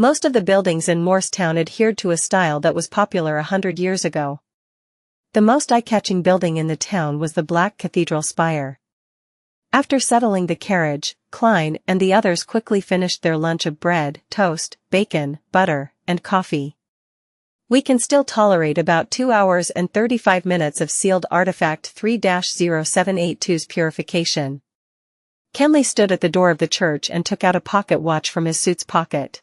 Most of the buildings in Morristown adhered to a style that was popular 100 years ago. The most eye-catching building in the town was the black cathedral spire. After settling the carriage, Klein and the others quickly finished their lunch of bread, toast, bacon, butter, and coffee. We can still tolerate about 2 hours and 35 minutes of sealed artifact 3-0782's purification. Kenley stood at the door of the church and took out a pocket watch from his suit's pocket.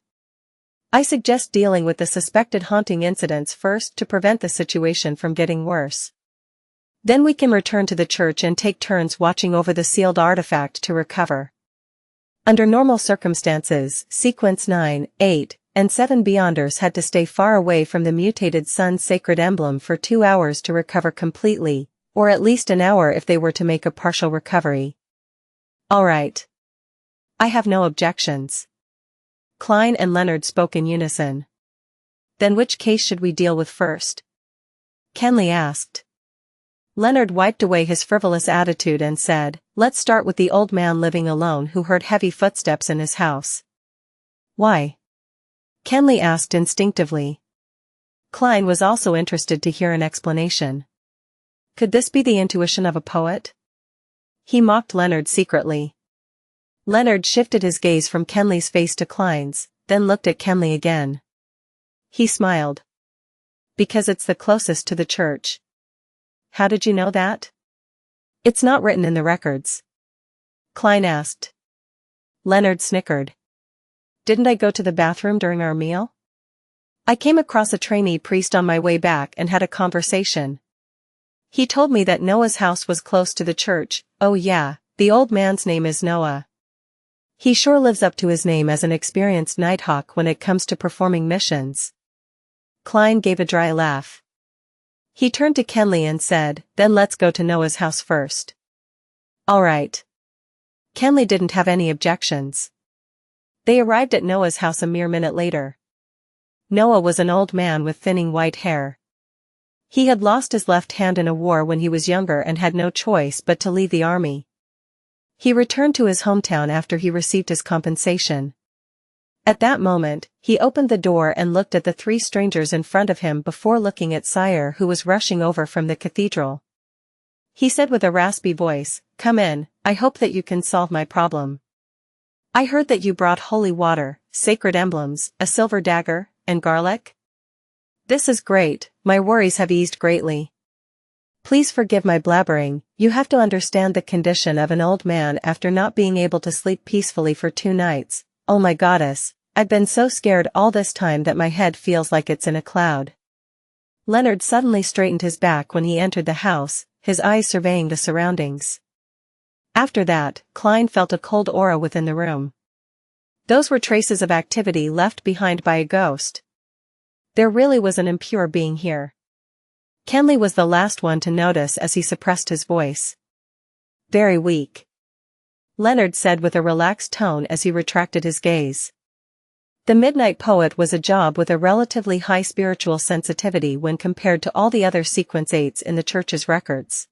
I suggest dealing with the suspected haunting incidents first to prevent the situation from getting worse. Then we can return to the church and take turns watching over the sealed artifact to recover. Under normal circumstances, Sequence 9, 8, and 7 Beyonders had to stay far away from the mutated sun's sacred emblem for 2 hours to recover completely, or at least an hour if they were to make a partial recovery. All right. I have no objections. Klein and Leonard spoke in unison. Then which case should we deal with first? Kenley asked. Leonard wiped away his frivolous attitude and said, let's start with the old man living alone who heard heavy footsteps in his house. Why? Kenley asked instinctively. Klein was also interested to hear an explanation. Could this be the intuition of a poet? He mocked Leonard secretly. Leonard shifted his gaze from Kenley's face to Klein's, then looked at Kenley again. He smiled. Because it's the closest to the church. How did you know that? It's not written in the records. Klein asked. Leonard snickered. Didn't I go to the bathroom during our meal? I came across a trainee priest on my way back and had a conversation. He told me that Noah's house was close to the church. Oh yeah, the old man's name is Noah. He sure lives up to his name as an experienced nighthawk when it comes to performing missions. Klein gave a dry laugh. He turned to Kenley and said, then let's go to Noah's house first. All right. Kenley didn't have any objections. They arrived at Noah's house a mere minute later. Noah was an old man with thinning white hair. He had lost his left hand in a war when he was younger and had no choice but to leave the army. He returned to his hometown after he received his compensation. At that moment, he opened the door and looked at the 3 strangers in front of him before looking at Sire, who was rushing over from the cathedral. He said with a raspy voice, "Come in, I hope that you can solve my problem. I heard that you brought holy water, sacred emblems, a silver dagger, and garlic. This is great, my worries have eased greatly. Please forgive my blabbering, you have to understand the condition of an old man after not being able to sleep peacefully for 2 nights. Oh my goddess, I've been so scared all this time that my head feels like it's in a cloud." Leonard suddenly straightened his back when he entered the house, his eyes surveying the surroundings. After that, Klein felt a cold aura within the room. Those were traces of activity left behind by a ghost. There really was an impure being here. Kenley was the last one to notice as he suppressed his voice. Very weak, Leonard said with a relaxed tone as he retracted his gaze. The Midnight Poet was a job with a relatively high spiritual sensitivity when compared to all the other Sequence 8s in the church's records.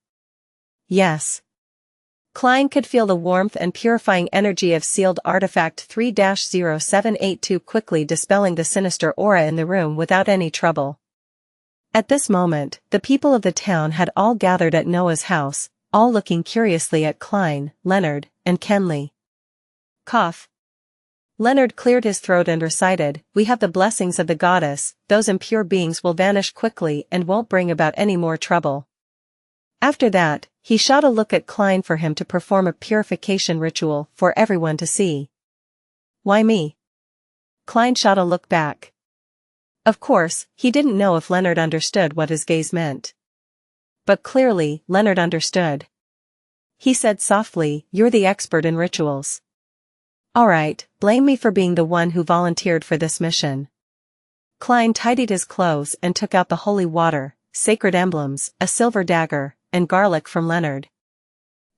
Yes. Klein could feel the warmth and purifying energy of sealed artifact 3-0782 quickly dispelling the sinister aura in the room without any trouble. At this moment, the people of the town had all gathered at Noah's house, all looking curiously at Klein, Leonard, and Kenley. Cough. Leonard cleared his throat and recited, "We have the blessings of the goddess, those impure beings will vanish quickly and won't bring about any more trouble." After that, he shot a look at Klein for him to perform a purification ritual for everyone to see. Why me? Klein shot a look back. Of course, he didn't know if Leonard understood what his gaze meant. But clearly, Leonard understood. He said softly, "You're the expert in rituals. All right, blame me for being the one who volunteered for this mission." Klein tidied his clothes and took out the holy water, sacred emblems, a silver dagger, and garlic from Leonard.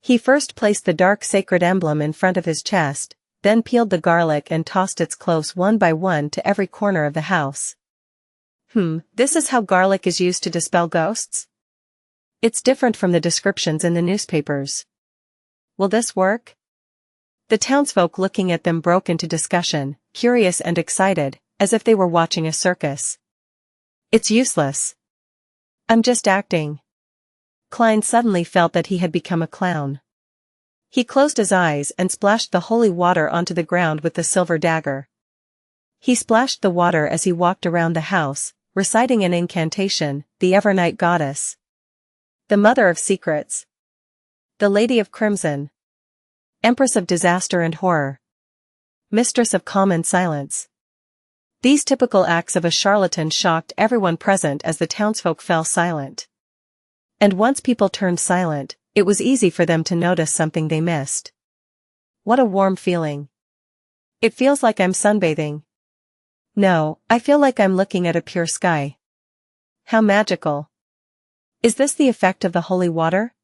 He first placed the dark sacred emblem in front of his chest, then peeled the garlic and tossed its cloves one by one to every corner of the house. This is how garlic is used to dispel ghosts? It's different from the descriptions in the newspapers. Will this work? The townsfolk looking at them broke into discussion, curious and excited, as if they were watching a circus. It's useless. I'm just acting. Klein suddenly felt that he had become a clown. He closed his eyes and splashed the holy water onto the ground with the silver dagger. He splashed the water as he walked around the house, reciting an incantation, the Evernight Goddess, the Mother of Secrets, the Lady of Crimson, Empress of Disaster and Horror, Mistress of Calm and Silence. These typical acts of a charlatan shocked everyone present as the townsfolk fell silent. And once people turned silent, it was easy for them to notice something they missed. What a warm feeling. It feels like I'm sunbathing. No, I feel like I'm looking at a pure sky. How magical. Is this the effect of the holy water?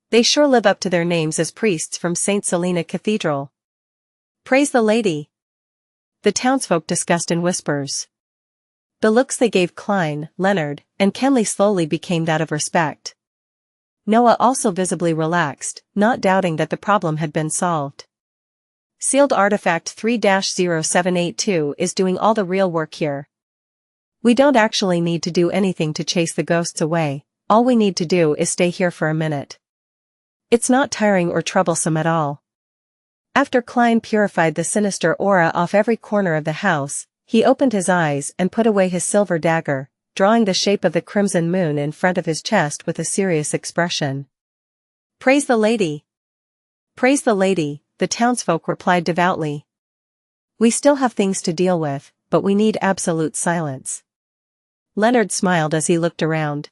They sure live up to their names as priests from St. Selena Cathedral. Praise the lady. The townsfolk discussed in whispers. The looks they gave Klein, Leonard, and Kenley slowly became that of respect. Noah also visibly relaxed, not doubting that the problem had been solved. Sealed Artifact 3-0782 is doing all the real work here. We don't actually need to do anything to chase the ghosts away, all we need to do is stay here for a minute. It's not tiring or troublesome at all. After Klein purified the sinister aura off every corner of the house, he opened his eyes and put away his silver dagger, drawing the shape of the crimson moon in front of his chest with a serious expression. Praise the lady. Praise the lady, the townsfolk replied devoutly. We still have things to deal with, but we need absolute silence. Leonard smiled as he looked around.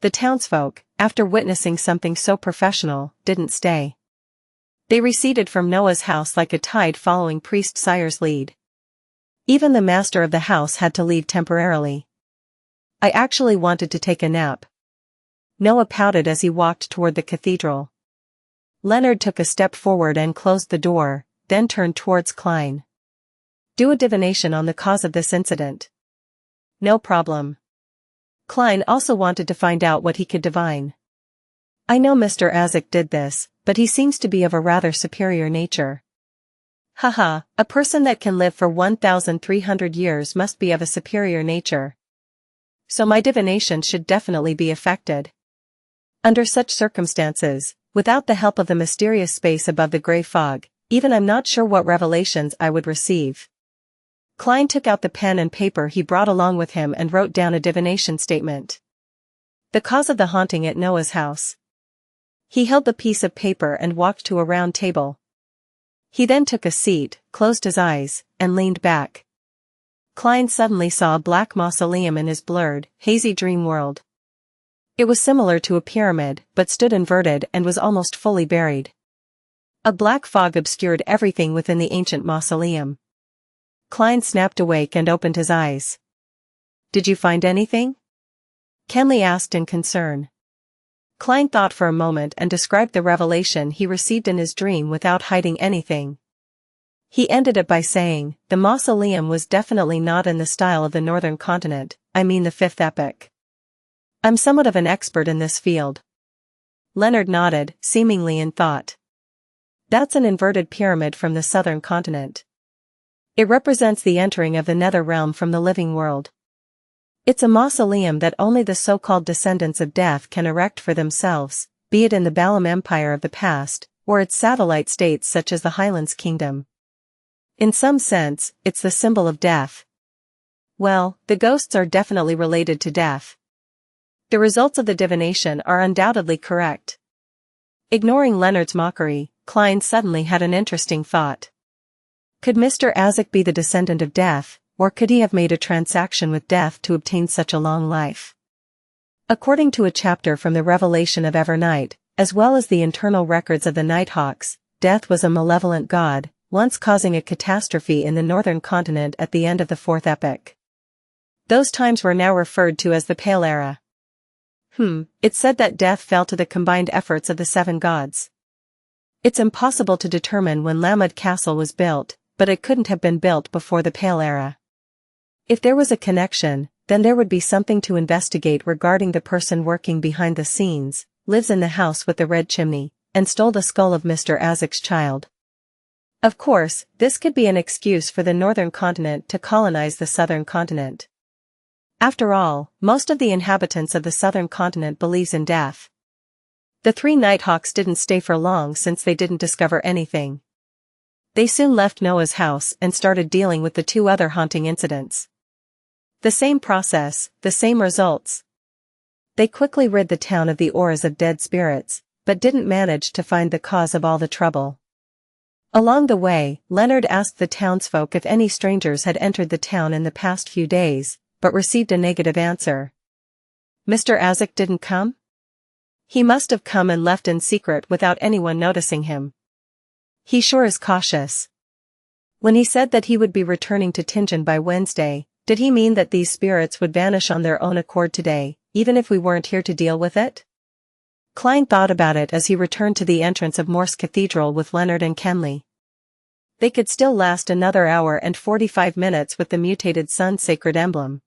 The townsfolk, after witnessing something so professional, didn't stay. They receded from Noah's house like a tide following Priest Sire's lead. Even the master of the house had to leave temporarily. I actually wanted to take a nap. Noah pouted as he walked toward the cathedral. Leonard took a step forward and closed the door, then turned towards Klein. Do a divination on the cause of this incident. No problem. Klein also wanted to find out what he could divine. I know Mr. Azek did this, but he seems to be of a rather superior nature. Haha, a person that can live for 1,300 years must be of a superior nature. So my divination should definitely be affected. Under such circumstances, without the help of the mysterious space above the gray fog, even I'm not sure what revelations I would receive. Klein took out the pen and paper he brought along with him and wrote down a divination statement. The cause of the haunting at Noah's house. He held the piece of paper and walked to a round table. He then took a seat, closed his eyes, and leaned back. Klein suddenly saw a black mausoleum in his blurred, hazy dream world. It was similar to a pyramid, but stood inverted and was almost fully buried. A black fog obscured everything within the ancient mausoleum. Klein snapped awake and opened his eyes. Did you find anything? Kenley asked in concern. Klein thought for a moment and described the revelation he received in his dream without hiding anything. He ended it by saying, the mausoleum was definitely not in the style of the northern continent, I mean the fifth epoch. I'm somewhat of an expert in this field. Leonard nodded, seemingly in thought. That's an inverted pyramid from the southern continent. It represents the entering of the nether realm from the living world. It's a mausoleum that only the so-called descendants of death can erect for themselves, be it in the Balam Empire of the past, or its satellite states such as the Highlands Kingdom. In some sense, it's the symbol of death. Well, the ghosts are definitely related to death. The results of the divination are undoubtedly correct. Ignoring Leonard's mockery, Klein suddenly had an interesting thought. Could Mr. Azek be the descendant of death, or could he have made a transaction with death to obtain such a long life? According to a chapter from the Revelation of Evernight, as well as the internal records of the Nighthawks, death was a malevolent god, once causing a catastrophe in the northern continent at the end of the fourth epoch. Those times were now referred to as the Pale Era. It said that death fell to the combined efforts of the seven gods. It's impossible to determine when Lamud Castle was built, but it couldn't have been built before the Pale Era. If there was a connection, then there would be something to investigate regarding the person working behind the scenes, lives in the house with the red chimney, and stole the skull of Mr. Azek's child. Of course, this could be an excuse for the northern continent to colonize the southern continent. After all, most of the inhabitants of the southern continent believes in death. The three Nighthawks didn't stay for long since they didn't discover anything. They soon left Noah's house and started dealing with the two other haunting incidents. The same process, the same results. They quickly rid the town of the auras of dead spirits, but didn't manage to find the cause of all the trouble. Along the way, Leonard asked the townsfolk if any strangers had entered the town in the past few days, but received a negative answer. Mr. Azek didn't come? He must have come and left in secret without anyone noticing him. He sure is cautious. When he said that he would be returning to Tingen by Wednesday, did he mean that these spirits would vanish on their own accord today, even if we weren't here to deal with it? Klein thought about it as he returned to the entrance of Morse Cathedral with Leonard and Kenley. They could still last another hour and 45 minutes with the mutated sun sacred emblem.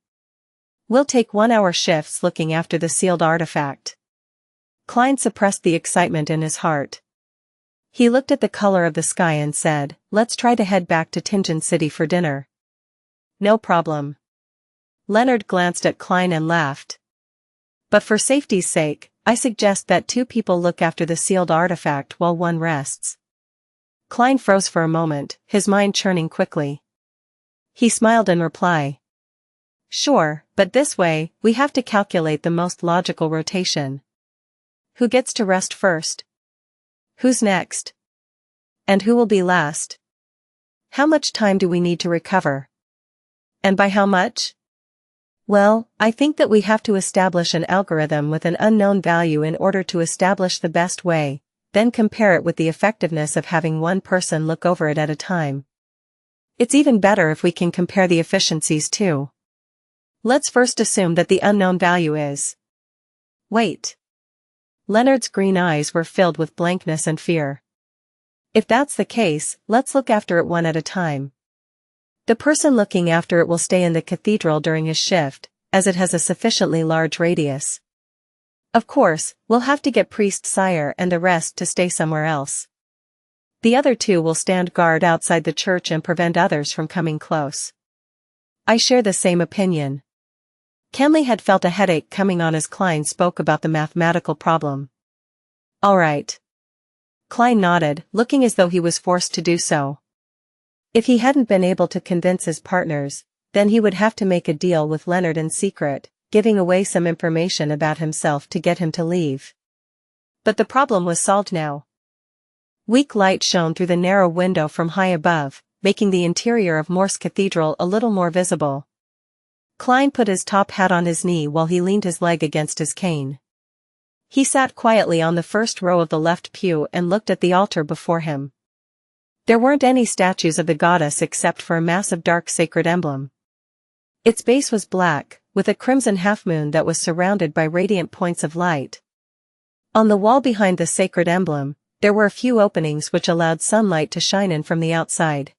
We'll take 1-hour shifts looking after the sealed artifact. Klein suppressed the excitement in his heart. He looked at the color of the sky and said, "Let's try to head back to Tingen City for dinner." "No problem." Leonard glanced at Klein and laughed. "But for safety's sake, I suggest that 2 people look after the sealed artifact while one rests." Klein froze for a moment, his mind churning quickly. He smiled in reply. "Sure, but this way, we have to calculate the most logical rotation. Who gets to rest first? Who's next? And who will be last? How much time do we need to recover? And by how much? Well, I think that we have to establish an algorithm with an unknown value in order to establish the best way, then compare it with the effectiveness of having one person look over it at a time. It's even better if we can compare the efficiencies too. Let's first assume that the unknown value is... Wait. Leonard's green eyes were filled with blankness and fear. If that's the case, let's look after it one at a time. The person looking after it will stay in the cathedral during his shift, as it has a sufficiently large radius. Of course, we'll have to get Priest Sire and the rest to stay somewhere else. The other 2 will stand guard outside the church and prevent others from coming close. I share the same opinion. Kenley had felt a headache coming on as Klein spoke about the mathematical problem. All right. Klein nodded, looking as though he was forced to do so. If he hadn't been able to convince his partners, then he would have to make a deal with Leonard in secret, giving away some information about himself to get him to leave. But the problem was solved now. Weak light shone through the narrow window from high above, making the interior of Morse Cathedral a little more visible. Klein put his top hat on his knee while he leaned his leg against his cane. He sat quietly on the first row of the left pew and looked at the altar before him. There weren't any statues of the goddess except for a massive dark sacred emblem. Its base was black, with a crimson half-moon that was surrounded by radiant points of light. On the wall behind the sacred emblem, there were a few openings which allowed sunlight to shine in from the outside.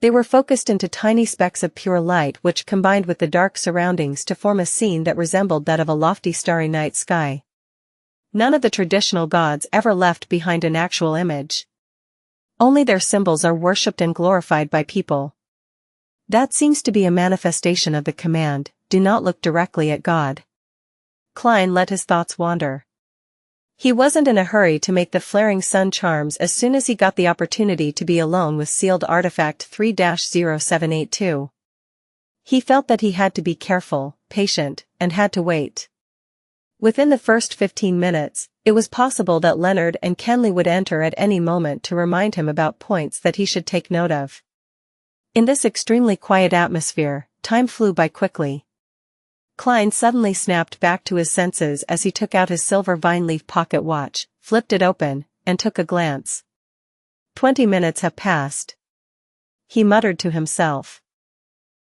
They were focused into tiny specks of pure light which combined with the dark surroundings to form a scene that resembled that of a lofty starry night sky. None of the traditional gods ever left behind an actual image. Only their symbols are worshipped and glorified by people. That seems to be a manifestation of the command, do not look directly at God. Klein let his thoughts wander. He wasn't in a hurry to make the flaring sun charms as soon as he got the opportunity to be alone with sealed artifact 3-0782. He felt that he had to be careful, patient, and had to wait. Within the first 15 minutes, it was possible that Leonard and Kenley would enter at any moment to remind him about points that he should take note of. In this extremely quiet atmosphere, time flew by quickly. Klein suddenly snapped back to his senses as he took out his silver vine-leaf pocket watch, flipped it open, and took a glance. 20 minutes have passed. He muttered to himself.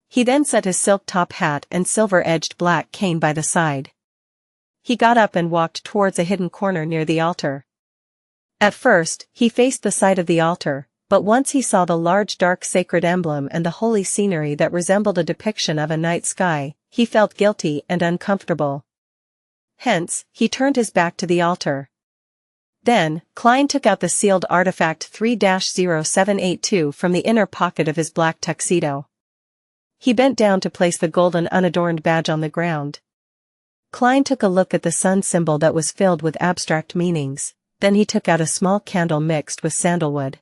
He then set his silk top hat and silver-edged black cane by the side. He got up and walked towards a hidden corner near the altar. At first, he faced the side of the altar, but once he saw the large dark sacred emblem and the holy scenery that resembled a depiction of a night sky, he felt guilty and uncomfortable. Hence, he turned his back to the altar. Then, Klein took out the sealed artifact 3-0782 from the inner pocket of his black tuxedo. He bent down to place the golden unadorned badge on the ground. Klein took a look at the sun symbol that was filled with abstract meanings, then he took out a small candle mixed with sandalwood.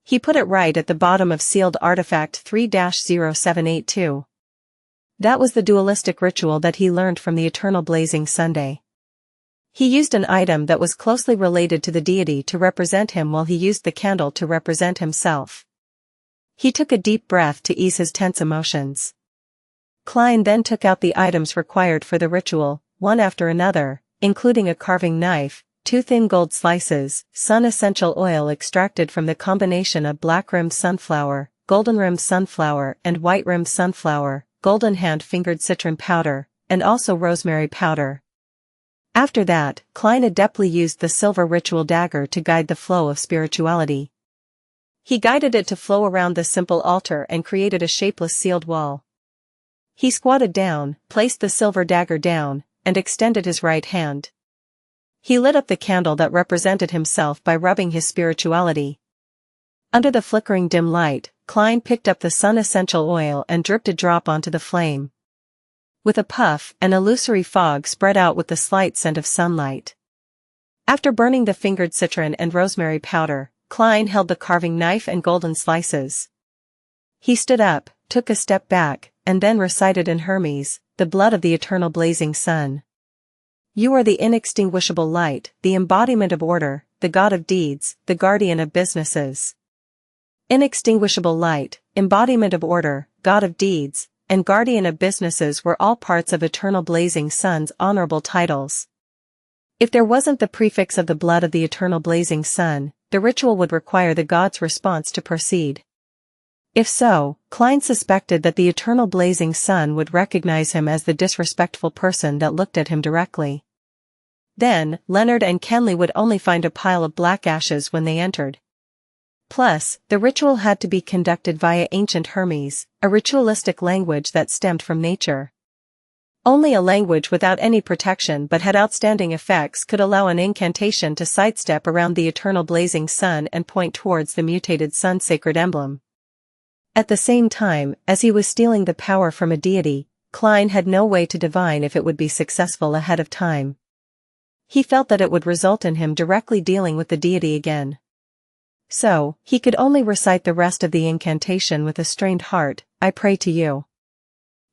He put it right at the bottom of sealed artifact 3-0782. That was the dualistic ritual that he learned from the eternal blazing Sunday. He used an item that was closely related to the deity to represent him while he used the candle to represent himself. He took a deep breath to ease his tense emotions. Klein then took out the items required for the ritual, one after another, including a carving knife, 2 thin gold slices, sun essential oil extracted from the combination of black-rimmed sunflower, golden-rimmed sunflower and white-rimmed sunflower, golden hand-fingered citron powder, and also rosemary powder. After that, Klein adeptly used the silver ritual dagger to guide the flow of spirituality. He guided it to flow around the simple altar and created a shapeless sealed wall. He squatted down, placed the silver dagger down, and extended his right hand. He lit up the candle that represented himself by rubbing his spirituality. Under the flickering dim light, Klein picked up the sun essential oil and dripped a drop onto the flame. With a puff, an illusory fog spread out with the slight scent of sunlight. After burning the fingered citron and rosemary powder, Klein held the carving knife and golden slices. He stood up, took a step back, and then recited in Hermes, the blood of the eternal blazing sun. You are the inextinguishable light, the embodiment of order, the god of deeds, the guardian of businesses. Inextinguishable light, embodiment of order, god of deeds, and guardian of businesses were all parts of eternal blazing sun's honorable titles. If there wasn't the prefix of the blood of the eternal blazing sun, the ritual would require the god's response to proceed. If so, Klein suspected that the eternal blazing sun would recognize him as the disrespectful person that looked at him directly. Then, Leonard and Kenley would only find a pile of black ashes when they entered. Plus, the ritual had to be conducted via ancient Hermes, a ritualistic language that stemmed from nature. Only a language without any protection but had outstanding effects could allow an incantation to sidestep around the eternal blazing sun and point towards the mutated sun sacred emblem. At the same time, as he was stealing the power from a deity, Klein had no way to divine if it would be successful ahead of time. He felt that it would result in him directly dealing with the deity again. So, he could only recite the rest of the incantation with a strained heart. I pray to you.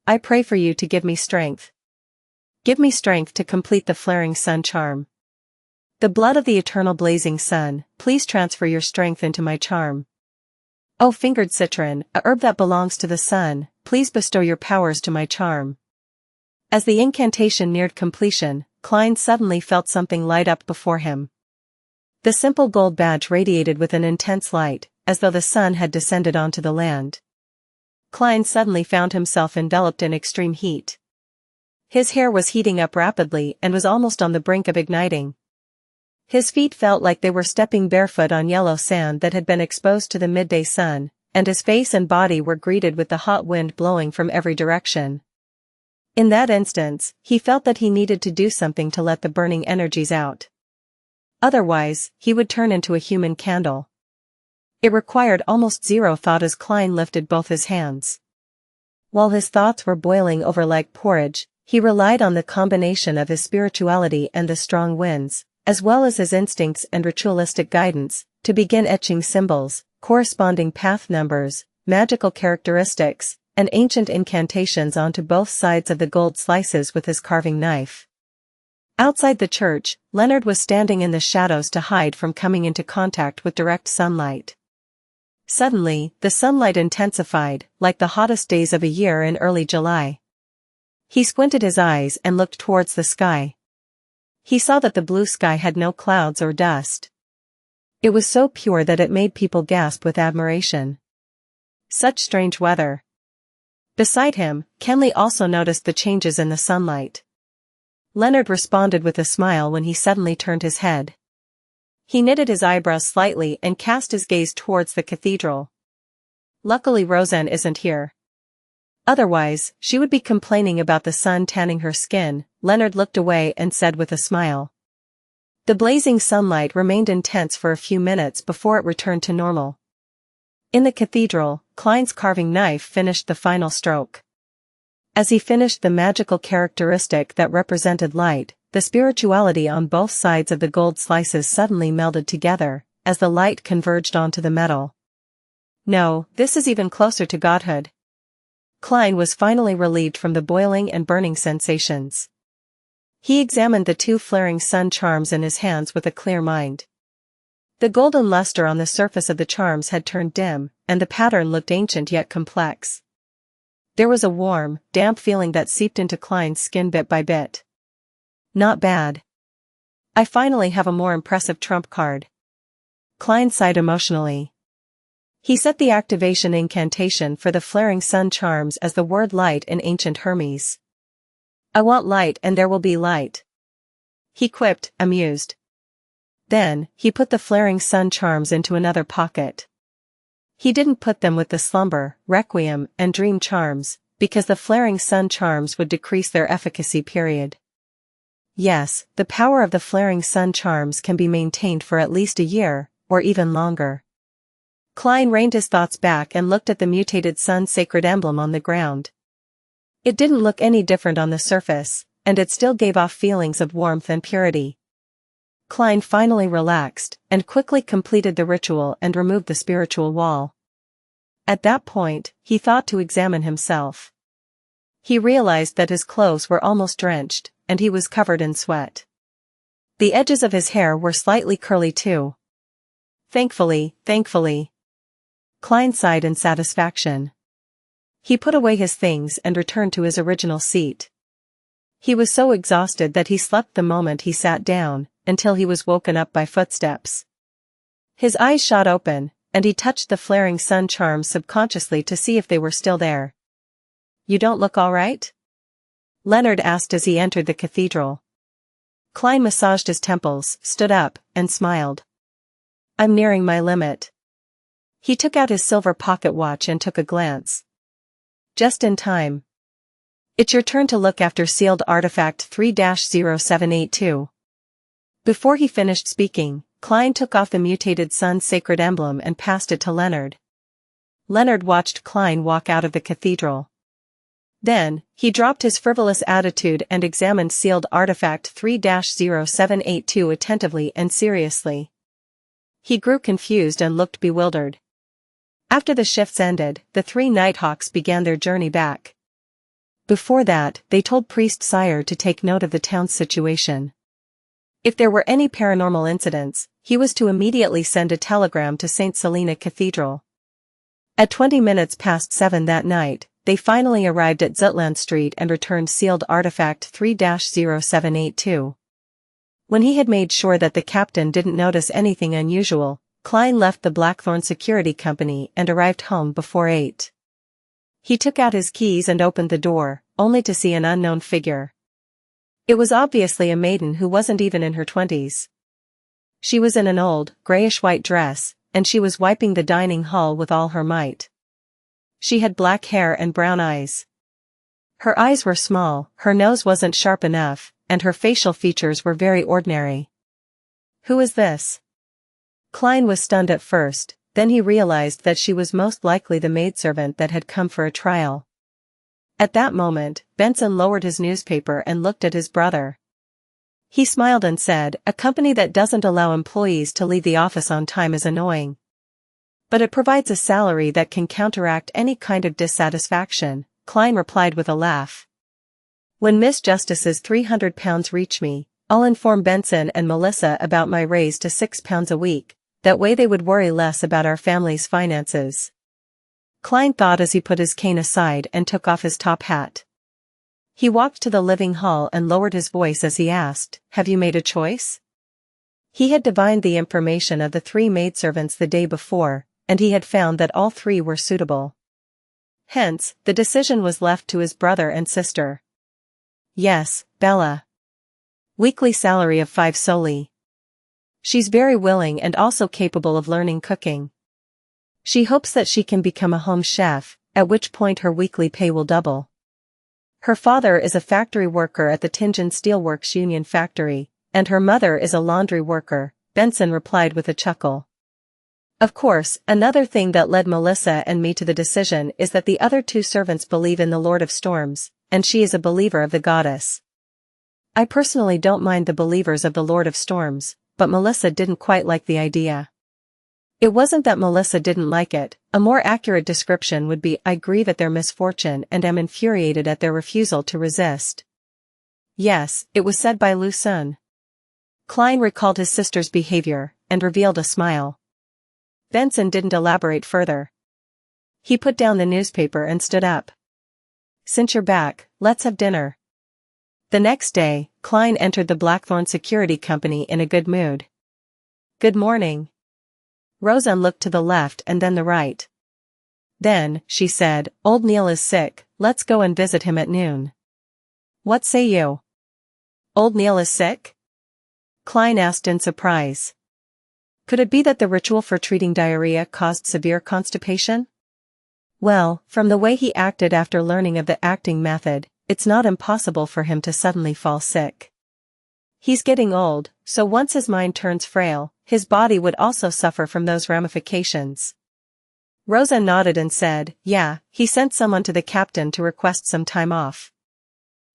I pray for you to give me strength. Give me strength to complete the flaring sun charm. The blood of the eternal blazing sun, please transfer your strength into my charm. O fingered citron, a herb that belongs to the sun, please bestow your powers to my charm. As the incantation neared completion, Klein suddenly felt something light up before him. The simple gold badge radiated with an intense light, as though the sun had descended onto the land. Klein suddenly found himself enveloped in extreme heat. His hair was heating up rapidly and was almost on the brink of igniting. His feet felt like they were stepping barefoot on yellow sand that had been exposed to the midday sun, and his face and body were greeted with the hot wind blowing from every direction. In that instance, he felt that he needed to do something to let the burning energies out. Otherwise, he would turn into a human candle. It required almost zero thought as Klein lifted both his hands. While his thoughts were boiling over like porridge, he relied on the combination of his spirituality and the strong winds, as well as his instincts and ritualistic guidance, to begin etching symbols, corresponding path numbers, magical characteristics, and ancient incantations onto both sides of the gold slices with his carving knife. Outside the church, Leonard was standing in the shadows to hide from coming into contact with direct sunlight. Suddenly, the sunlight intensified, like the hottest days of a year in early July. He squinted his eyes and looked towards the sky. He saw that the blue sky had no clouds or dust. It was so pure that it made people gasp with admiration. Such strange weather. Beside him, Kenley also noticed the changes in the sunlight. Leonard responded with a smile when he suddenly turned his head. He knitted his eyebrows slightly and cast his gaze towards the cathedral. Luckily Roseanne isn't here. Otherwise, she would be complaining about the sun tanning her skin. Leonard looked away and said with a smile. The blazing sunlight remained intense for a few minutes before it returned to normal. In the cathedral, Klein's carving knife finished the final stroke. As he finished the magical characteristic that represented light, the spirituality on both sides of the gold slices suddenly melded together, as the light converged onto the metal. No, this is even closer to godhood. Klein was finally relieved from the boiling and burning sensations. He examined the two flaring sun charms in his hands with a clear mind. The golden luster on the surface of the charms had turned dim, and the pattern looked ancient yet complex. There was a warm, damp feeling that seeped into Klein's skin bit by bit. Not bad. I finally have a more impressive trump card. Klein sighed emotionally. He set the activation incantation for the flaring sun charms as the word light in ancient Hermes. I want light and there will be light. He quipped, amused. Then, he put the flaring sun charms into another pocket. He didn't put them with the slumber, requiem, and dream charms, because the flaring sun charms would decrease their efficacy period. Yes, the power of the flaring sun charms can be maintained for at least a year, or even longer. Klein reined his thoughts back and looked at the mutated sun sacred emblem on the ground. It didn't look any different on the surface, and it still gave off feelings of warmth and purity. Klein finally relaxed, and quickly completed the ritual and removed the spiritual wall. At that point, he thought to examine himself. He realized that his clothes were almost drenched, and he was covered in sweat. The edges of his hair were slightly curly too. Thankfully. Klein sighed in satisfaction. He put away his things and returned to his original seat. He was so exhausted that he slept the moment he sat down, until he was woken up by footsteps. His eyes shot open, and he touched the flaring sun charms subconsciously to see if they were still there. You don't look all right? Leonard asked as he entered the cathedral. Klein massaged his temples, stood up, and smiled. I'm nearing my limit. He took out his silver pocket watch and took a glance. Just in time. It's your turn to look after sealed artifact 3-0782. Before he finished speaking, Klein took off the mutated sun sacred emblem and passed it to Leonard. Leonard watched Klein walk out of the cathedral. Then, he dropped his frivolous attitude and examined sealed artifact 3-0782 attentively and seriously. He grew confused and looked bewildered. After the shifts ended, the three Nighthawks began their journey back. Before that, they told Priest Sire to take note of the town's situation. If there were any paranormal incidents, he was to immediately send a telegram to St. Selena Cathedral. At 7:20 that night, they finally arrived at Zutland Street and returned sealed artifact 3-0782. When he had made sure that the captain didn't notice anything unusual, Klein left the Blackthorn Security Company and arrived home before 8. He took out his keys and opened the door, only to see an unknown figure. It was obviously a maiden who wasn't even in her 20s. She was in an old, grayish-white dress, and she was wiping the dining hall with all her might. She had black hair and brown eyes. Her eyes were small, her nose wasn't sharp enough, and her facial features were very ordinary. Who is this? Klein was stunned at first, then he realized that she was most likely the maidservant that had come for a trial. At that moment, Benson lowered his newspaper and looked at his brother. He smiled and said, "A company that doesn't allow employees to leave the office on time is annoying. But it provides a salary that can counteract any kind of dissatisfaction," Klein replied with a laugh. "When Miss Justice's £300 reach me, I'll inform Benson and Melissa about my raise to £6 a week, that way they would worry less about our family's finances." Klein thought as he put his cane aside and took off his top hat. He walked to the living hall and lowered his voice as he asked, "Have you made a choice?" He had divined the information of the three maidservants the day before, and he had found that all three were suitable. Hence, the decision was left to his brother and sister. "Yes, Bella. Weekly salary of 5 soldi. She's very willing and also capable of learning cooking. She hopes that she can become a home chef, at which point her weekly pay will double. Her father is a factory worker at the Tingen Steelworks Union Factory, and her mother is a laundry worker, Benson replied with a chuckle. Of course, another thing that led Melissa and me to the decision is that the other two servants believe in the Lord of Storms, and she is a believer of the goddess. I personally don't mind the believers of the Lord of Storms, but Melissa didn't quite like the idea. It wasn't that Melissa didn't like it, a more accurate description would be I grieve at their misfortune and am infuriated at their refusal to resist. Yes, it was said by Lu Sun. Klein recalled his sister's behavior, and revealed a smile. Benson didn't elaborate further. He put down the newspaper and stood up. Since you're back, let's have dinner. The next day, Klein entered the Blackthorn Security Company in a good mood. Good morning. Roseanne looked to the left and then the right. Then, she said, Old Neil is sick, let's go and visit him at noon. What say you? Old Neil is sick? Klein asked in surprise. Could it be that the ritual for treating diarrhea caused severe constipation? Well, from the way he acted after learning of the acting method, it's not impossible for him to suddenly fall sick. He's getting old, so once his mind turns frail, his body would also suffer from those ramifications. Rosa nodded and said, yeah, he sent someone to the captain to request some time off.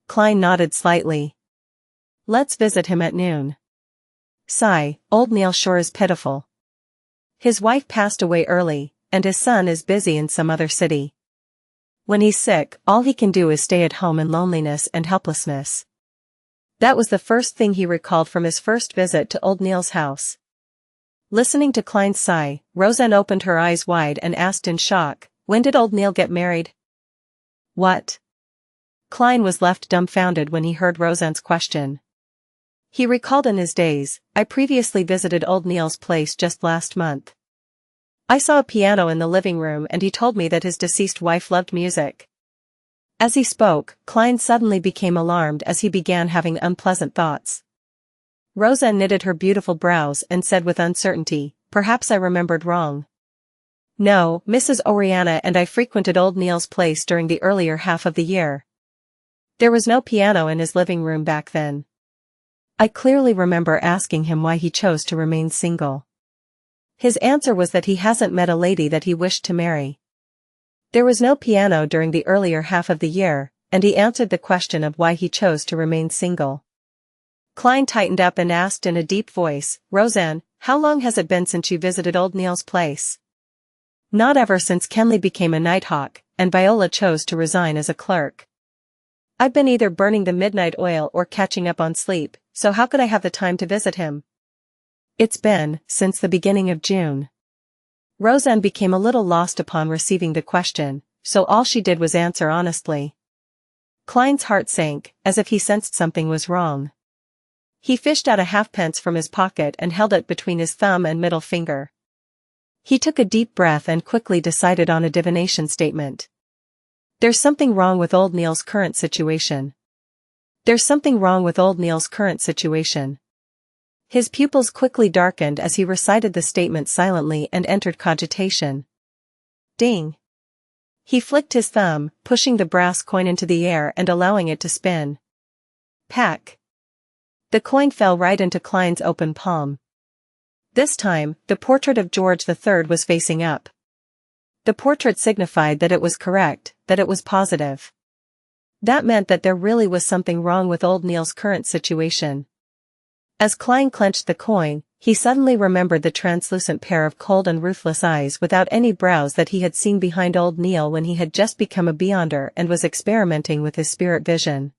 Klein nodded slightly. Let's visit him at noon. Sigh, old Neil sure is pitiful. His wife passed away early, and his son is busy in some other city. When he's sick, all he can do is stay at home in loneliness and helplessness. That was the first thing he recalled from his first visit to old Neil's house. Listening to Klein's sigh, Roseanne opened her eyes wide and asked in shock, when did old Neil get married? What? Klein was left dumbfounded when he heard Roseanne's question. He recalled in his daze, I previously visited old Neil's place just last month. I saw a piano in the living room and he told me that his deceased wife loved music. As he spoke, Klein suddenly became alarmed as he began having unpleasant thoughts. Rosa knitted her beautiful brows and said with uncertainty, perhaps I remembered wrong. No, Mrs. Oriana and I frequented old Neil's place during the earlier half of the year. There was no piano in his living room back then. I clearly remember asking him why he chose to remain single. His answer was that he hasn't met a lady that he wished to marry. There was no piano during the earlier half of the year, and he answered the question of why he chose to remain single. Klein tightened up and asked in a deep voice, Roseanne, how long has it been since you visited old Neil's place? Not ever since Kenley became a nighthawk, and Viola chose to resign as a clerk. I've been either burning the midnight oil or catching up on sleep, so how could I have the time to visit him? It's been, since the beginning of June. Roseanne became a little lost upon receiving the question, so all she did was answer honestly. Klein's heart sank, as if he sensed something was wrong. He fished out a halfpence from his pocket and held it between his thumb and middle finger. He took a deep breath and quickly decided on a divination statement. There's something wrong with old Neil's current situation. There's something wrong with old Neil's current situation. His pupils quickly darkened as he recited the statement silently and entered cogitation. Ding! He flicked his thumb, pushing the brass coin into the air and allowing it to spin. Pack! The coin fell right into Klein's open palm. This time, the portrait of George III was facing up. The portrait signified that it was correct, that it was positive. That meant that there really was something wrong with old Neil's current situation. As Klein clenched the coin, he suddenly remembered the translucent pair of cold and ruthless eyes without any brows that he had seen behind old Neil when he had just become a Beyonder and was experimenting with his spirit vision.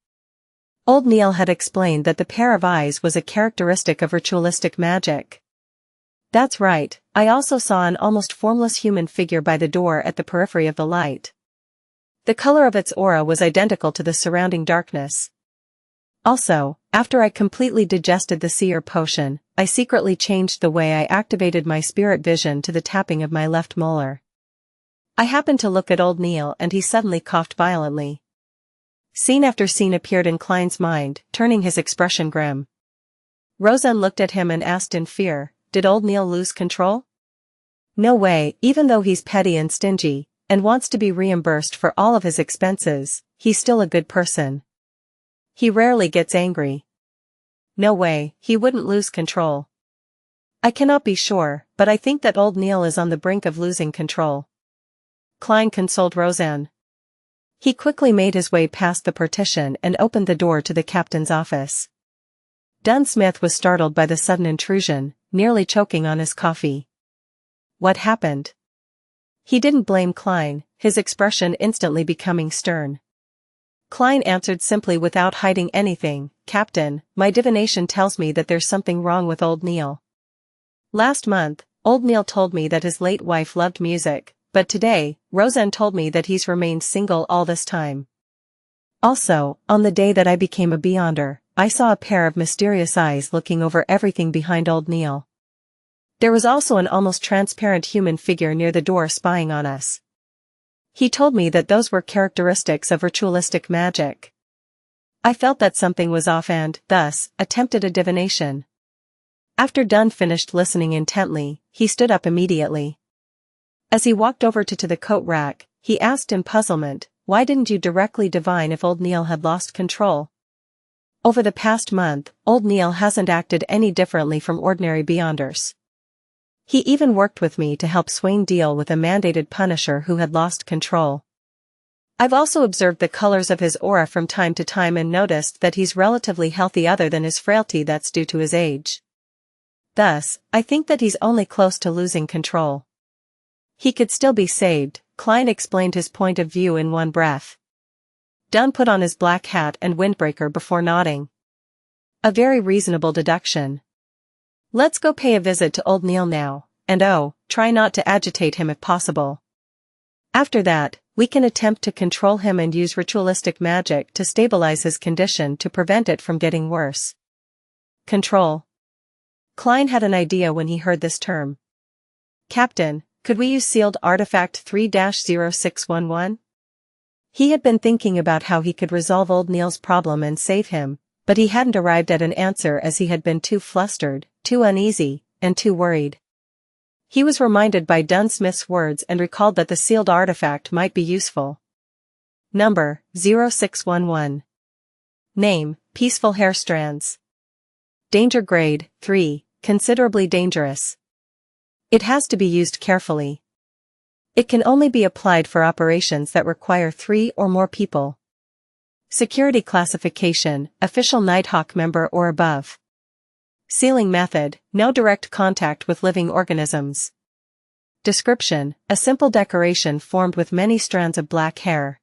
Old Neil had explained that the pair of eyes was a characteristic of ritualistic magic. That's right, I also saw an almost formless human figure by the door at the periphery of the light. The color of its aura was identical to the surrounding darkness. Also, after I completely digested the seer potion, I secretly changed the way I activated my spirit vision to the tapping of my left molar. I happened to look at old Neil and he suddenly coughed violently. Scene after scene appeared in Klein's mind, turning his expression grim. Roseanne looked at him and asked in fear, did old Neil lose control? No way, even though he's petty and stingy, and wants to be reimbursed for all of his expenses, he's still a good person. He rarely gets angry. No way, he wouldn't lose control. I cannot be sure, but I think that old Neil is on the brink of losing control. Klein consoled Roseanne. He quickly made his way past the partition and opened the door to the captain's office. Dunsmith was startled by the sudden intrusion, nearly choking on his coffee. What happened? He didn't blame Klein, his expression instantly becoming stern. Klein answered simply without hiding anything, Captain, my divination tells me that there's something wrong with old Neil. Last month, old Neil told me that his late wife loved music, but today, Roseanne told me that he's remained single all this time. Also, on the day that I became a Beyonder, I saw a pair of mysterious eyes looking over everything behind old Neil. There was also an almost transparent human figure near the door spying on us. He told me that those were characteristics of ritualistic magic. I felt that something was off and, thus, attempted a divination. After Dunn finished listening intently, he stood up immediately. As he walked over to the coat rack, he asked in puzzlement, why didn't you directly divine if old Neil had lost control? Over the past month, old Neil hasn't acted any differently from ordinary Beyonders. He even worked with me to help Swain deal with a mandated punisher who had lost control. I've also observed the colors of his aura from time to time and noticed that he's relatively healthy other than his frailty that's due to his age. Thus, I think that he's only close to losing control. He could still be saved, Klein explained his point of view in one breath. Dunn put on his black hat and windbreaker before nodding. A very reasonable deduction. Let's go pay a visit to old Neil now, and try not to agitate him if possible. After that, we can attempt to control him and use ritualistic magic to stabilize his condition to prevent it from getting worse. Control. Klein had an idea when he heard this term. Captain, could we use sealed artifact 3-0611? He had been thinking about how he could resolve old Neil's problem and save him, but he hadn't arrived at an answer as he had been too flustered, too uneasy, and too worried. He was reminded by Dunsmith's words and recalled that the sealed artifact might be useful. Number, 0611. Name, Peaceful Hair Strands. Danger grade, 3, considerably dangerous. It has to be used carefully. It can only be applied for operations that require 3 or more people. Security classification, official Nighthawk member or above. Sealing method, no direct contact with living organisms. Description, a simple decoration formed with many strands of black hair.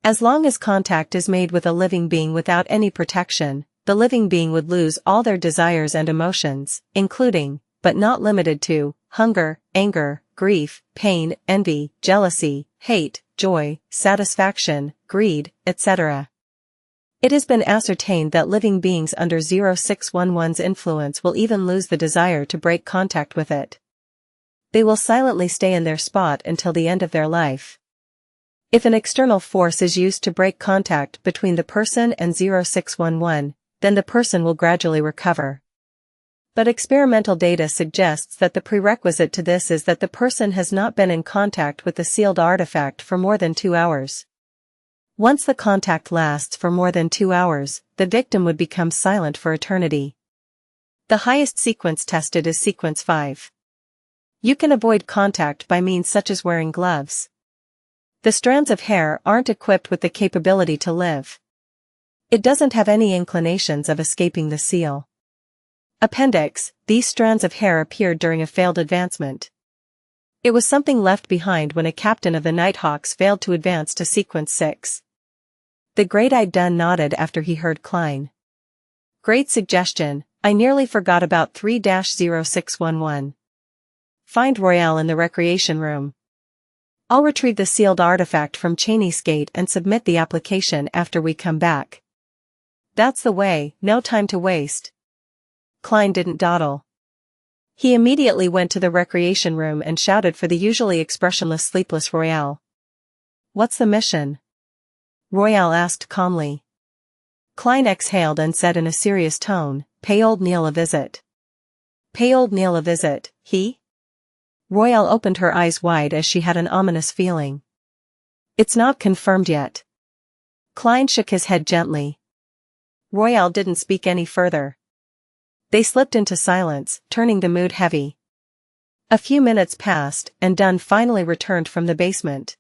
As long as contact is made with a living being without any protection, the living being would lose all their desires and emotions, including, but not limited to, hunger, anger, grief, pain, envy, jealousy, hate, joy, satisfaction, greed, etc. It has been ascertained that living beings under 0611's influence will even lose the desire to break contact with it. They will silently stay in their spot until the end of their life. If an external force is used to break contact between the person and 0611, then the person will gradually recover. But experimental data suggests that the prerequisite to this is that the person has not been in contact with the sealed artifact for more than 2 hours. Once the contact lasts for more than 2 hours, the victim would become silent for eternity. The highest sequence tested is sequence 5. You can avoid contact by means such as wearing gloves. The strands of hair aren't equipped with the capability to live. It doesn't have any inclinations of escaping the seal. Appendix, these strands of hair appeared during a failed advancement. It was something left behind when a captain of the Nighthawks failed to advance to sequence 6. The great-eyed Dunn nodded after he heard Klein. Great suggestion, I nearly forgot about 3-0611. Find Royale in the recreation room. I'll retrieve the sealed artifact from Cheney's gate and submit the application after we come back. That's the way, no time to waste. Klein didn't dawdle. He immediately went to the recreation room and shouted for the usually expressionless sleepless Royale. What's the mission? Royale asked calmly. Klein exhaled and said in a serious tone, pay old Neil a visit. Pay old Neil a visit, he? Royale opened her eyes wide as she had an ominous feeling. It's not confirmed yet. Klein shook his head gently. Royale didn't speak any further. They slipped into silence, turning the mood heavy. A few minutes passed, and Dunn finally returned from the basement.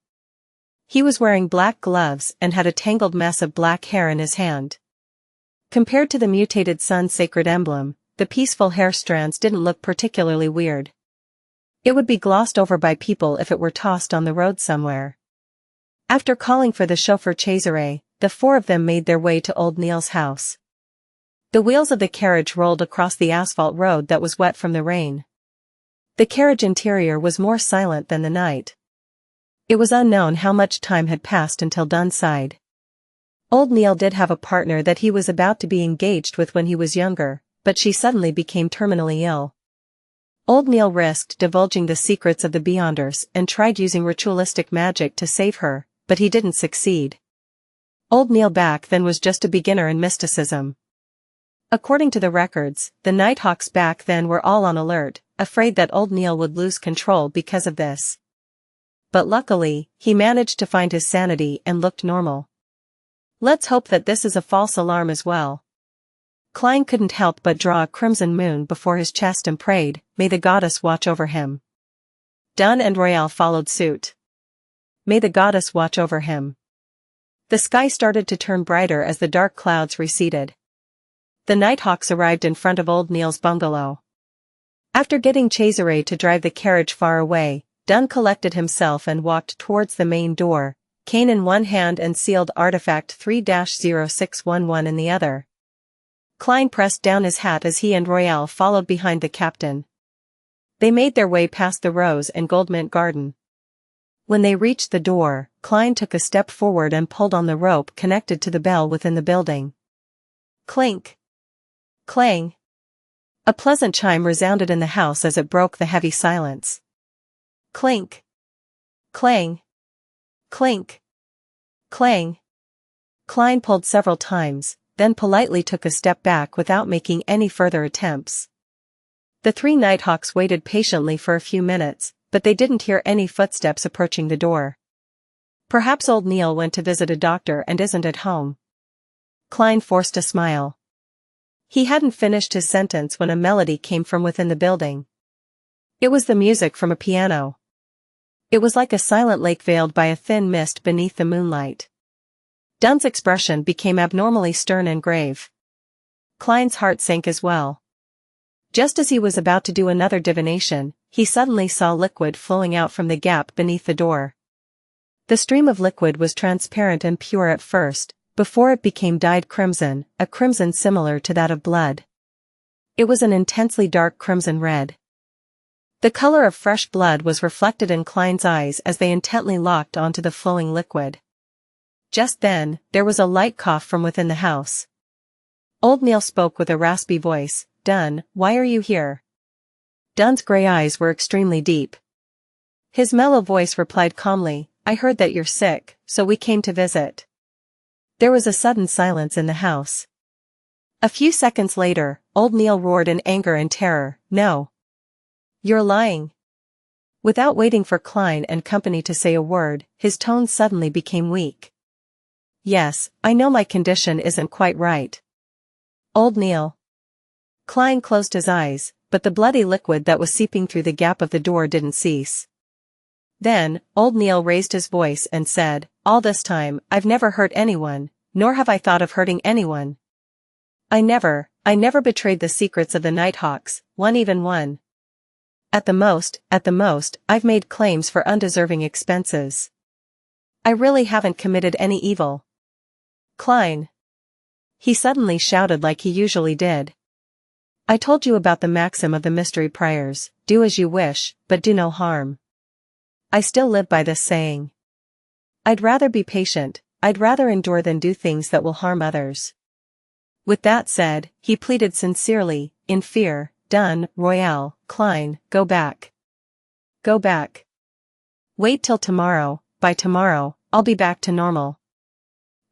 He was wearing black gloves and had a tangled mess of black hair in his hand. Compared to the mutated sun's sacred emblem, the peaceful hair strands didn't look particularly weird. It would be glossed over by people if it were tossed on the road somewhere. After calling for the chauffeur Cesare, the four of them made their way to old Neil's house. The wheels of the carriage rolled across the asphalt road that was wet from the rain. The carriage interior was more silent than the night. It was unknown how much time had passed until Dunn sighed. Old Neil did have a partner that he was about to be engaged with when he was younger, but she suddenly became terminally ill. Old Neil risked divulging the secrets of the Beyonders and tried using ritualistic magic to save her, but he didn't succeed. Old Neil back then was just a beginner in mysticism. According to the records, the Nighthawks back then were all on alert, afraid that old Neil would lose control because of this. But luckily, he managed to find his sanity and looked normal. Let's hope that this is a false alarm as well. Klein couldn't help but draw a crimson moon before his chest and prayed, "May the goddess watch over him." Dunn and Royale followed suit. "May the goddess watch over him." The sky started to turn brighter as the dark clouds receded. The Nighthawks arrived in front of old Neil's bungalow. After getting Cesare to drive the carriage far away, Dunn collected himself and walked towards the main door, cane in one hand and sealed artifact 3-0611 in the other. Klein pressed down his hat as he and Royale followed behind the captain. They made their way past the rose and gold mint garden. When they reached the door, Klein took a step forward and pulled on the rope connected to the bell within the building. Clink! Clang! A pleasant chime resounded in the house as it broke the heavy silence. Clink! Clang! Clink! Clang! Klein pulled several times, then politely took a step back without making any further attempts. The three Nighthawks waited patiently for a few minutes, but they didn't hear any footsteps approaching the door. Perhaps old Neil went to visit a doctor and isn't at home. Klein forced a smile. He hadn't finished his sentence when a melody came from within the building. It was the music from a piano. It was like a silent lake veiled by a thin mist beneath the moonlight. Dunn's expression became abnormally stern and grave. Klein's heart sank as well. Just as he was about to do another divination, he suddenly saw liquid flowing out from the gap beneath the door. The stream of liquid was transparent and pure at first, before it became dyed crimson, a crimson similar to that of blood. It was an intensely dark crimson red. The color of fresh blood was reflected in Klein's eyes as they intently locked onto the flowing liquid. Just then, there was a light cough from within the house. Old Neil spoke with a raspy voice, "Dunn, why are you here?" Dunn's gray eyes were extremely deep. His mellow voice replied calmly, "I heard that you're sick, so we came to visit." There was a sudden silence in the house. A few seconds later, old Neil roared in anger and terror, "No! You're lying!" Without waiting for Klein and company to say a word, his tone suddenly became weak. "Yes, I know my condition isn't quite right. Old Neil." Klein closed his eyes, but the bloody liquid that was seeping through the gap of the door didn't cease. Then, old Neil raised his voice and said, "All this time, I've never hurt anyone, nor have I thought of hurting anyone. I never betrayed the secrets of the Nighthawks, even one. At the most, I've made claims for undeserving expenses. I really haven't committed any evil." "Klein!" He suddenly shouted like he usually did. "I told you about the maxim of the mystery priors, do as you wish, but do no harm. I still live by this saying. I'd rather be patient, I'd rather endure than do things that will harm others." With that said, he pleaded sincerely, in fear, "Dunn, Royale, Klein, go back. Go back. Wait till tomorrow, by tomorrow, I'll be back to normal.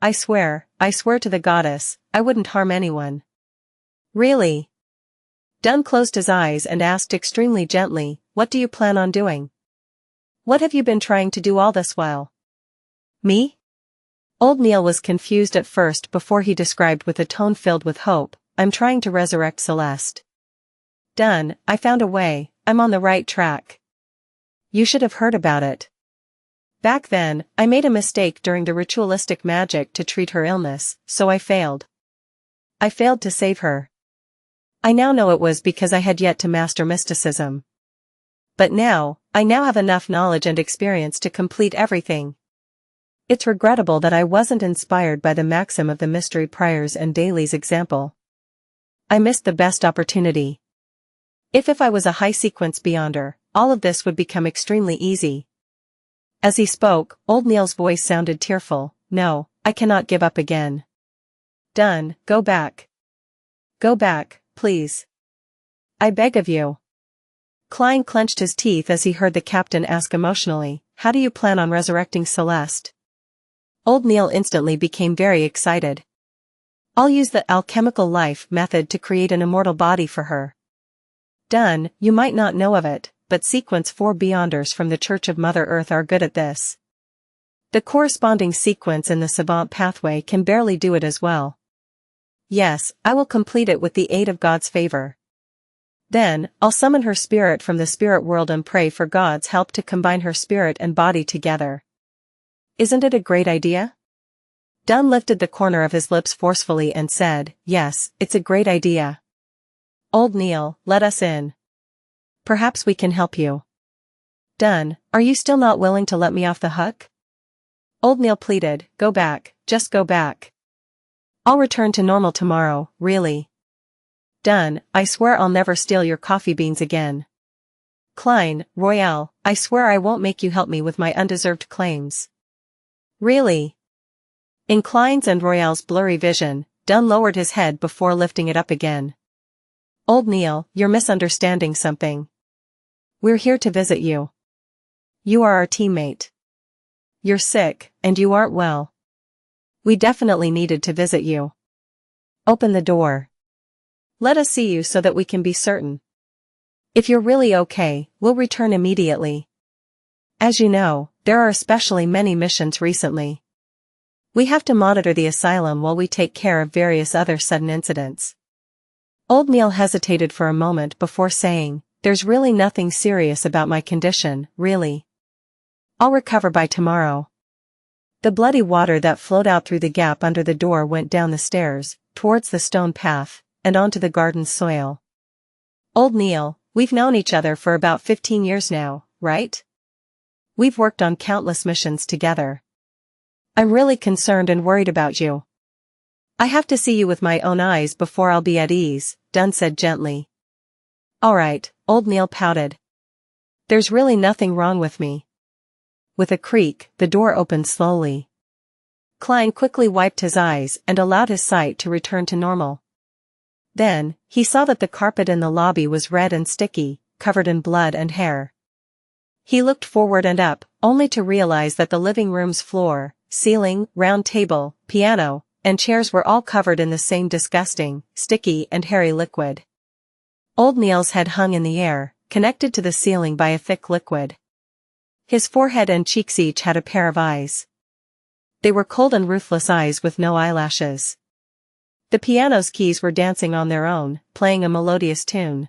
I swear to the goddess, I wouldn't harm anyone." "Really?" Dunn closed his eyes and asked extremely gently, "What do you plan on doing? What have you been trying to do all this while?" "Me? Old Neil was confused at first before he described with a tone filled with hope, I'm trying to resurrect Celeste. Done, I found a way, I'm on the right track. You should have heard about it. Back then, I made a mistake during the ritualistic magic to treat her illness, so I failed. I failed to save her. I now know it was because I had yet to master mysticism. But now, I have enough knowledge and experience to complete everything. It's regrettable that I wasn't inspired by the maxim of the mystery priors and Daly's example. I missed the best opportunity. If I was a high-sequence beyonder, all of this would become extremely easy. As he spoke, Old Neil's voice sounded tearful. No, I cannot give up again. Done, go back. Go back, please. I beg of you. Klein clenched his teeth as he heard the captain ask emotionally, how do you plan on resurrecting Celeste? Old Neil instantly became very excited. I'll use the alchemical life method to create an immortal body for her. Done, you might not know of it, but Sequence 4 Beyonders from the Church of Mother Earth are good at this. The corresponding sequence in the Savant pathway can barely do it as well. Yes, I will complete it with the aid of God's favor. Then, I'll summon her spirit from the spirit world and pray for God's help to combine her spirit and body together. Isn't it a great idea? Dunn lifted the corner of his lips forcefully and said, yes, it's a great idea. Old Neil, let us in. Perhaps we can help you. Dunn, are you still not willing to let me off the hook? Old Neil pleaded, go back, just go back. I'll return to normal tomorrow, really. Dunn, I swear I'll never steal your coffee beans again. Klein, Royale, I swear I won't make you help me with my undeserved claims. Really? In Klein's and Royale's blurry vision, Dunn lowered his head before lifting it up again. Old Neil, you're misunderstanding something. We're here to visit you. You are our teammate. You're sick, and you aren't well. We definitely needed to visit you. Open the door. Let us see you so that we can be certain. If you're really okay, we'll return immediately. As you know, there are especially many missions recently. We have to monitor the asylum while we take care of various other sudden incidents. Old Neil hesitated for a moment before saying, there's really nothing serious about my condition, really. I'll recover by tomorrow. The bloody water that flowed out through the gap under the door went down the stairs, towards the stone path, and onto the garden's soil. Old Neil, we've known each other for about 15 years now, right? We've worked on countless missions together. I'm really concerned and worried about you. I have to see you with my own eyes before I'll be at ease, Dunn said gently. All right, Old Neil pouted. There's really nothing wrong with me. With a creak, the door opened slowly. Klein quickly wiped his eyes and allowed his sight to return to normal. Then, he saw that the carpet in the lobby was red and sticky, covered in blood and hair. He looked forward and up, only to realize that the living room's floor, ceiling, round table, piano, and chairs were all covered in the same disgusting, sticky and hairy liquid. Old Neil's head hung in the air, connected to the ceiling by a thick liquid. His forehead and cheeks each had a pair of eyes. They were cold and ruthless eyes with no eyelashes. The piano's keys were dancing on their own, playing a melodious tune.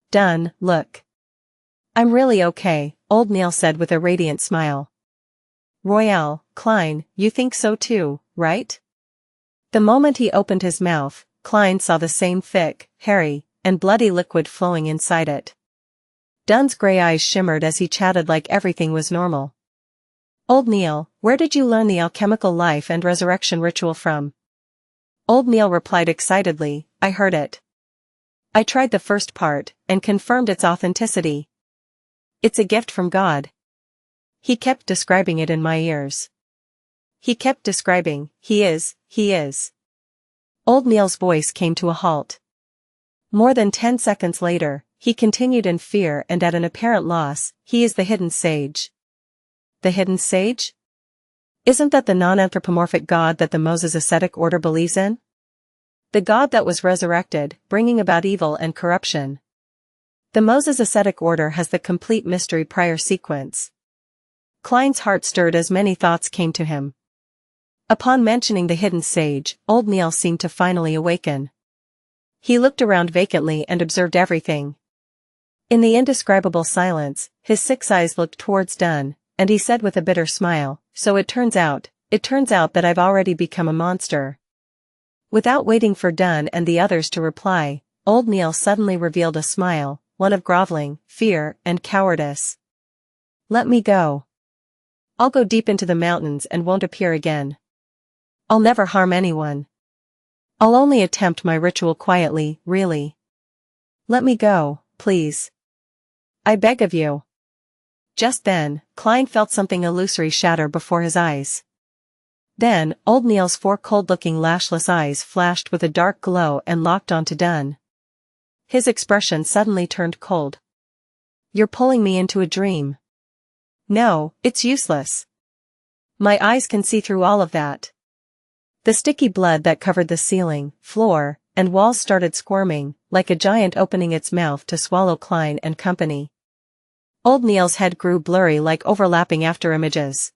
Dunn, look. I'm really okay, Old Neil said with a radiant smile. Royale, Klein, you think so too, right? The moment he opened his mouth, Klein saw the same thick, hairy, and bloody liquid flowing inside it. Dunn's gray eyes shimmered as he chatted like everything was normal. Old Neil, where did you learn the alchemical life and resurrection ritual from? Old Neil replied excitedly, I heard it. I tried the first part, and confirmed its authenticity. It's a gift from God. He kept describing it in my ears. He kept describing, he is. Old Neil's voice came to a halt. More than 10 seconds later, he continued in fear and at an apparent loss, he is the hidden sage. The hidden sage? Isn't that the non-anthropomorphic god that the Moses ascetic order believes in? The god that was resurrected, bringing about evil and corruption. The Moses ascetic order has the complete mystery prior sequence. Klein's heart stirred as many thoughts came to him. Upon mentioning the hidden sage, old Neil seemed to finally awaken. He looked around vacantly and observed everything. In the indescribable silence, his 6 eyes looked towards Dunn, and he said with a bitter smile, "So it turns out that I've already become a monster." Without waiting for Dunn and the others to reply, old Neil suddenly revealed a smile, one of groveling, fear, and cowardice. "Let me go. I'll go deep into the mountains and won't appear again. I'll never harm anyone. I'll only attempt my ritual quietly, really. Let me go, please. I beg of you." Just then, Klein felt something illusory shatter before his eyes. Then, old Neil's 4 cold-looking lashless eyes flashed with a dark glow and locked onto Dunn. His expression suddenly turned cold. "You're pulling me into a dream." "No, it's useless. My eyes can see through all of that." The sticky blood that covered the ceiling, floor, and walls started squirming, like a giant opening its mouth to swallow Klein and company. Old Neil's head grew blurry like overlapping afterimages.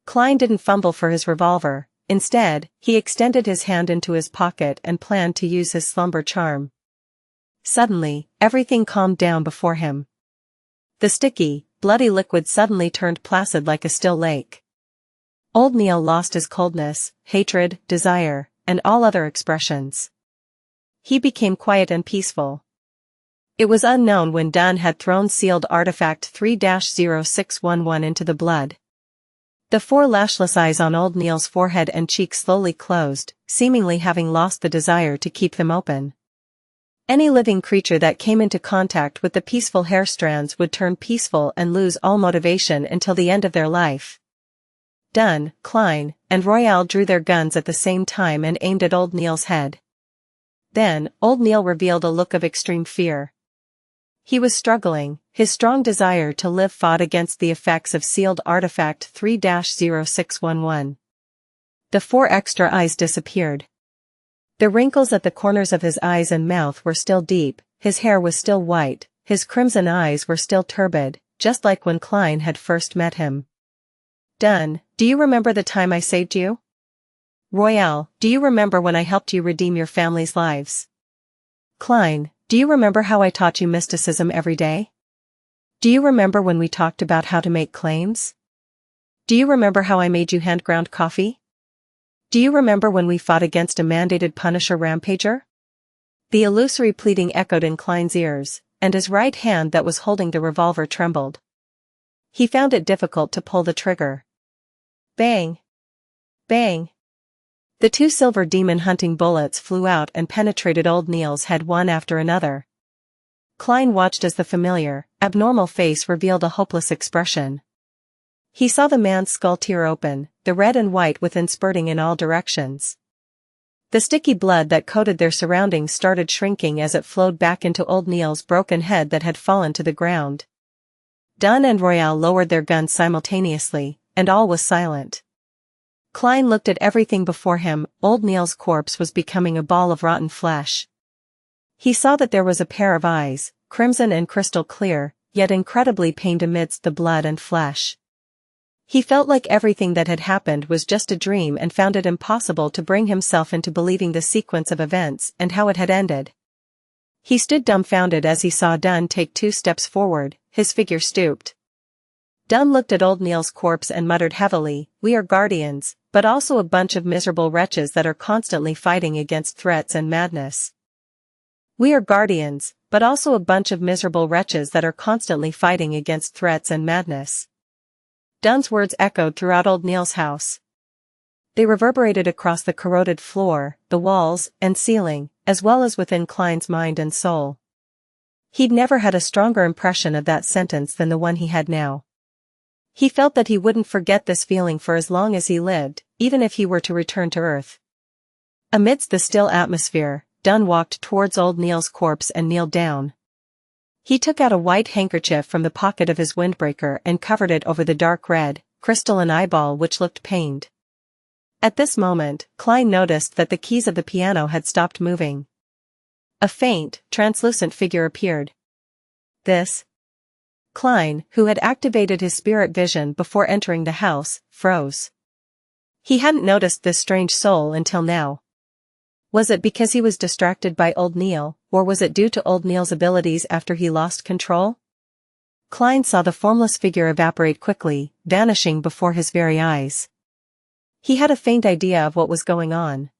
Klein didn't fumble for his revolver. Instead, he extended his hand into his pocket and planned to use his slumber charm. Suddenly, everything calmed down before him. The sticky, bloody liquid suddenly turned placid like a still lake. Old Neil lost his coldness, hatred, desire, and all other expressions. He became quiet and peaceful. It was unknown when Dunn had thrown sealed artifact 3-0611 into the blood. The 4 lashless eyes on old Neil's forehead and cheeks slowly closed, seemingly having lost the desire to keep them open. Any living creature that came into contact with the peaceful hair strands would turn peaceful and lose all motivation until the end of their life. Dunn, Klein, and Royale drew their guns at the same time and aimed at old Neil's head. Then, old Neil revealed a look of extreme fear. He was struggling, his strong desire to live fought against the effects of sealed artifact 3-0611. The 4 extra eyes disappeared. The wrinkles at the corners of his eyes and mouth were still deep, his hair was still white, his crimson eyes were still turbid, just like when Klein had first met him. "Dunn, do you remember the time I saved you? Royale, do you remember when I helped you redeem your family's lives? Klein, do you remember how I taught you mysticism every day? Do you remember when we talked about how to make claims? Do you remember how I made you hand-ground coffee? Do you remember when we fought against a mandated Punisher rampager?" The illusory pleading echoed in Klein's ears, and his right hand that was holding the revolver trembled. He found it difficult to pull the trigger. Bang! Bang! The 2 silver demon-hunting bullets flew out and penetrated old Neil's head one after another. Klein watched as the familiar, abnormal face revealed a hopeless expression. He saw the man's skull tear open, the red and white within spurting in all directions. The sticky blood that coated their surroundings started shrinking as it flowed back into old Neil's broken head that had fallen to the ground. Dunn and Royale lowered their guns simultaneously, and all was silent. Klein looked at everything before him. Old Neil's corpse was becoming a ball of rotten flesh. He saw that there was a pair of eyes, crimson and crystal clear, yet incredibly pained amidst the blood and flesh. He felt like everything that had happened was just a dream and found it impossible to bring himself into believing the sequence of events and how it had ended. He stood dumbfounded as he saw Dunn take 2 steps forward, his figure stooped. Dunn looked at old Neil's corpse and muttered heavily, "We are guardians, but also a bunch of miserable wretches that are constantly fighting against threats and madness. We are guardians, but also a bunch of miserable wretches that are constantly fighting against threats and madness." Dunn's words echoed throughout old Neil's house. They reverberated across the corroded floor, the walls, and ceiling, as well as within Klein's mind and soul. He'd never had a stronger impression of that sentence than the one he had now. He felt that he wouldn't forget this feeling for as long as he lived, even if he were to return to Earth. Amidst the still atmosphere, Dunn walked towards old Neil's corpse and kneeled down. He took out a white handkerchief from the pocket of his windbreaker and covered it over the dark red, crystalline eyeball which looked pained. At this moment, Klein noticed that the keys of the piano had stopped moving. A faint, translucent figure appeared. This? Klein, who had activated his spirit vision before entering the house, froze. He hadn't noticed this strange soul until now. Was it because he was distracted by Old Neil, or was it due to Old Neil's abilities after he lost control? Klein saw the formless figure evaporate quickly, vanishing before his very eyes. He had a faint idea of what was going on.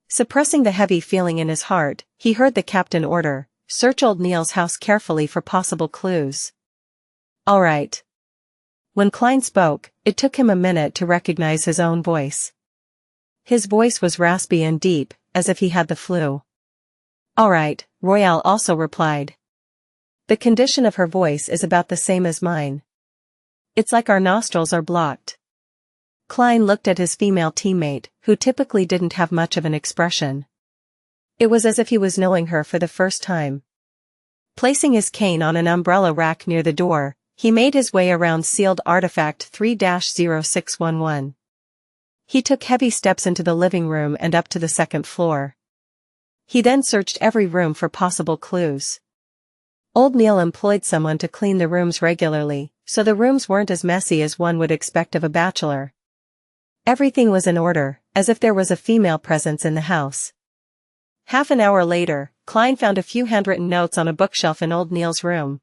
Suppressing the heavy feeling in his heart, he heard the captain order, "Search Old Neil's house carefully for possible clues." "All right." When Klein spoke, it took him a minute to recognize his own voice. His voice was raspy and deep, as if he had the flu. "All right," Royale also replied. The condition of her voice is about the same as mine. It's like our nostrils are blocked. Klein looked at his female teammate, who typically didn't have much of an expression. It was as if he was knowing her for the first time. Placing his cane on an umbrella rack near the door, he made his way around sealed artifact 3-0611. He took heavy steps into the living room and up to the second floor. He then searched every room for possible clues. Old Neil employed someone to clean the rooms regularly, so the rooms weren't as messy as one would expect of a bachelor. Everything was in order, as if there was a female presence in the house. Half an hour later, Klein found a few handwritten notes on a bookshelf in Old Neil's room.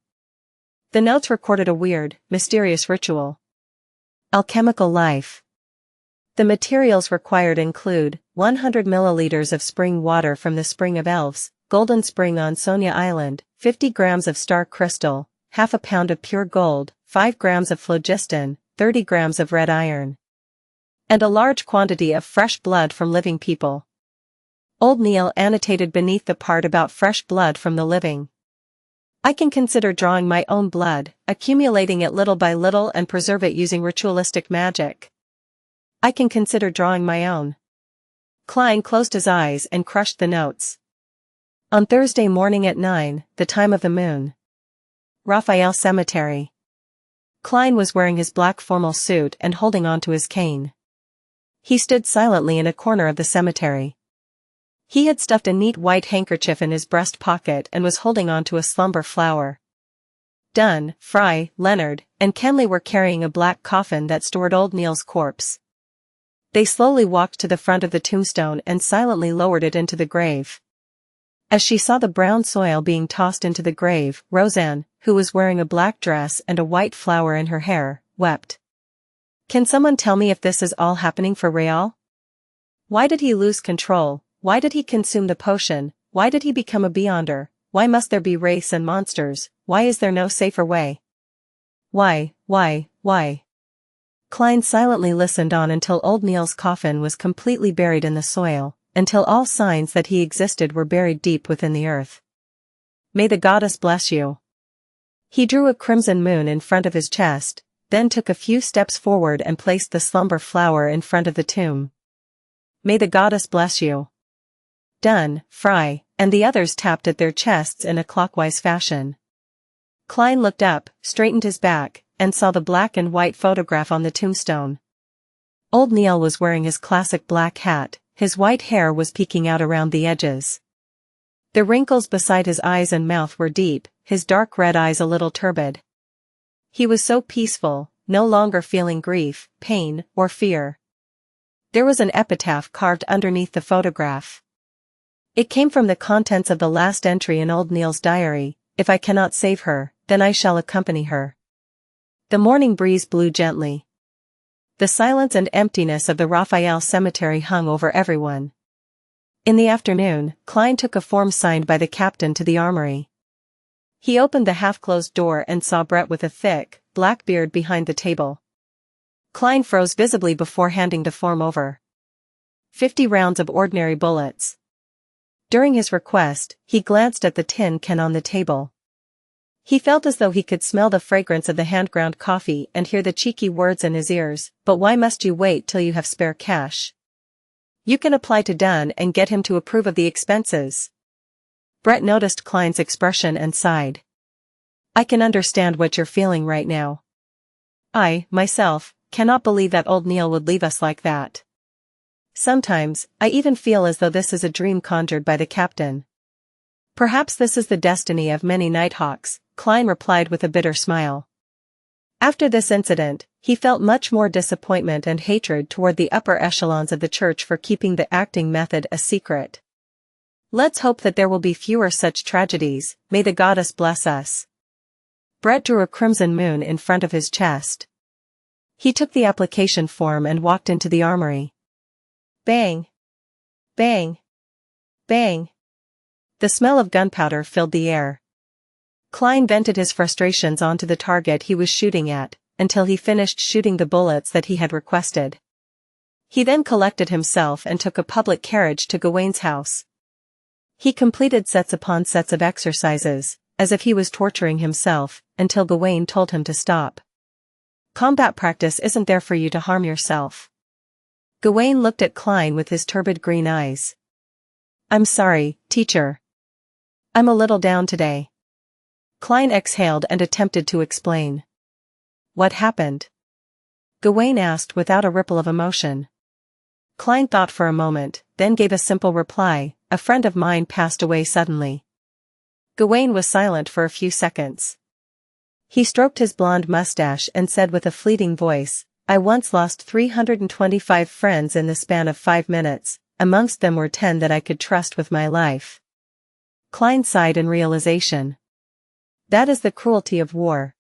The notes recorded a weird, mysterious ritual. Alchemical life. The materials required include 100 milliliters of spring water from the Spring of Elves, Golden Spring on Sonia Island, 50 grams of star crystal, half a pound of pure gold, 5 grams of phlogiston, 30 grams of red iron, and a large quantity of fresh blood from living people. Old Neil annotated beneath the part about fresh blood from the living. "I can consider drawing my own blood, accumulating it little by little and preserve it using ritualistic magic. I can consider drawing my own." Klein closed his eyes and crushed the notes. On Thursday morning at 9, the time of the moon. Raphael Cemetery. Klein was wearing his black formal suit and holding onto his cane. He stood silently in a corner of the cemetery. He had stuffed a neat white handkerchief in his breast pocket and was holding onto a slumber flower. Dunn, Fry, Leonard, and Kenley were carrying a black coffin that stored Old Neil's corpse. They slowly walked to the front of the tombstone and silently lowered it into the grave. As she saw the brown soil being tossed into the grave, Roseanne, who was wearing a black dress and a white flower in her hair, wept. "Can someone tell me if this is all happening for Real? Why did he lose control? Why did he consume the potion? Why did he become a Beyonder? Why must there be wraiths and monsters? Why is there no safer way? Why? Klein silently listened on until Old Neil's coffin was completely buried in the soil, until all signs that he existed were buried deep within the earth. "May the goddess bless you." He drew a crimson moon in front of his chest, then took a few steps forward and placed the slumber flower in front of the tomb. "May the goddess bless you." Dunn, Fry, and the others tapped at their chests in a clockwise fashion. Klein looked up, straightened his back, and saw the black and white photograph on the tombstone. Old Neil was wearing his classic black hat, his white hair was peeking out around the edges. The wrinkles beside his eyes and mouth were deep, his dark red eyes a little turbid. He was so peaceful, no longer feeling grief, pain, or fear. There was an epitaph carved underneath the photograph. It came from the contents of the last entry in Old Neil's diary: "If I cannot save her, then I shall accompany her." The morning breeze blew gently. The silence and emptiness of the Raphael cemetery hung over everyone. In the afternoon, Klein took a form signed by the captain to the armory. He opened the half-closed door and saw Brett with a thick, black beard behind the table. Klein froze visibly before handing the form over. 50 rounds of ordinary bullets. During his request, he glanced at the tin can on the table. He felt as though he could smell the fragrance of the hand-ground coffee and hear the cheeky words in his ears, "But why must you wait till you have spare cash? You can apply to Dunn and get him to approve of the expenses." Brett noticed Klein's expression and sighed. "I can understand what you're feeling right now. I, myself, cannot believe that Old Neil would leave us like that. Sometimes, I even feel as though this is a dream conjured by the captain." "Perhaps this is the destiny of many Nighthawks," Klein replied with a bitter smile. After this incident, he felt much more disappointment and hatred toward the upper echelons of the church for keeping the acting method a secret. Let's hope that there will be fewer such tragedies, may the goddess bless us. Brett drew a crimson moon in front of his chest. He took the application form and walked into the armory. Bang! Bang! Bang! The smell of gunpowder filled the air. Klein vented his frustrations onto the target he was shooting at, until he finished shooting the bullets that he had requested. He then collected himself and took a public carriage to Gawain's house. He completed sets upon sets of exercises, as if he was torturing himself, until Gawain told him to stop. Combat practice isn't there for you to harm yourself. Gawain looked at Klein with his turbid green eyes. I'm sorry, teacher. I'm a little down today. Klein exhaled and attempted to explain. What happened? Gawain asked without a ripple of emotion. Klein thought for a moment, then gave a simple reply, a friend of mine passed away suddenly. Gawain was silent for a few seconds. He stroked his blonde mustache and said with a fleeting voice, I once lost 325 friends in the span of 5 minutes, amongst them were 10 that I could trust with my life. Klein sighed in realization. That is the cruelty of war.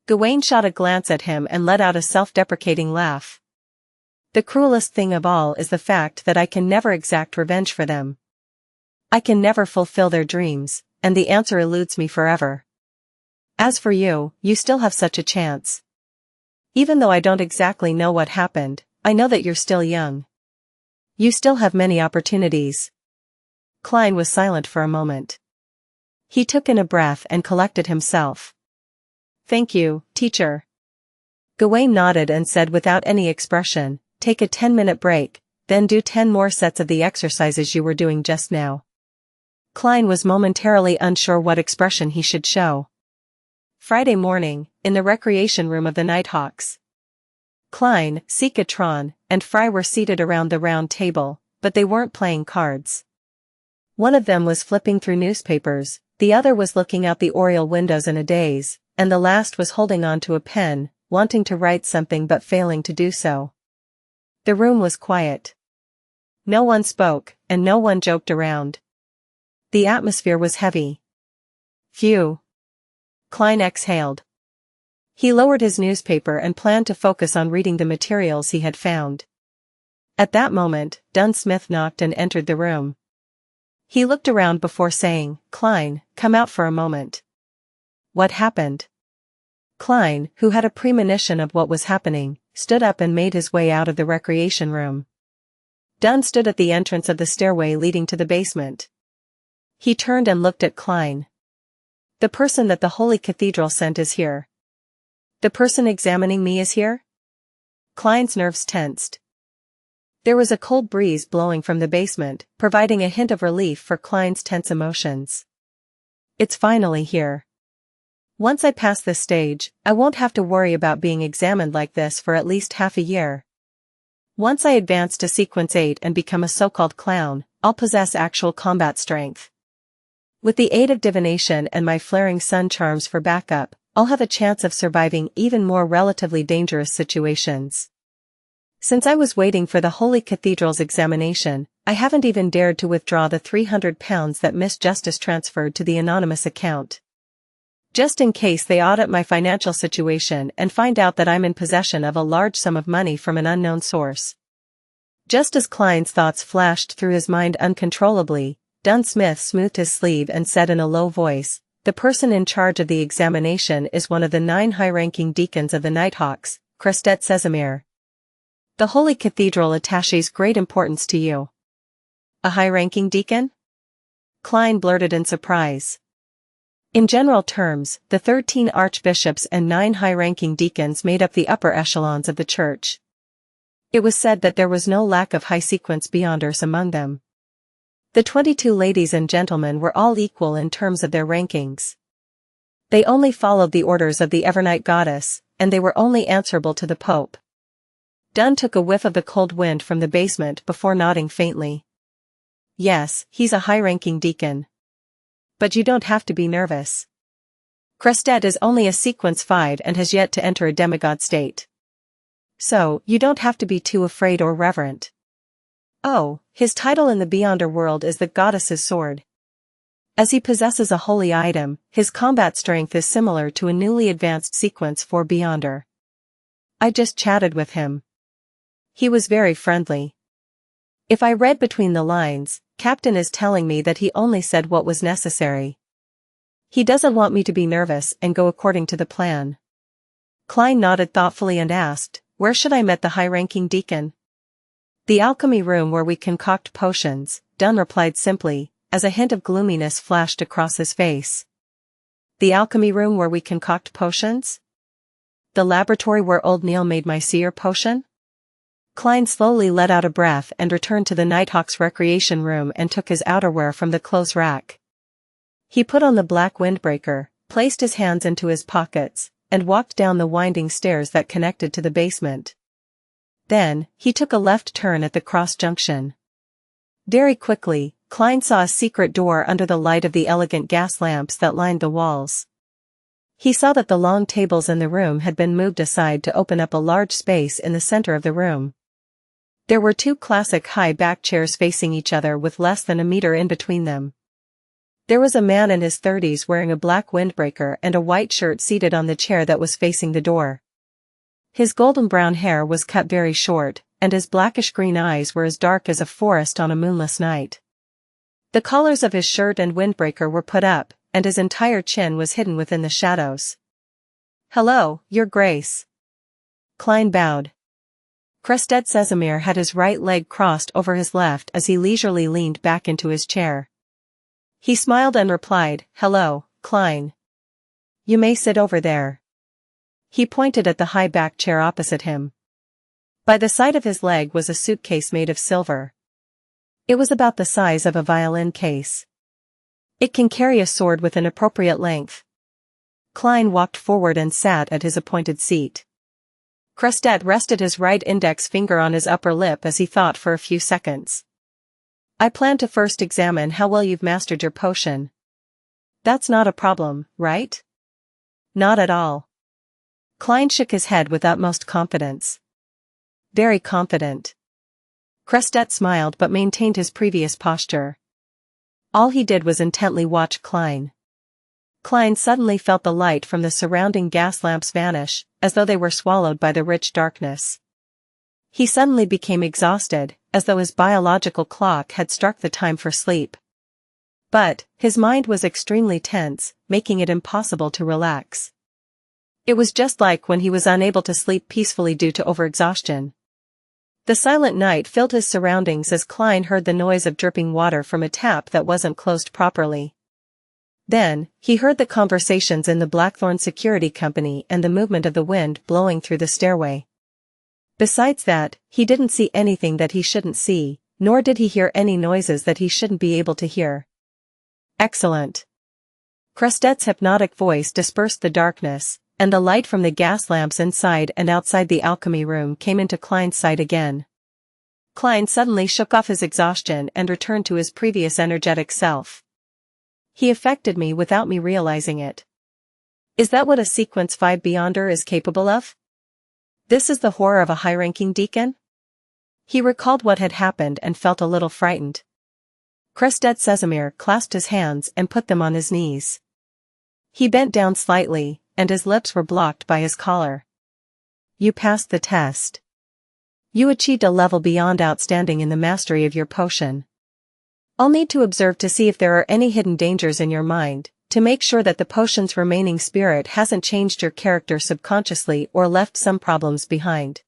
Gawain shot a glance at him and let out a self-deprecating laugh. The cruelest thing of all is the fact that I can never exact revenge for them. I can never fulfill their dreams, and the answer eludes me forever. As for you, you still have such a chance. Even though I don't exactly know what happened, I know that you're still young. You still have many opportunities. Klein was silent for a moment. He took in a breath and collected himself. Thank you, teacher. Gawain nodded and said without any expression, take a 10-minute break, then do 10 more sets of the exercises you were doing just now. Klein was momentarily unsure what expression he should show. Friday morning, in the recreation room of the Nighthawks. Klein, Sikatron, and Fry were seated around the round table, but they weren't playing cards. One of them was flipping through newspapers, the other was looking out the oriel windows in a daze, and the last was holding on to a pen, wanting to write something but failing to do so. The room was quiet. No one spoke, and no one joked around. The atmosphere was heavy. Phew. Klein exhaled. He lowered his newspaper and planned to focus on reading the materials he had found. At that moment, Dunsmith knocked and entered the room. He looked around before saying, Klein, come out for a moment. What happened? Klein, who had a premonition of what was happening, stood up and made his way out of the recreation room. Dunn stood at the entrance of the stairway leading to the basement. He turned and looked at Klein. The person that the Holy Cathedral sent is here. The person examining me is here? Klein's nerves tensed. There was a cold breeze blowing from the basement, providing a hint of relief for Klein's tense emotions. It's finally here. Once I pass this stage, I won't have to worry about being examined like this for at least half a year. Once I advance to Sequence 8 and become a so-called clown, I'll possess actual combat strength. With the aid of divination and my flaring sun charms for backup, I'll have a chance of surviving even more relatively dangerous situations. Since I was waiting for the Holy Cathedral's examination, I haven't even dared to withdraw the £300 that Miss Justice transferred to the anonymous account. Just in case they audit my financial situation and find out that I'm in possession of a large sum of money from an unknown source. Just as Klein's thoughts flashed through his mind uncontrollably, Dunsmith smoothed his sleeve and said in a low voice, the person in charge of the examination is one of the 9 high-ranking deacons of the Nighthawks, Crestet Sesamir. The Holy Cathedral attaches great importance to you. A high-ranking deacon? Klein blurted in surprise. In general terms, the 13 archbishops and 9 high-ranking deacons made up the upper echelons of the church. It was said that there was no lack of high-sequence beyonders among them. The 22 ladies and gentlemen were all equal in terms of their rankings. They only followed the orders of the Evernight goddess, and they were only answerable to the Pope. Dunn took a whiff of the cold wind from the basement before nodding faintly. Yes, he's a high-ranking deacon. But you don't have to be nervous. Crestet is only a sequence 5 and has yet to enter a demigod state. So, you don't have to be too afraid or reverent. Oh, his title in the Beyonder world is the Goddess's Sword. As he possesses a holy item, his combat strength is similar to a newly advanced sequence 4 Beyonder. I just chatted with him. He was very friendly. If I read between the lines, Captain is telling me that he only said what was necessary. He doesn't want me to be nervous and go according to the plan. Klein nodded thoughtfully and asked, where should I meet the high-ranking deacon? The alchemy room where we concoct potions, Dunn replied simply, as a hint of gloominess flashed across his face. The alchemy room where we concoct potions? The laboratory where old Neil made my seer potion? Klein slowly let out a breath and returned to the Nighthawk's recreation room and took his outerwear from the clothes rack. He put on the black windbreaker, placed his hands into his pockets, and walked down the winding stairs that connected to the basement. Then, he took a left turn at the cross junction. Very quickly, Klein saw a secret door under the light of the elegant gas lamps that lined the walls. He saw that the long tables in the room had been moved aside to open up a large space in the center of the room. There were 2 classic high-back chairs facing each other with less than a meter in between them. There was a man in his 30s wearing a black windbreaker and a white shirt seated on the chair that was facing the door. His golden brown hair was cut very short, and his blackish-green eyes were as dark as a forest on a moonless night. The collars of his shirt and windbreaker were put up, and his entire chin was hidden within the shadows. "Hello, Your Grace." Klein bowed. Crestet Casimir had his right leg crossed over his left as he leisurely leaned back into his chair. He smiled and replied, "Hello, Klein. You may sit over there." He pointed at the high-backed chair opposite him. By the side of his leg was a suitcase made of silver. It was about the size of a violin case. It can carry a sword with an appropriate length. Klein walked forward and sat at his appointed seat. Crestet rested his right index finger on his upper lip as he thought for a few seconds. "I plan to first examine how well you've mastered your potion. That's not a problem, right?" "Not at all." Klein shook his head with utmost confidence. "Very confident." Crestet smiled but maintained his previous posture. All he did was intently watch Klein. Klein suddenly felt the light from the surrounding gas lamps vanish, as though they were swallowed by the rich darkness. He suddenly became exhausted, as though his biological clock had struck the time for sleep. But, his mind was extremely tense, making it impossible to relax. It was just like when he was unable to sleep peacefully due to overexhaustion. The silent night filled his surroundings as Klein heard the noise of dripping water from a tap that wasn't closed properly. Then, he heard the conversations in the Blackthorn Security Company and the movement of the wind blowing through the stairway. Besides that, he didn't see anything that he shouldn't see, nor did he hear any noises that he shouldn't be able to hear. Excellent. Crestet's hypnotic voice dispersed the darkness, and the light from the gas lamps inside and outside the alchemy room came into Klein's sight again. Klein suddenly shook off his exhaustion and returned to his previous energetic self. He affected me without me realizing it. Is that what a Sequence 5 Beyonder is capable of? This is the horror of a high-ranking deacon? He recalled what had happened and felt a little frightened. Crestet Casimir clasped his hands and put them on his knees. He bent down slightly, and his lips were blocked by his collar. You passed the test. You achieved a level beyond outstanding in the mastery of your potion. I'll need to observe to see if there are any hidden dangers in your mind, to make sure that the potion's remaining spirit hasn't changed your character subconsciously or left some problems behind.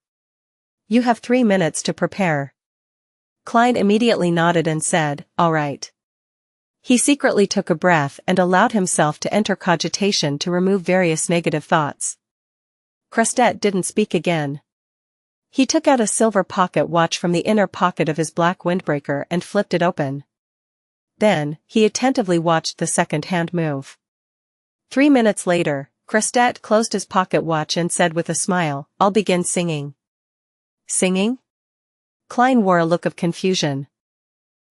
You have 3 minutes to prepare. Klein immediately nodded and said, all right. He secretly took a breath and allowed himself to enter cogitation to remove various negative thoughts. Crestet didn't speak again. He took out a silver pocket watch from the inner pocket of his black windbreaker and flipped it open. Then, he attentively watched the second hand move. 3 minutes later, Crestet closed his pocket watch and said with a smile, I'll begin singing. Singing? Klein wore a look of confusion.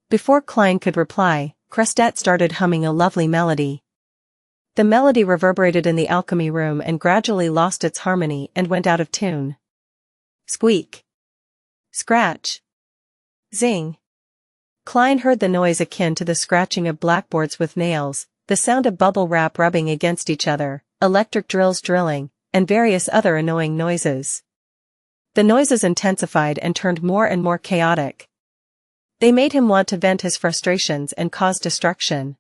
Before Klein could reply, Crestet started humming a lovely melody. The melody reverberated in the alchemy room and gradually lost its harmony and went out of tune. Squeak. Scratch. Zing. Klein heard the noise akin to the scratching of blackboards with nails, the sound of bubble wrap rubbing against each other, electric drills drilling, and various other annoying noises. The noises intensified and turned more and more chaotic. They made him want to vent his frustrations and cause destruction.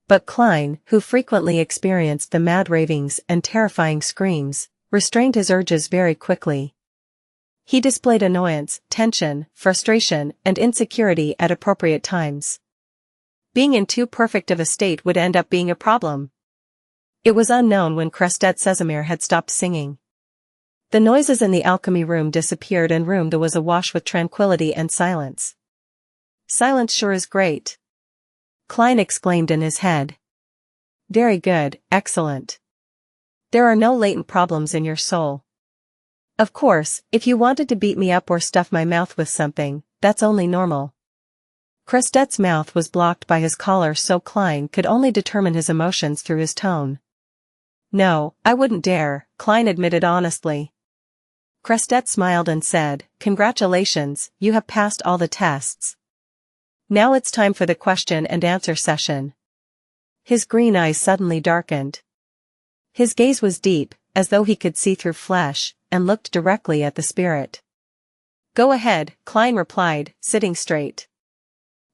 But Klein, who frequently experienced the mad ravings and terrifying screams, restrained his urges very quickly. He displayed annoyance, tension, frustration, and insecurity at appropriate times. Being in too perfect of a state would end up being a problem. It was unknown when Crestet Sesamir had stopped singing. The noises in the alchemy room disappeared and room was awash with tranquility and silence. Silence sure is great. Klein exclaimed in his head. Very good, excellent. There are no latent problems in your soul. Of course, if you wanted to beat me up or stuff my mouth with something, that's only normal. Crestet's mouth was blocked by his collar, so Klein could only determine his emotions through his tone. No, I wouldn't dare, Klein admitted honestly. Crestet smiled and said, Congratulations, you have passed all the tests. Now it's time for the question and answer session. His green eyes suddenly darkened. His gaze was deep, as though he could see through flesh, and looked directly at the spirit. Go ahead, Klein replied, sitting straight.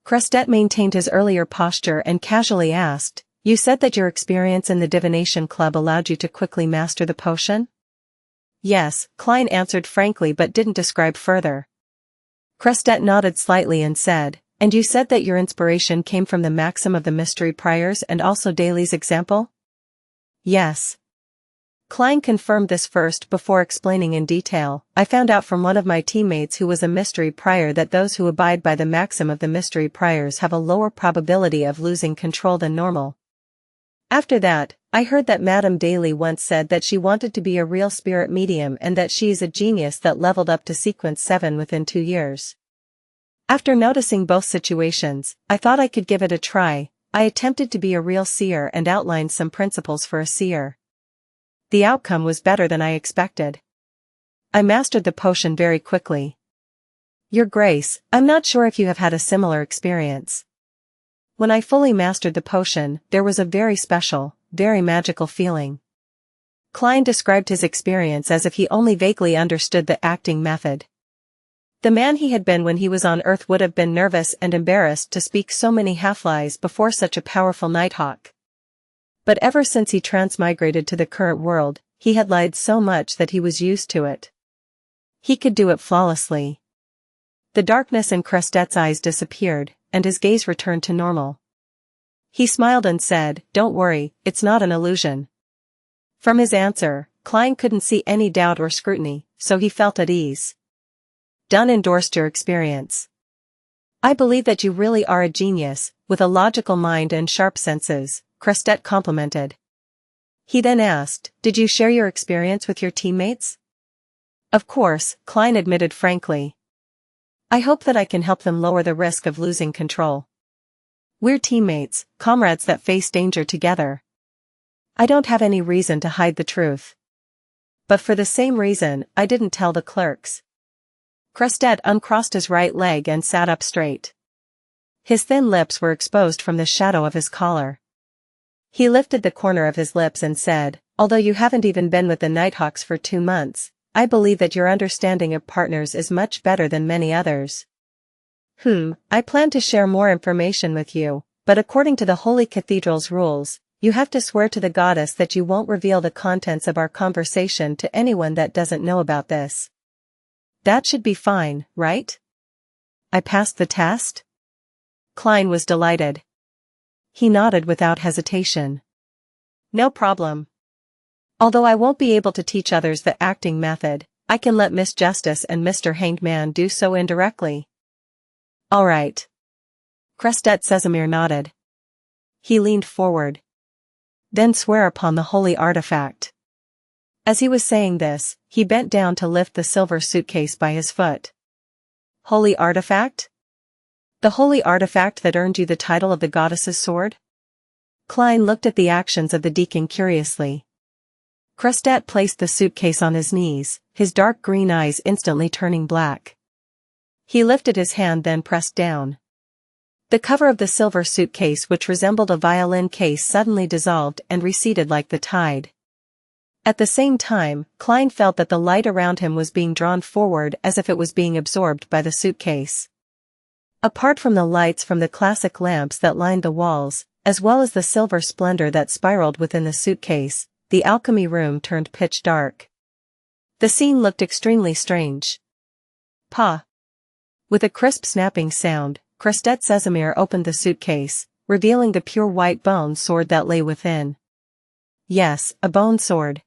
Crestet maintained his earlier posture and casually asked, You said that your experience in the divination club allowed you to quickly master the potion? Yes, Klein answered frankly but didn't describe further. Crestet nodded slightly and said, And you said that your inspiration came from the maxim of the mystery priors and also Daly's example? Yes. Klein confirmed this first before explaining in detail. I found out from one of my teammates who was a mystery prior that those who abide by the maxim of the mystery priors have a lower probability of losing control than normal. After that, I heard that Madam Daly once said that she wanted to be a real spirit medium and that she is a genius that leveled up to sequence 7 within 2 years. After noticing both situations, I thought I could give it a try. I attempted to be a real seer and outlined some principles for a seer. The outcome was better than I expected. I mastered the potion very quickly. Your Grace, I'm not sure if you have had a similar experience. When I fully mastered the potion, there was a very special, very magical feeling. Klein described his experience as if he only vaguely understood the acting method. The man he had been when he was on Earth would have been nervous and embarrassed to speak so many half-lies before such a powerful Nighthawk. But ever since he transmigrated to the current world, he had lied so much that he was used to it. He could do it flawlessly. The darkness in Crestet's eyes disappeared, and his gaze returned to normal. He smiled and said, Don't worry, it's not an illusion. From his answer, Klein couldn't see any doubt or scrutiny, so he felt at ease. Dunn endorsed your experience. I believe that you really are a genius, with a logical mind and sharp senses, Crestet complimented. He then asked, Did you share your experience with your teammates? Of course, Klein admitted frankly. I hope that I can help them lower the risk of losing control. We're teammates, comrades that face danger together. I don't have any reason to hide the truth. But for the same reason, I didn't tell the clerks. Crestet uncrossed his right leg and sat up straight. His thin lips were exposed from the shadow of his collar. He lifted the corner of his lips and said, Although you haven't even been with the Nighthawks for 2 months, I believe that your understanding of partners is much better than many others. I plan to share more information with you, but according to the Holy Cathedral's rules, you have to swear to the goddess that you won't reveal the contents of our conversation to anyone that doesn't know about this. That should be fine, right? I passed the test? Klein was delighted. He nodded without hesitation. No problem. Although I won't be able to teach others the acting method, I can let Miss Justice and Mr. Hanged Man do so indirectly. All right. Crestet Sesamir nodded. He leaned forward. Then swear upon the Holy Artifact. As he was saying this, he bent down to lift the silver suitcase by his foot. Holy Artifact? The Holy Artifact that earned you the title of the Goddess's Sword? Klein looked at the actions of the deacon curiously. Crestet placed the suitcase on his knees, his dark green eyes instantly turning black. He lifted his hand, then pressed down. The cover of the silver suitcase, which resembled a violin case, suddenly dissolved and receded like the tide. At the same time, Klein felt that the light around him was being drawn forward as if it was being absorbed by the suitcase. Apart from the lights from the classic lamps that lined the walls, as well as the silver splendor that spiraled within the suitcase, the alchemy room turned pitch dark. The scene looked extremely strange. Pa! With a crisp snapping sound, Crestet Casimir opened the suitcase, revealing the pure white bone sword that lay within. Yes, a bone sword.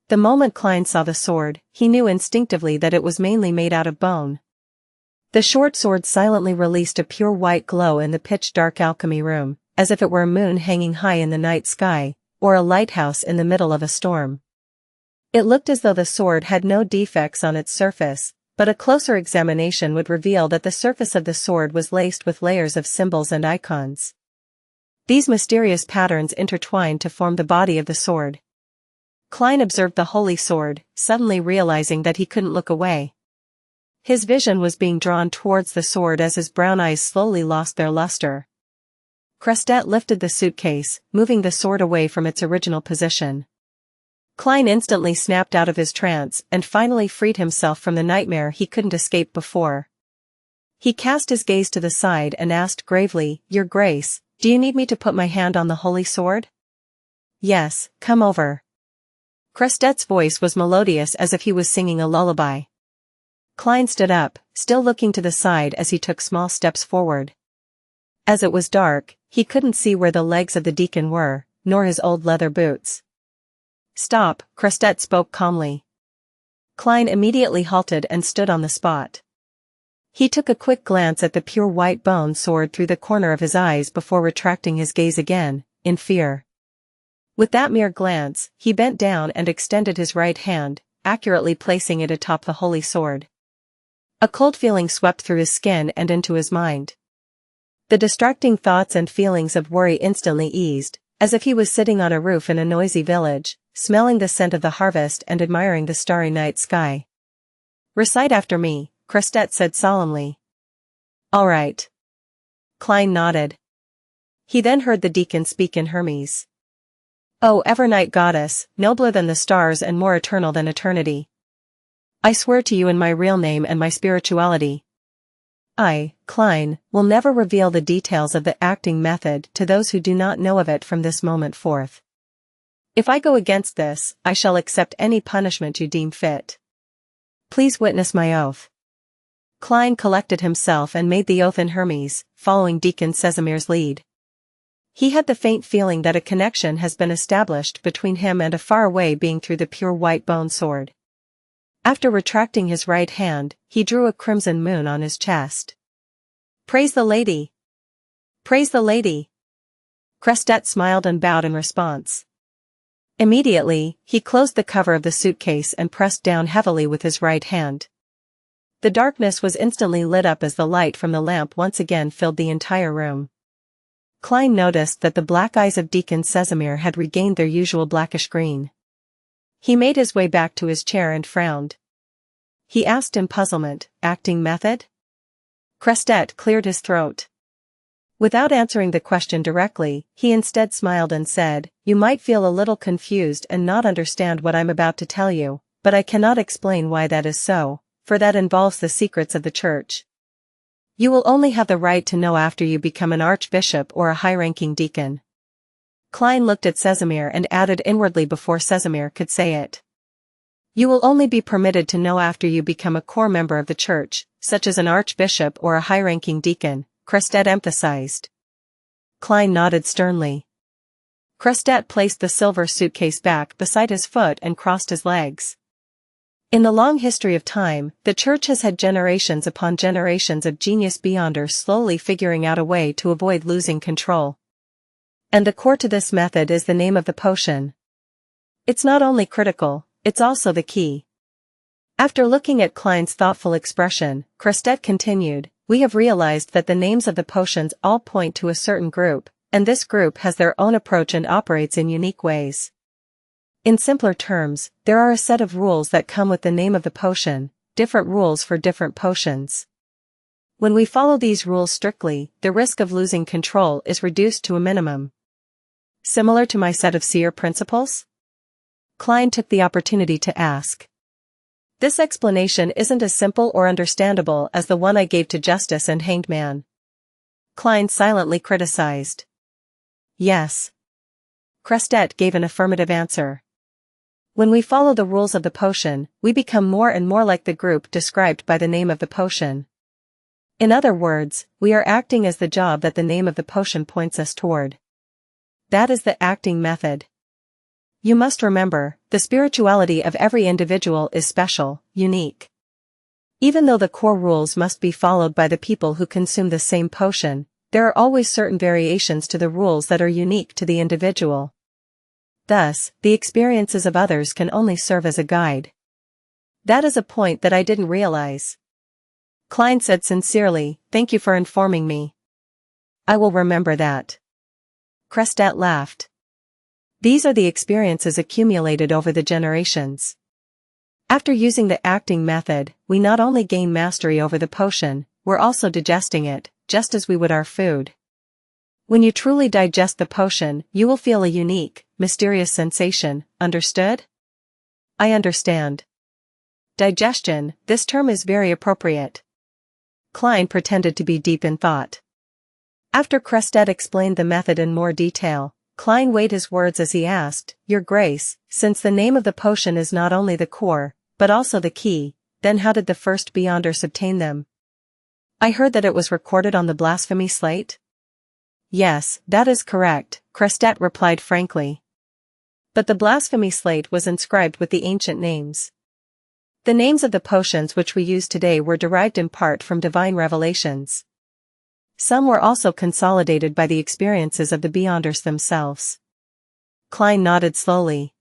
The moment Klein saw the sword, he knew instinctively that it was mainly made out of bone. The short sword silently released a pure white glow in the pitch-dark alchemy room, as if it were a moon hanging high in the night sky, or a lighthouse in the middle of a storm. It looked as though the sword had no defects on its surface, but a closer examination would reveal that the surface of the sword was laced with layers of symbols and icons. These mysterious patterns intertwined to form the body of the sword. Klein observed the holy sword, suddenly realizing that he couldn't look away. His vision was being drawn towards the sword as his brown eyes slowly lost their luster. Crestet lifted the suitcase, moving the sword away from its original position. Klein instantly snapped out of his trance and finally freed himself from the nightmare he couldn't escape before. He cast his gaze to the side and asked gravely, "Your Grace, do you need me to put my hand on the holy sword?" "Yes, come over." Crestet's voice was melodious as if he was singing a lullaby. Klein stood up, still looking to the side as he took small steps forward. As it was dark, he couldn't see where the legs of the deacon were, nor his old leather boots. "Stop," Crestet spoke calmly. Klein immediately halted and stood on the spot. He took a quick glance at the pure white bone sword through the corner of his eyes before retracting his gaze again, in fear. With that mere glance, he bent down and extended his right hand, accurately placing it atop the holy sword. A cold feeling swept through his skin and into his mind. The distracting thoughts and feelings of worry instantly eased, as if he was sitting on a roof in a noisy village, smelling the scent of the harvest and admiring the starry night sky. "Recite after me," Crestet said solemnly. "All right." Klein nodded. He then heard the deacon speak in Hermes. "O ever-night goddess, nobler than the stars and more eternal than eternity. I swear to you in my real name and my spirituality. I, Klein, will never reveal the details of the acting method to those who do not know of it from this moment forth. If I go against this, I shall accept any punishment you deem fit. Please witness my oath." Klein collected himself and made the oath in Hermes, following Deacon Casimir's lead. He had the faint feeling that a connection has been established between him and a faraway being through the pure white bone sword. After retracting his right hand, he drew a crimson moon on his chest. "Praise the lady! Praise the lady!" Crestet smiled and bowed in response. Immediately, he closed the cover of the suitcase and pressed down heavily with his right hand. The darkness was instantly lit up as the light from the lamp once again filled the entire room. Klein noticed that the black eyes of Deacon Casimir had regained their usual blackish green. He made his way back to his chair and frowned. He asked in puzzlement, "Acting method?" Crestet cleared his throat. Without answering the question directly, he instead smiled and said, "You might feel a little confused and not understand what I'm about to tell you, but I cannot explain why that is so, for that involves the secrets of the church. You will only have the right to know after you become an archbishop or a high-ranking deacon." Klein looked at Casimir and added inwardly before Casimir could say it. "You will only be permitted to know after you become a core member of the church, such as an archbishop or a high-ranking deacon," Crestet emphasized. Klein nodded sternly. Crestet placed the silver suitcase back beside his foot and crossed his legs. In the long history of time, the church has had generations upon generations of genius beyonders slowly figuring out a way to avoid losing control. And the core to this method is the name of the potion. It's not only critical, it's also the key. After looking at Klein's thoughtful expression, Crestet continued, "We have realized that the names of the potions all point to a certain group, and this group has their own approach and operates in unique ways. In simpler terms, there are a set of rules that come with the name of the potion, different rules for different potions. When we follow these rules strictly, the risk of losing control is reduced to a minimum. Similar to my set of seer principles? Klein took the opportunity to ask. This explanation isn't as simple or understandable as the one I gave to Justice and Hanged Man. Klein silently criticized. Yes. Crestet gave an affirmative answer. When we follow the rules of the potion, we become more and more like the group described by the name of the potion. In other words, we are acting as the job that the name of the potion points us toward. That is the acting method. You must remember, the spirituality of every individual is special, unique. Even though the core rules must be followed by the people who consume the same potion, there are always certain variations to the rules that are unique to the individual. Thus, the experiences of others can only serve as a guide. That is a point that I didn't realize. Klein said sincerely, "Thank you for informing me. I will remember that." Crestet laughed. These are the experiences accumulated over the generations. After using the acting method, we not only gain mastery over the potion, we're also digesting it, just as we would our food. When you truly digest the potion, you will feel a unique, mysterious sensation, understood? I understand. Digestion, this term is very appropriate. Klein pretended to be deep in thought. After Crestet explained the method in more detail, Klein weighed his words as he asked, "Your Grace, since the name of the potion is not only the core, but also the key, then how did the first Beyonders obtain them?" I heard that it was recorded on the blasphemy slate? Yes, that is correct, Crestet replied frankly. But the blasphemy slate was inscribed with the ancient names. The names of the potions which we use today were derived in part from divine revelations. Some were also consolidated by the experiences of the Beyonders themselves. Klein nodded slowly.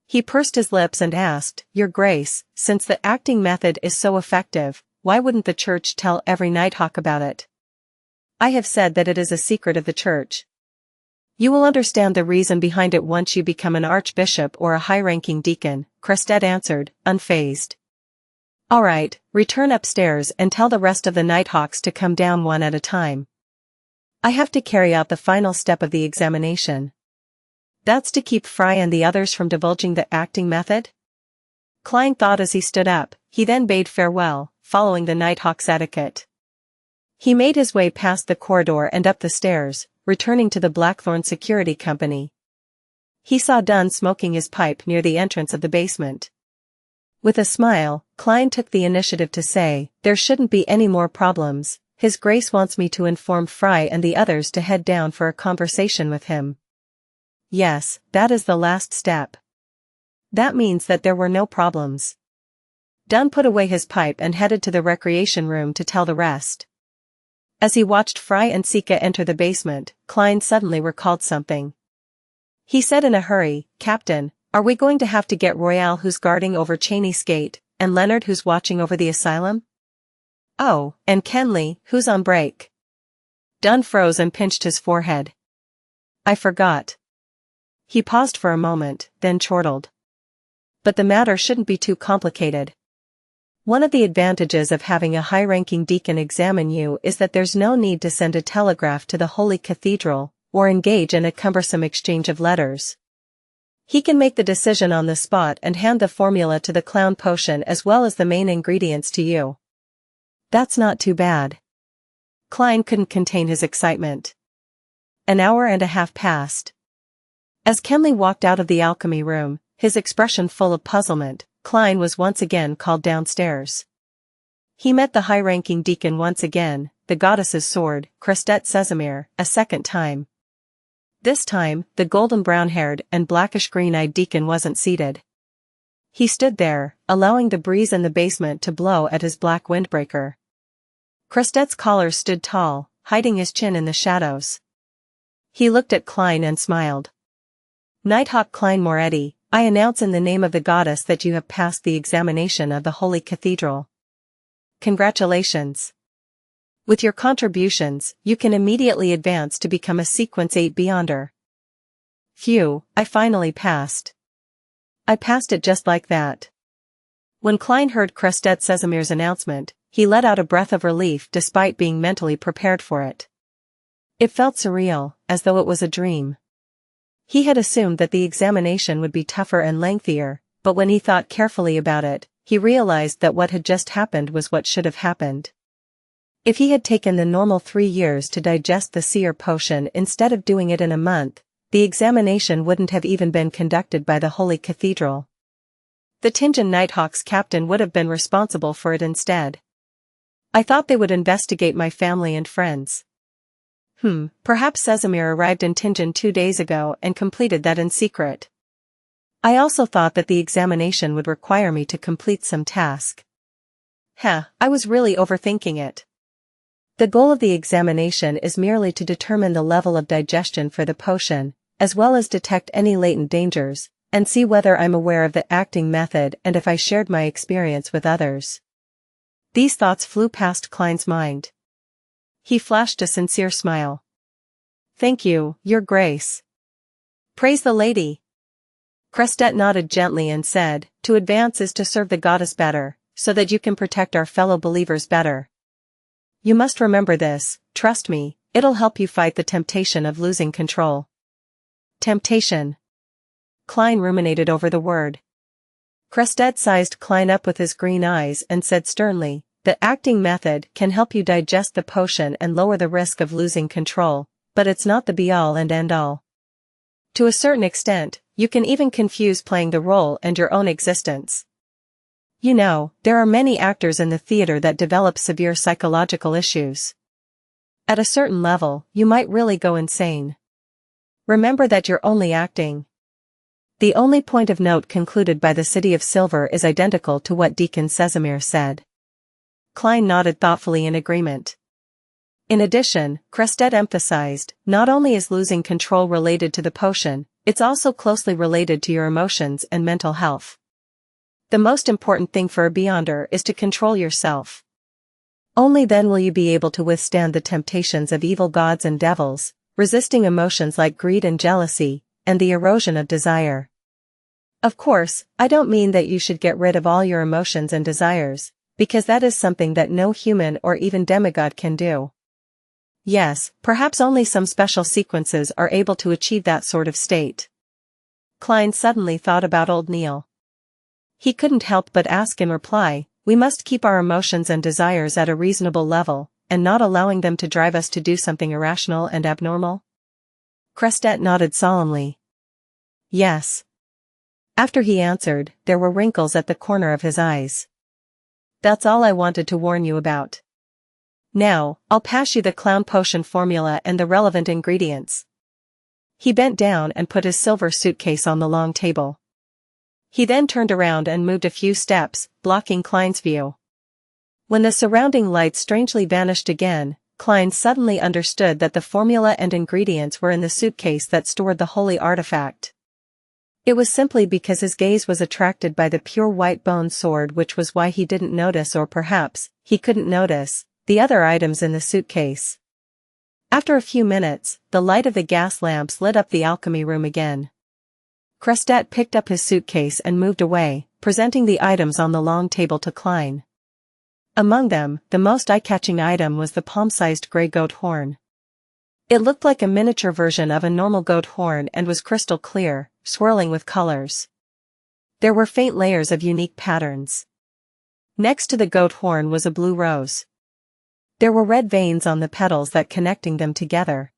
He pursed his lips and asked, "Your Grace, since the acting method is so effective, why wouldn't the Church tell every Nighthawk about it?" I have said that it is a secret of the Church. You will understand the reason behind it once you become an archbishop or a high-ranking deacon, Crestet answered, unfazed. All right, return upstairs and tell the rest of the Nighthawks to come down one at a time. I have to carry out the final step of the examination. That's to keep Fry and the others from divulging the acting method? Klein thought as he stood up, he then bade farewell, following the Nighthawk's etiquette. He made his way past the corridor and up the stairs, returning to the Blackthorn Security Company. He saw Dunn smoking his pipe near the entrance of the basement. With a smile, Klein took the initiative to say, "There shouldn't be any more problems. His Grace wants me to inform Fry and the others to head down for a conversation with him." Yes, that is the last step. That means that there were no problems. Dunn put away his pipe and headed to the recreation room to tell the rest. As he watched Fry and Sika enter the basement, Klein suddenly recalled something. He said in a hurry, "Captain, are we going to have to get Royale who's guarding over Cheney's gate, and Leonard who's watching over the asylum? Oh, and Kenley, who's on break?" Dunn froze and pinched his forehead. "I forgot." He paused for a moment, then chortled. "But the matter shouldn't be too complicated. One of the advantages of having a high-ranking deacon examine you is that there's no need to send a telegraph to the Holy Cathedral, or engage in a cumbersome exchange of letters. He can make the decision on the spot and hand the formula to the clown potion as well as the main ingredients to you. That's not too bad." Klein couldn't contain his excitement. An hour and a half passed. As Kenley walked out of the alchemy room, his expression full of puzzlement, Klein was once again called downstairs. He met the high-ranking deacon once again, the goddess's sword, Crestet Sesamir, a second time. This time, the golden brown-haired and blackish-green-eyed deacon wasn't seated. He stood there, allowing the breeze in the basement to blow at his black windbreaker. Crestet's collar stood tall, hiding his chin in the shadows. He looked at Klein and smiled. "Nighthawk Klein Moretti, I announce in the name of the goddess that you have passed the examination of the Holy Cathedral. Congratulations." With your contributions, you can immediately advance to become a Sequence 8 Beyonder. Phew, I finally passed. I passed it just like that. When Klein heard Crestet Sesamir's announcement, he let out a breath of relief despite being mentally prepared for it. It felt surreal, as though it was a dream. He had assumed that the examination would be tougher and lengthier, but when he thought carefully about it, he realized that what had just happened was what should have happened. If he had taken the normal 3 years to digest the seer potion instead of doing it in a month, the examination wouldn't have even been conducted by the Holy Cathedral. The Tingen Nighthawk's captain would have been responsible for it instead. I thought they would investigate my family and friends. Perhaps Sesamir arrived in Tingen 2 days ago and completed that in secret. I also thought that the examination would require me to complete some task. I was really overthinking it. The goal of the examination is merely to determine the level of digestion for the potion, as well as detect any latent dangers, and see whether I'm aware of the acting method and if I shared my experience with others. These thoughts flew past Klein's mind. He flashed a sincere smile. Thank you, Your Grace. Praise the lady. Crestet nodded gently and said, to advance is to serve the goddess better, so that you can protect our fellow believers better. You must remember this, trust me, it'll help you fight the temptation of losing control. Temptation. Klein ruminated over the word. Crestet sized Klein up with his green eyes and said sternly, the acting method can help you digest the potion and lower the risk of losing control, but it's not the be-all and end-all. To a certain extent, you can even confuse playing the role and your own existence. You know, there are many actors in the theater that develop severe psychological issues. At a certain level, you might really go insane. Remember that you're only acting. The only point of note concluded by the City of Silver is identical to what Deacon Sesamir said. Klein nodded thoughtfully in agreement. In addition, Crestet emphasized, not only is losing control related to the potion, it's also closely related to your emotions and mental health. The most important thing for a Beyonder is to control yourself. Only then will you be able to withstand the temptations of evil gods and devils, resisting emotions like greed and jealousy, and the erosion of desire. Of course, I don't mean that you should get rid of all your emotions and desires, because that is something that no human or even demigod can do. Yes, perhaps only some special sequences are able to achieve that sort of state. Klein suddenly thought about old Neil. He couldn't help but ask in reply, we must keep our emotions and desires at a reasonable level, and not allowing them to drive us to do something irrational and abnormal? Crestet nodded solemnly. Yes. After he answered, there were wrinkles at the corner of his eyes. That's all I wanted to warn you about. Now, I'll pass you the clown potion formula and the relevant ingredients. He bent down and put his silver suitcase on the long table. He then turned around and moved a few steps, blocking Klein's view. When the surrounding light strangely vanished again, Klein suddenly understood that the formula and ingredients were in the suitcase that stored the Holy Artifact. It was simply because his gaze was attracted by the pure white bone sword, which was why he didn't notice, or perhaps, he couldn't notice, the other items in the suitcase. After a few minutes, the light of the gas lamps lit up the alchemy room again. Crestet picked up his suitcase and moved away, presenting the items on the long table to Klein. Among them, the most eye-catching item was the palm-sized gray goat horn. It looked like a miniature version of a normal goat horn and was crystal clear, swirling with colors. There were faint layers of unique patterns. Next to the goat horn was a blue rose. There were red veins on the petals that connecting them together.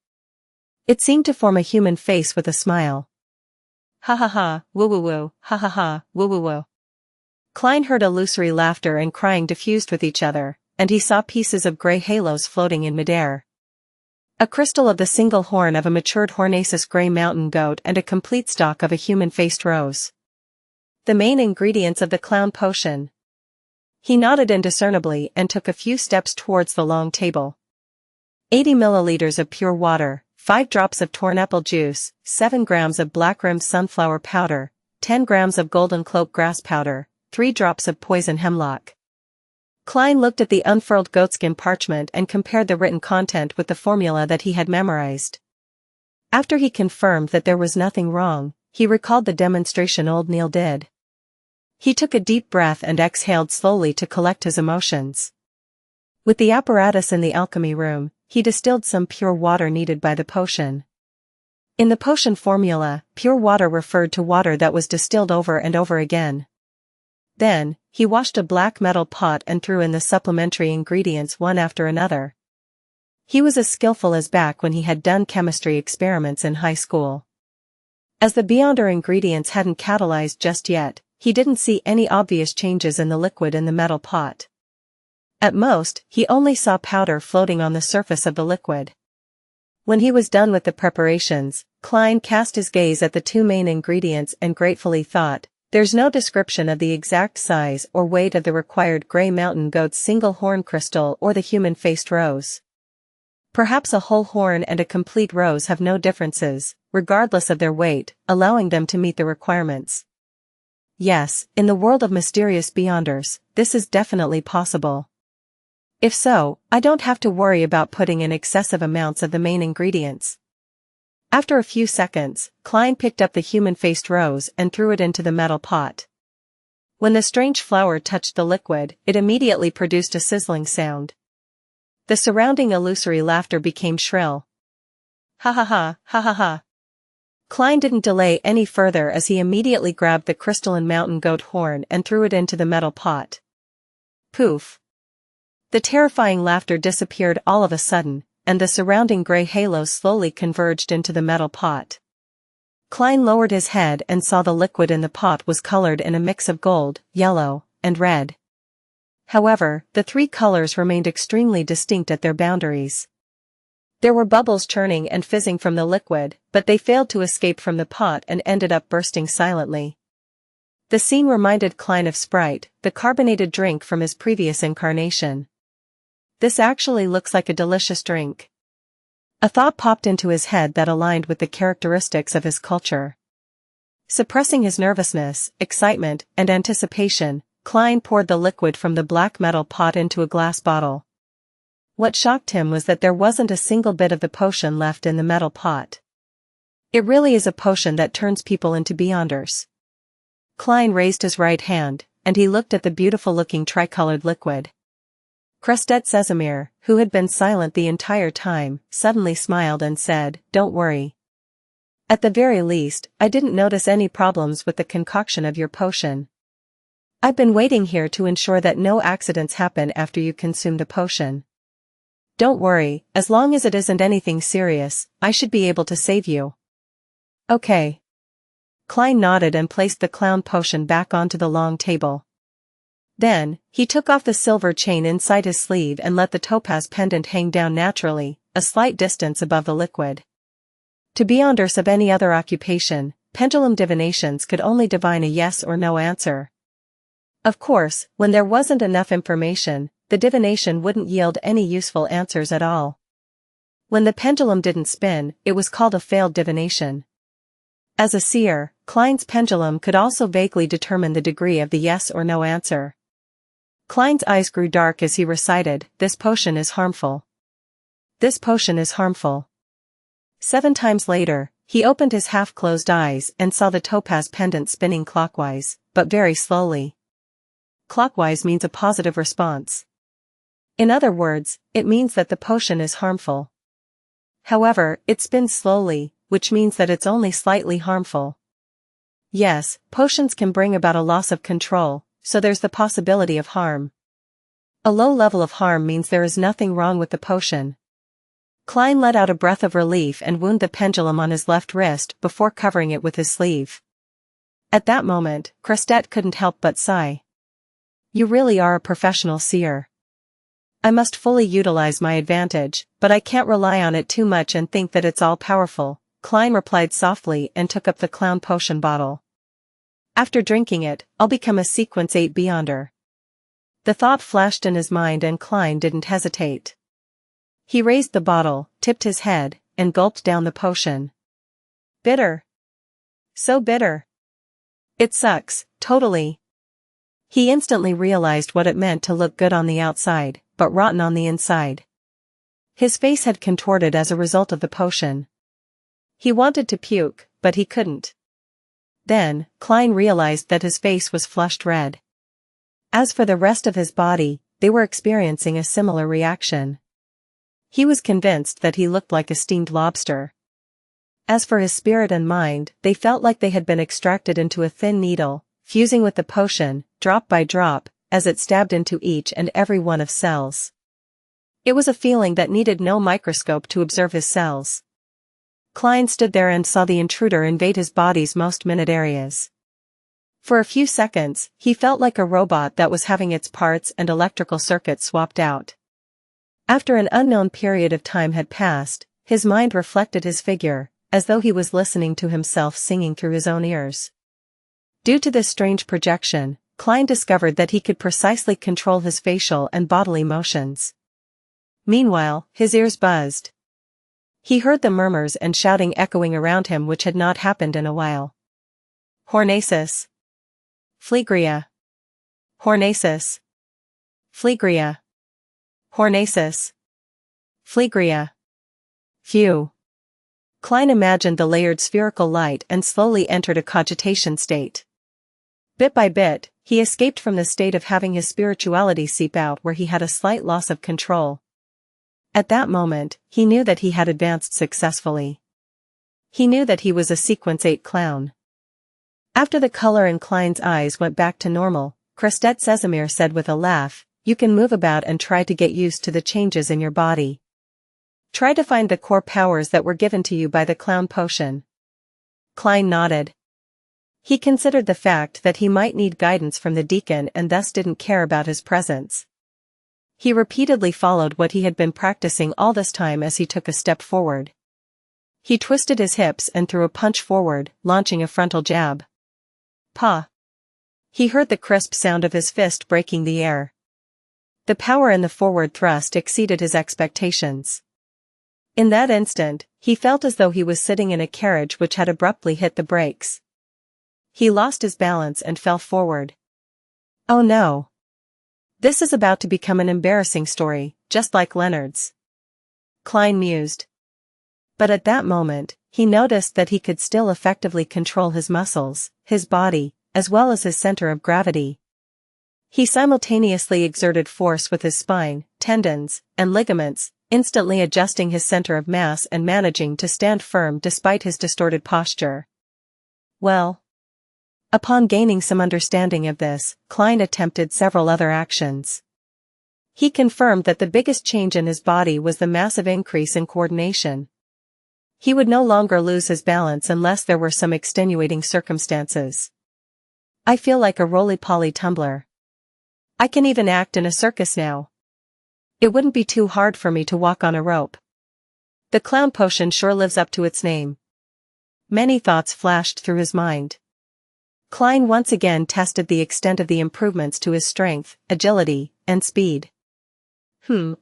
It seemed to form a human face with a smile. Ha ha ha, woo woo woo, ha ha ha, woo woo woo. Klein heard illusory laughter and crying diffused with each other, and he saw pieces of gray halos floating in midair. A crystal of the single horn of a matured Hornaceous gray mountain goat and a complete stalk of a human-faced rose. The main ingredients of the clown potion. He nodded indiscernibly and took a few steps towards the long table. 80 milliliters of pure water, 5 drops of torn apple juice, 7 grams of black-rimmed sunflower powder, 10 grams of golden cloak grass powder, 3 drops of poison hemlock. Klein looked at the unfurled goatskin parchment and compared the written content with the formula that he had memorized. After he confirmed that there was nothing wrong, he recalled the demonstration old Neil did. He took a deep breath and exhaled slowly to collect his emotions. With the apparatus in the alchemy room, he distilled some pure water needed by the potion. In the potion formula, pure water referred to water that was distilled over and over again. Then, he washed a black metal pot and threw in the supplementary ingredients one after another. He was as skillful as back when he had done chemistry experiments in high school. As the Beyonder ingredients hadn't catalyzed just yet, he didn't see any obvious changes in the liquid in the metal pot. At most, he only saw powder floating on the surface of the liquid. When he was done with the preparations, Klein cast his gaze at the two main ingredients and gratefully thought, "There's no description of the exact size or weight of the required Grey Mountain Goat's single horn crystal or the human-faced rose. Perhaps a whole horn and a complete rose have no differences, regardless of their weight, allowing them to meet the requirements. Yes, in the world of mysterious Beyonders, this is definitely possible. If so, I don't have to worry about putting in excessive amounts of the main ingredients." After a few seconds, Klein picked up the human-faced rose and threw it into the metal pot. When the strange flower touched the liquid, it immediately produced a sizzling sound. The surrounding illusory laughter became shrill. Ha ha ha, ha ha ha. Klein didn't delay any further as he immediately grabbed the crystalline mountain goat horn and threw it into the metal pot. Poof. The terrifying laughter disappeared all of a sudden, and the surrounding gray halos slowly converged into the metal pot. Klein lowered his head and saw the liquid in the pot was colored in a mix of gold, yellow, and red. However, the three colors remained extremely distinct at their boundaries. There were bubbles churning and fizzing from the liquid, but they failed to escape from the pot and ended up bursting silently. The scene reminded Klein of Sprite, the carbonated drink from his previous incarnation. This actually looks like a delicious drink. A thought popped into his head that aligned with the characteristics of his culture. Suppressing his nervousness, excitement, and anticipation, Klein poured the liquid from the black metal pot into a glass bottle. What shocked him was that there wasn't a single bit of the potion left in the metal pot. It really is a potion that turns people into Beyonders. Klein raised his right hand, and he looked at the beautiful-looking tricolored liquid. Crestet Sesamir, who had been silent the entire time, suddenly smiled and said, "Don't worry. At the very least, I didn't notice any problems with the concoction of your potion. I've been waiting here to ensure that no accidents happen after you consume the potion. Don't worry, as long as it isn't anything serious, I should be able to save you." Okay. Klein nodded and placed the clown potion back onto the long table. Then, he took off the silver chain inside his sleeve and let the topaz pendant hang down naturally, a slight distance above the liquid. To Beyonders of any other occupation, pendulum divinations could only divine a yes or no answer. Of course, when there wasn't enough information, the divination wouldn't yield any useful answers at all. When the pendulum didn't spin, it was called a failed divination. As a seer, Klein's pendulum could also vaguely determine the degree of the yes or no answer. Klein's eyes grew dark as he recited, "This potion is harmful. This potion is harmful." 7 times later, he opened his half-closed eyes and saw the topaz pendant spinning clockwise, but very slowly. Clockwise means a positive response. In other words, it means that the potion is harmful. However, it spins slowly, which means that it's only slightly harmful. Yes, potions can bring about a loss of control, so there's the possibility of harm. A low level of harm means there is nothing wrong with the potion. Klein let out a breath of relief and wound the pendulum on his left wrist before covering it with his sleeve. At that moment, Crestet couldn't help but sigh. "You really are a professional seer. I must fully utilize my advantage, but I can't rely on it too much and think that it's all powerful," Klein replied softly and took up the clown potion bottle. "After drinking it, I'll become a Sequence 8 Beyonder." The thought flashed in his mind and Klein didn't hesitate. He raised the bottle, tipped his head, and gulped down the potion. Bitter. So bitter. It sucks, totally. He instantly realized what it meant to look good on the outside, but rotten on the inside. His face had contorted as a result of the potion. He wanted to puke, but he couldn't. Then, Klein realized that his face was flushed red. As for the rest of his body, they were experiencing a similar reaction. He was convinced that he looked like a steamed lobster. As for his spirit and mind, they felt like they had been extracted into a thin needle, fusing with the potion, drop by drop, as it stabbed into each and every one of cells. It was a feeling that needed no microscope to observe his cells. Klein stood there and saw the intruder invade his body's most minute areas. For a few seconds, he felt like a robot that was having its parts and electrical circuits swapped out. After an unknown period of time had passed, his mind reflected his figure, as though he was listening to himself singing through his own ears. Due to this strange projection, Klein discovered that he could precisely control his facial and bodily motions. Meanwhile, his ears buzzed. He heard the murmurs and shouting echoing around him which had not happened in a while. Hornacis. Phlegria. Hornacis. Phlegria. Hornacis. Phlegria. Phew. Klein imagined the layered spherical light and slowly entered a cogitation state. Bit by bit, he escaped from the state of having his spirituality seep out where he had a slight loss of control. At that moment, he knew that he had advanced successfully. He knew that he was a Sequence 8 clown. After the color in Klein's eyes went back to normal, Crestet Sesamir said with a laugh, "You can move about and try to get used to the changes in your body. Try to find the core powers that were given to you by the clown potion." Klein nodded. He considered the fact that he might need guidance from the deacon and thus didn't care about his presence. He repeatedly followed what he had been practicing all this time as he took a step forward. He twisted his hips and threw a punch forward, launching a frontal jab. Pa! He heard the crisp sound of his fist breaking the air. The power in the forward thrust exceeded his expectations. In that instant, he felt as though he was sitting in a carriage which had abruptly hit the brakes. He lost his balance and fell forward. Oh no! This is about to become an embarrassing story, just like Leonard's. Klein mused. But at that moment, he noticed that he could still effectively control his muscles, his body, as well as his center of gravity. He simultaneously exerted force with his spine, tendons, and ligaments, instantly adjusting his center of mass and managing to stand firm despite his distorted posture. Well. Upon gaining some understanding of this, Klein attempted several other actions. He confirmed that the biggest change in his body was the massive increase in coordination. He would no longer lose his balance unless there were some extenuating circumstances. I feel like a roly-poly tumbler. I can even act in a circus now. It wouldn't be too hard for me to walk on a rope. The clown potion sure lives up to its name. Many thoughts flashed through his mind. Klein once again tested the extent of the improvements to his strength, agility, and speed.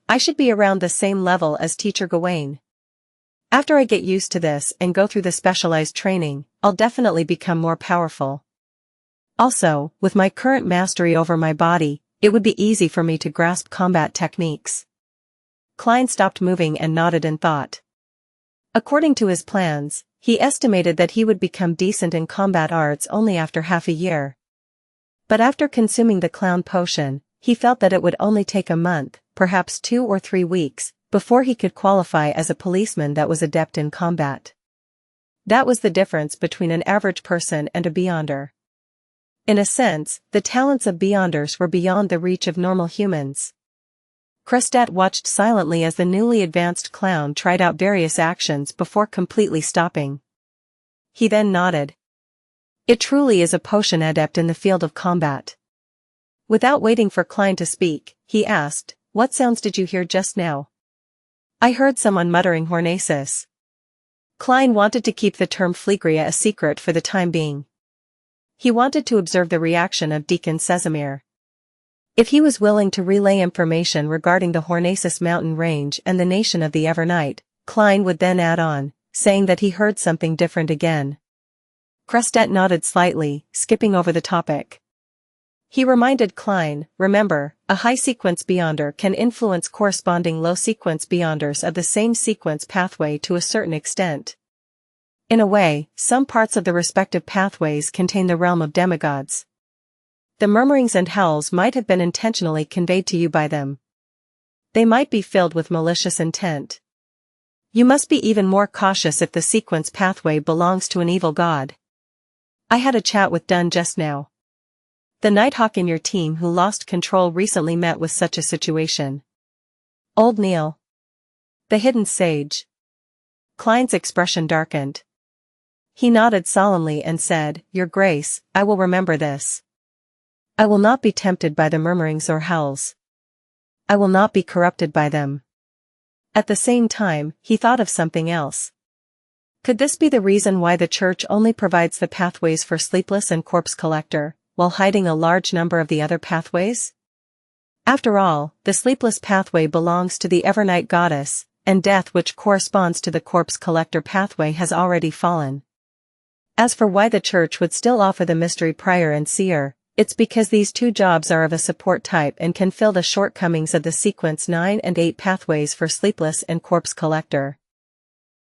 I should be around the same level as Teacher Gawain. After I get used to this and go through the specialized training, I'll definitely become more powerful. Also, with my current mastery over my body, it would be easy for me to grasp combat techniques. Klein stopped moving and nodded in thought. According to his plans, he estimated that he would become decent in combat arts only after half a year. But after consuming the clown potion, he felt that it would only take a month, perhaps 2 or 3 weeks, before he could qualify as a policeman that was adept in combat. That was the difference between an average person and a Beyonder. In a sense, the talents of Beyonders were beyond the reach of normal humans. Crestet watched silently as the newly advanced clown tried out various actions before completely stopping. He then nodded. It truly is a potion adept in the field of combat. Without waiting for Klein to speak, he asked, "What sounds did you hear just now?" "I heard someone muttering Hornacis." Klein wanted to keep the term Phlegria a secret for the time being. He wanted to observe the reaction of Deacon Sesamir. If he was willing to relay information regarding the Hornacis mountain range and the nation of the Evernight, Klein would then add on, saying that he heard something different again. Crestet nodded slightly, skipping over the topic. He reminded Klein, remember, a high-sequence beyonder can influence corresponding low-sequence beyonders of the same sequence pathway to a certain extent. In a way, some parts of the respective pathways contain the realm of demigods. The murmurings and howls might have been intentionally conveyed to you by them. They might be filled with malicious intent. You must be even more cautious if the sequence pathway belongs to an evil god. I had a chat with Dunn just now. The Nighthawk in your team who lost control recently met with such a situation. Old Neil. The hidden sage. Klein's expression darkened. He nodded solemnly and said, Your Grace, I will remember this. I will not be tempted by the murmurings or howls. I will not be corrupted by them. At the same time, he thought of something else. Could this be the reason why the church only provides the pathways for Sleepless and Corpse Collector, while hiding a large number of the other pathways? After all, the Sleepless pathway belongs to the Evernight goddess, and death which corresponds to the Corpse Collector pathway has already fallen. As for why the church would still offer the Mystery Prior and Seer, it's because these two jobs are of a support type and can fill the shortcomings of the sequence 9 and 8 pathways for Sleepless and Corpse Collector.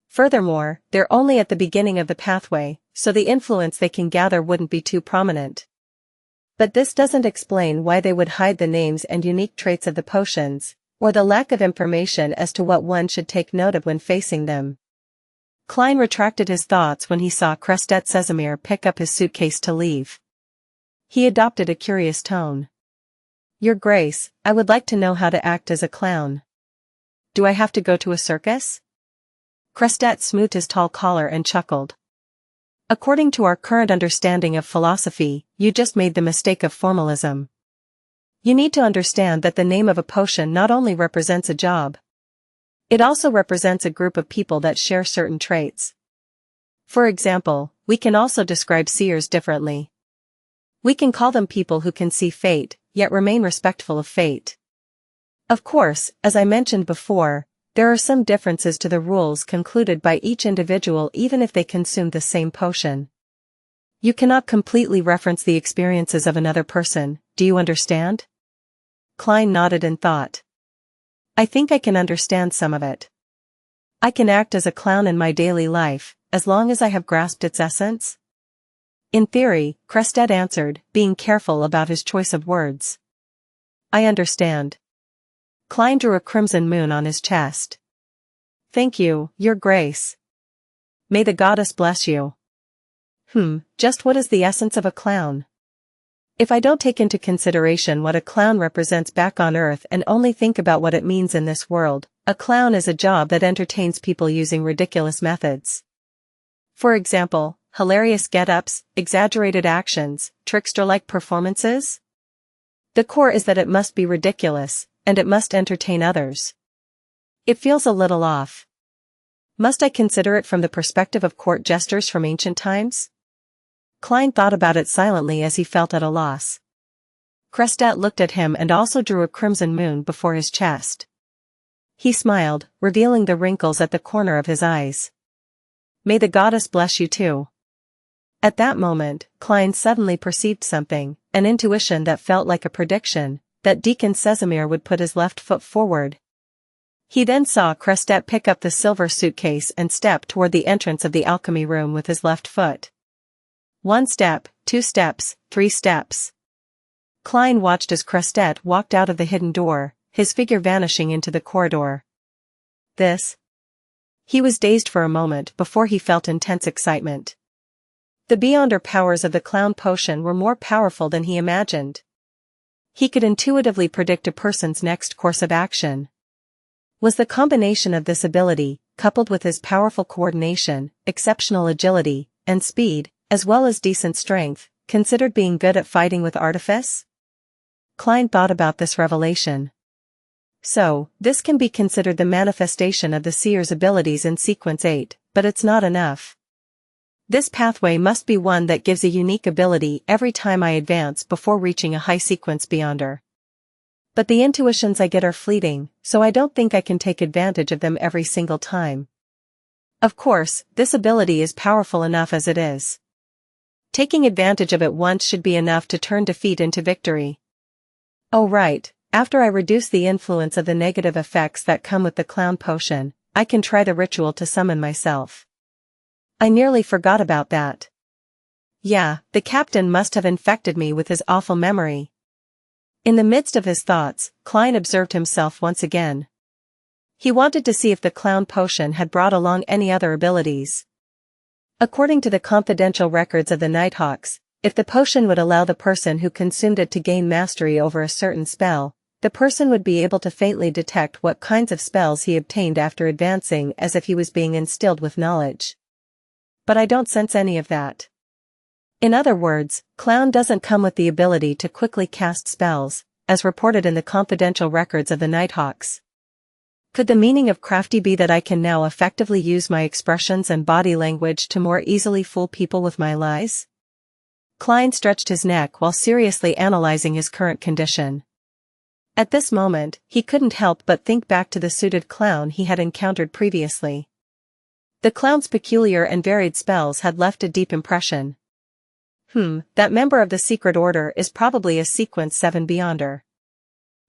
Furthermore, they're only at the beginning of the pathway, so the influence they can gather wouldn't be too prominent. But this doesn't explain why they would hide the names and unique traits of the potions, or the lack of information as to what one should take note of when facing them. Klein retracted his thoughts when he saw Crestet Sesamir pick up his suitcase to leave. He adopted a curious tone. Your Grace, I would like to know how to act as a clown. Do I have to go to a circus? Crestet smoothed his tall collar and chuckled. According to our current understanding of philosophy, you just made the mistake of formalism. You need to understand that the name of a potion not only represents a job. It also represents a group of people that share certain traits. For example, we can also describe seers differently. We can call them people who can see fate, yet remain respectful of fate. Of course, as I mentioned before, there are some differences to the rules concluded by each individual even if they consume the same potion. You cannot completely reference the experiences of another person, do you understand? Klein nodded in thought. I think I can understand some of it. I can act as a clown in my daily life, as long as I have grasped its essence. In theory, Crestet answered, being careful about his choice of words. I understand. Klein drew a crimson moon on his chest. Thank you, Your Grace. May the goddess bless you. Just what is the essence of a clown? If I don't take into consideration what a clown represents back on Earth and only think about what it means in this world, a clown is a job that entertains people using ridiculous methods. For example, hilarious get-ups, exaggerated actions, trickster-like performances. The core is that it must be ridiculous, and it must entertain others. It feels a little off. Must I consider it from the perspective of court jesters from ancient times? Klein thought about it silently as he felt at a loss. Crestet looked at him and also drew a crimson moon before his chest. He smiled, revealing the wrinkles at the corner of his eyes. May the goddess bless you too. At that moment, Klein suddenly perceived something, an intuition that felt like a prediction, that Deacon Sesamir would put his left foot forward. He then saw Crestet pick up the silver suitcase and step toward the entrance of the alchemy room with his left foot. 1 step, 2 steps, 3 steps. Klein watched as Crestet walked out of the hidden door, his figure vanishing into the corridor. This? He was dazed for a moment before he felt intense excitement. The beyonder powers of the clown potion were more powerful than he imagined. He could intuitively predict a person's next course of action. Was the combination of this ability, coupled with his powerful coordination, exceptional agility, and speed, as well as decent strength, considered being good at fighting with artifice? Klein thought about this revelation. So, this can be considered the manifestation of the seer's abilities in Sequence 8, but it's not enough. This pathway must be one that gives a unique ability every time I advance before reaching a high sequence beyonder. But the intuitions I get are fleeting, so I don't think I can take advantage of them every single time. Of course, this ability is powerful enough as it is. Taking advantage of it once should be enough to turn defeat into victory. Oh right, after I reduce the influence of the negative effects that come with the clown potion, I can try the ritual to summon myself. I nearly forgot about that. Yeah, the captain must have infected me with his awful memory. In the midst of his thoughts, Klein observed himself once again. He wanted to see if the clown potion had brought along any other abilities. According to the confidential records of the Nighthawks, if the potion would allow the person who consumed it to gain mastery over a certain spell, the person would be able to faintly detect what kinds of spells he obtained after advancing, as if he was being instilled with knowledge. But I don't sense any of that. In other words, Clown doesn't come with the ability to quickly cast spells, as reported in the confidential records of the Nighthawks. Could the meaning of crafty be that I can now effectively use my expressions and body language to more easily fool people with my lies? Klein stretched his neck while seriously analyzing his current condition. At this moment, he couldn't help but think back to the suited clown he had encountered previously. The clown's peculiar and varied spells had left a deep impression. That member of the secret order is probably a Sequence 7 Beyonder.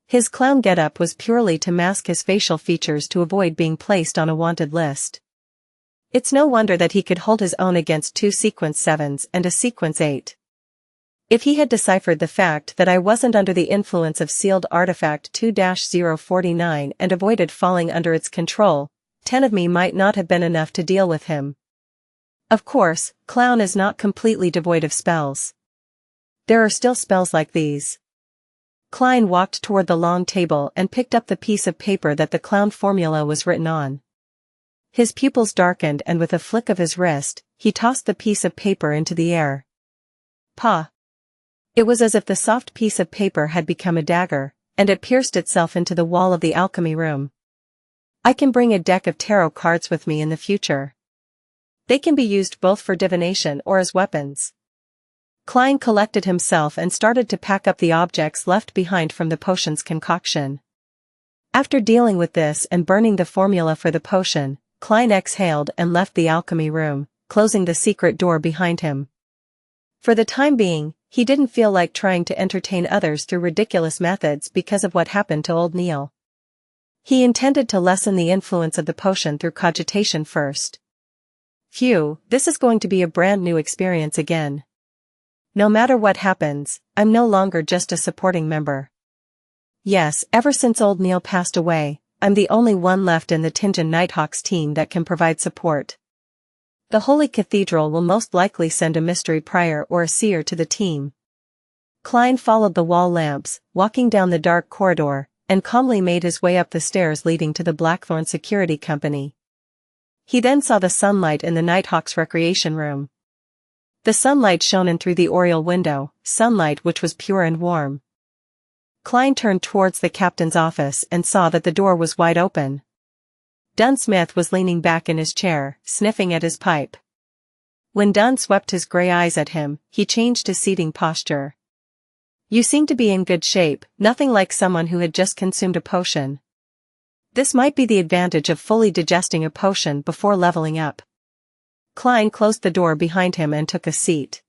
His clown getup was purely to mask his facial features to avoid being placed on a wanted list. It's no wonder that he could hold his own against 2 Sequence 7s and a Sequence 8. If he had deciphered the fact that I wasn't under the influence of sealed artifact 2-049 and avoided falling under its control, 10 of me might not have been enough to deal with him. Of course, Clown is not completely devoid of spells. There are still spells like these. Klein walked toward the long table and picked up the piece of paper that the clown formula was written on. His pupils darkened, and with a flick of his wrist, he tossed the piece of paper into the air. Pa! It was as if the soft piece of paper had become a dagger, and it pierced itself into the wall of the alchemy room. I can bring a deck of tarot cards with me in the future. They can be used both for divination or as weapons. Klein collected himself and started to pack up the objects left behind from the potion's concoction. After dealing with this and burning the formula for the potion, Klein exhaled and left the alchemy room, closing the secret door behind him. For the time being, he didn't feel like trying to entertain others through ridiculous methods because of what happened to old Neil. He intended to lessen the influence of the potion through cogitation first. Phew, this is going to be a brand new experience again. No matter what happens, I'm no longer just a supporting member. Yes, ever since old Neil passed away, I'm the only one left in the Tinjin Nighthawks team that can provide support. The Holy Cathedral will most likely send a mystery prior or a seer to the team. Klein followed the wall lamps, walking down the dark corridor, and calmly made his way up the stairs leading to the Blackthorn Security Company. He then saw the sunlight in the Nighthawks' recreation room. The sunlight shone in through the oriel window, sunlight which was pure and warm. Klein turned towards the captain's office and saw that the door was wide open. Dunn Smith was leaning back in his chair, sniffing at his pipe. When Dunn swept his gray eyes at him, he changed his seating posture. You seem to be in good shape, nothing like someone who had just consumed a potion. This might be the advantage of fully digesting a potion before leveling up. Klein closed the door behind him and took a seat.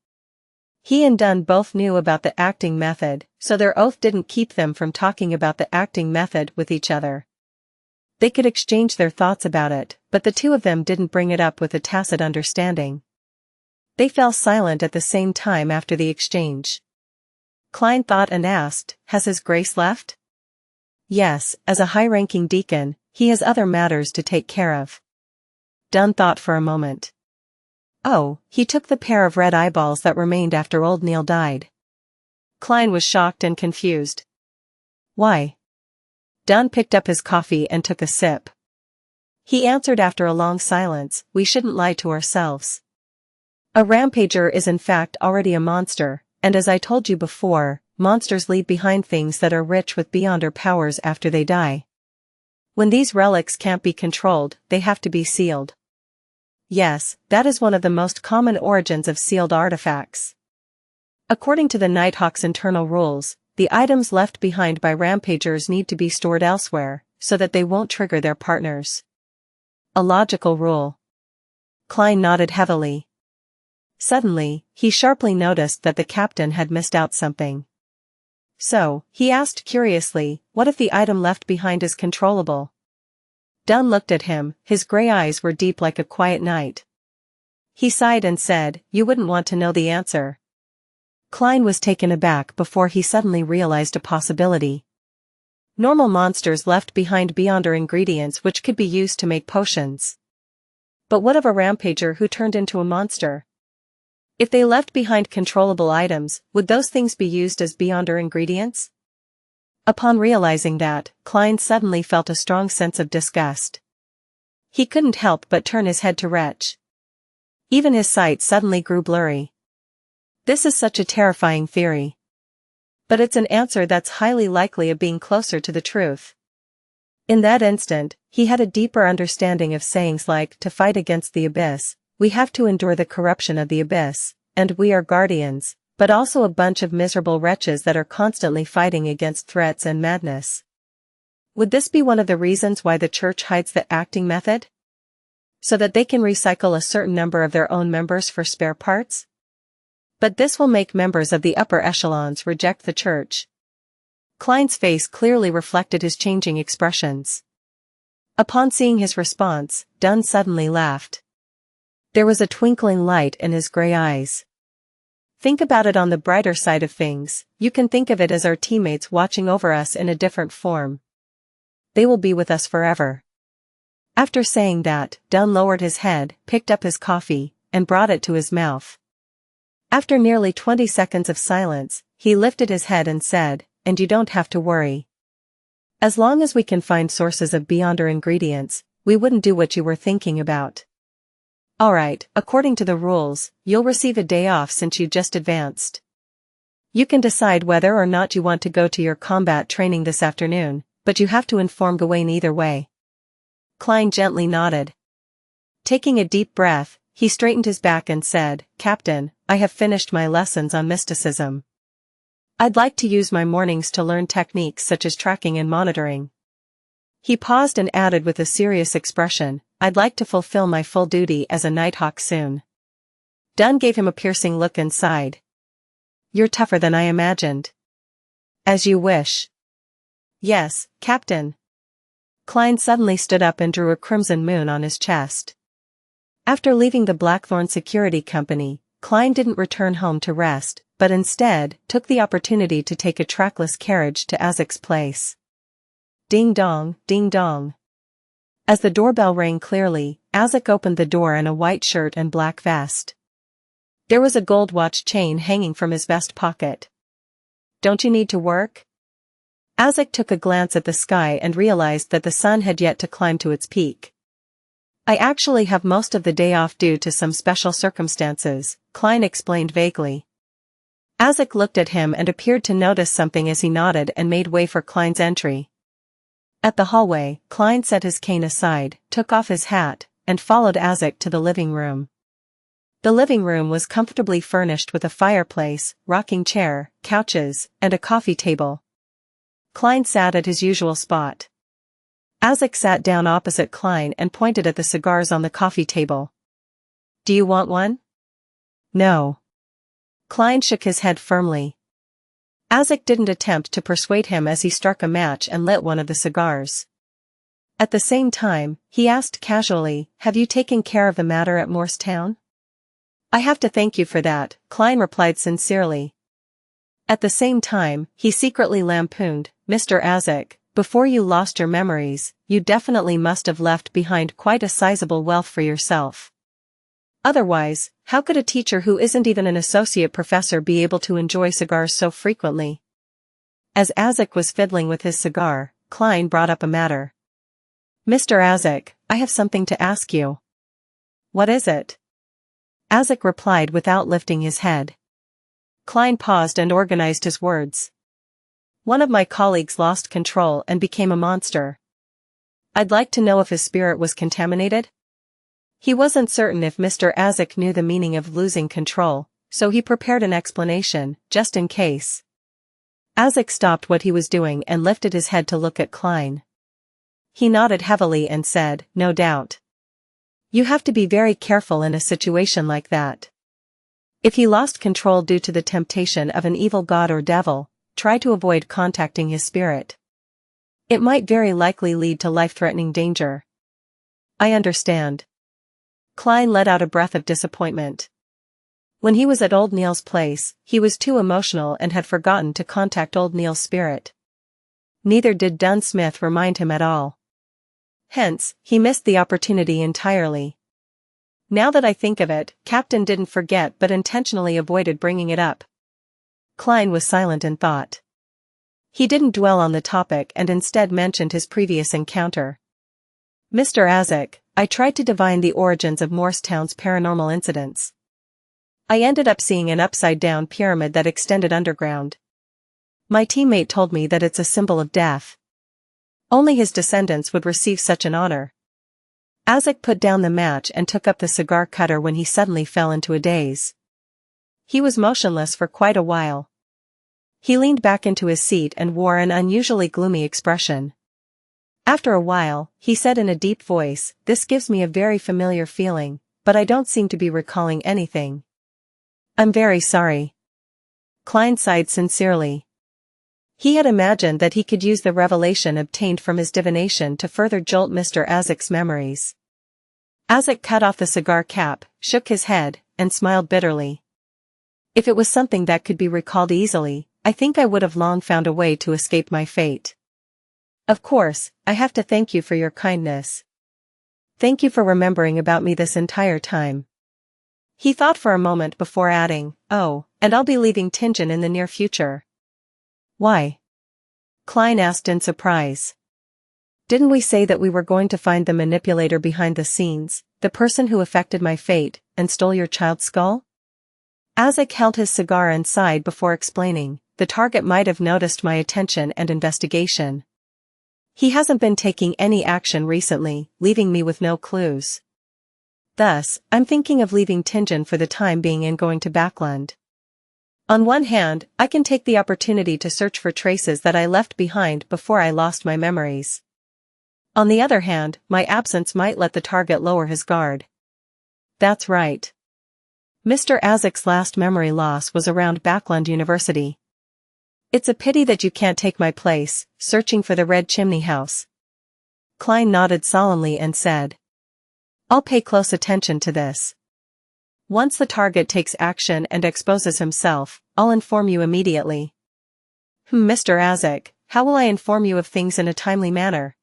He and Dunn both knew about the acting method, so their oath didn't keep them from talking about the acting method with each other. They could exchange their thoughts about it, but the two of them didn't bring it up with a tacit understanding. They fell silent at the same time after the exchange. Klein thought and asked, "Has His Grace left?" "Yes, as a high-ranking deacon, he has other matters to take care of." Dunn thought for a moment. "Oh, he took the pair of red eyeballs that remained after old Neil died." Klein was shocked and confused. "Why?" Dunn picked up his coffee and took a sip. He answered after a long silence, "We shouldn't lie to ourselves. A rampager is in fact already a monster, and as I told you before, monsters leave behind things that are rich with beyonder powers after they die. When these relics can't be controlled, they have to be sealed. Yes, that is one of the most common origins of sealed artifacts. According to the Nighthawks' internal rules, the items left behind by rampagers need to be stored elsewhere, so that they won't trigger their partners. A logical rule. Klein nodded heavily. Suddenly, he sharply noticed that the captain had missed out something. So, he asked curiously, what if the item left behind is controllable? Dunn looked at him, his gray eyes were deep like a quiet night. He sighed and said, "You wouldn't want to know the answer." Klein was taken aback before he suddenly realized a possibility. Normal monsters left behind beyonder ingredients which could be used to make potions. But what of a rampager who turned into a monster? If they left behind controllable items, would those things be used as beyonder ingredients? Upon realizing that, Klein suddenly felt a strong sense of disgust. He couldn't help but turn his head to retch. Even his sight suddenly grew blurry. This is such a terrifying theory. But it's an answer that's highly likely of being closer to the truth. In that instant, he had a deeper understanding of sayings like, to fight against the abyss, we have to endure the corruption of the abyss, and we are guardians, but also a bunch of miserable wretches that are constantly fighting against threats and madness. Would this be one of the reasons why the church hides the acting method? So that they can recycle a certain number of their own members for spare parts? But this will make members of the upper echelons reject the church. Klein's face clearly reflected his changing expressions. Upon seeing his response, Dunn suddenly laughed. There was a twinkling light in his gray eyes. Think about it on the brighter side of things, you can think of it as our teammates watching over us in a different form. They will be with us forever. After saying that, Dunn lowered his head, picked up his coffee, and brought it to his mouth. After nearly 20 seconds of silence, he lifted his head and said, "And you don't have to worry. As long as we can find sources of beyonder ingredients, we wouldn't do what you were thinking about. Alright, according to the rules, you'll receive a day off since you just advanced. You can decide whether or not you want to go to your combat training this afternoon, but you have to inform Gawain either way." Klein gently nodded. Taking a deep breath, he straightened his back and said, "Captain, I have finished my lessons on mysticism. I'd like to use my mornings to learn techniques such as tracking and monitoring." He paused and added with a serious expression, "I'd like to fulfill my full duty as a Nighthawk soon." Dunn gave him a piercing look and sighed. "You're tougher than I imagined." "As you wish." "Yes, Captain." Klein suddenly stood up and drew a crimson moon on his chest. After leaving the Blackthorn Security Company, Klein didn't return home to rest, but instead took the opportunity to take a trackless carriage to Azek's place. Ding dong, ding dong. As the doorbell rang clearly, Azek opened the door in a white shirt and black vest. There was a gold watch chain hanging from his vest pocket. "Don't you need to work?" Azek took a glance at the sky and realized that the sun had yet to climb to its peak. "I actually have most of the day off due to some special circumstances," Klein explained vaguely. Azek looked at him and appeared to notice something as he nodded and made way for Klein's entry. At the hallway, Klein set his cane aside, took off his hat, and followed Azek to the living room. The living room was comfortably furnished with a fireplace, rocking chair, couches, and a coffee table. Klein sat at his usual spot. Azek sat down opposite Klein and pointed at the cigars on the coffee table. "Do you want one?" "No." Klein shook his head firmly. Azek didn't attempt to persuade him as he struck a match and lit one of the cigars. At the same time, he asked casually, "Have you taken care of the matter at Morristown?" "I have to thank you for that," Klein replied sincerely. At the same time, he secretly lampooned, "Mr. Azek, before you lost your memories, you definitely must have left behind quite a sizable wealth for yourself. Otherwise, how could a teacher who isn't even an associate professor be able to enjoy cigars so frequently?" As Azek was fiddling with his cigar, Klein brought up a matter. "Mr. Azek, I have something to ask you." "What is it?" Azek replied without lifting his head. Klein paused and organized his words. "One of my colleagues lost control and became a monster. I'd like to know if his spirit was contaminated." He wasn't certain if Mr. Azek knew the meaning of losing control, so he prepared an explanation, just in case. Azek stopped what he was doing and lifted his head to look at Klein. He nodded heavily and said, "No doubt. You have to be very careful in a situation like that. If he lost control due to the temptation of an evil god or devil, try to avoid contacting his spirit. It might very likely lead to life-threatening danger. I understand. Klein let out a breath of disappointment. When he was at Old Neil's place, he was too emotional and had forgotten to contact Old Neil's spirit. Neither did Dunn Smith remind him at all. Hence, he missed the opportunity entirely. Now that I think of it, Captain didn't forget but intentionally avoided bringing it up. Klein was silent in thought. He didn't dwell on the topic and instead mentioned his previous encounter. Mr. Azek, I tried to divine the origins of Morristown's paranormal incidents. I ended up seeing an upside-down pyramid that extended underground. My teammate told me that it's a symbol of death. Only his descendants would receive such an honor. Azek put down the match and took up the cigar cutter when he suddenly fell into a daze. He was motionless for quite a while. He leaned back into his seat and wore an unusually gloomy expression. After a while, he said in a deep voice, "This gives me a very familiar feeling, but I don't seem to be recalling anything." "I'm very sorry." Klein sighed sincerely. He had imagined that he could use the revelation obtained from his divination to further jolt Mr. Azek's memories. Azek cut off the cigar cap, shook his head, and smiled bitterly. "If it was something that could be recalled easily, I think I would have long found a way to escape my fate. Of course, I have to thank you for your kindness. Thank you for remembering about me this entire time." He thought for a moment before adding, "Oh, and I'll be leaving Tingen in the near future." "Why?" Klein asked in surprise. "Didn't we say that we were going to find the manipulator behind the scenes, the person who affected my fate, and stole your child's skull?" Azek held his cigar and sighed before explaining, "The target might have noticed my attention and investigation. He hasn't been taking any action recently, leaving me with no clues. Thus, I'm thinking of leaving Tingen for the time being and going to Backland. On one hand, I can take the opportunity to search for traces that I left behind before I lost my memories. On the other hand, my absence might let the target lower his guard." "That's right. Mr. Azek's last memory loss was around Backland University. It's a pity that you can't take my place, searching for the Red Chimney House." Klein nodded solemnly and said, "I'll pay close attention to this. Once the target takes action and exposes himself, I'll inform you immediately." "Mr. Azek, how will I inform you of things in a timely manner?"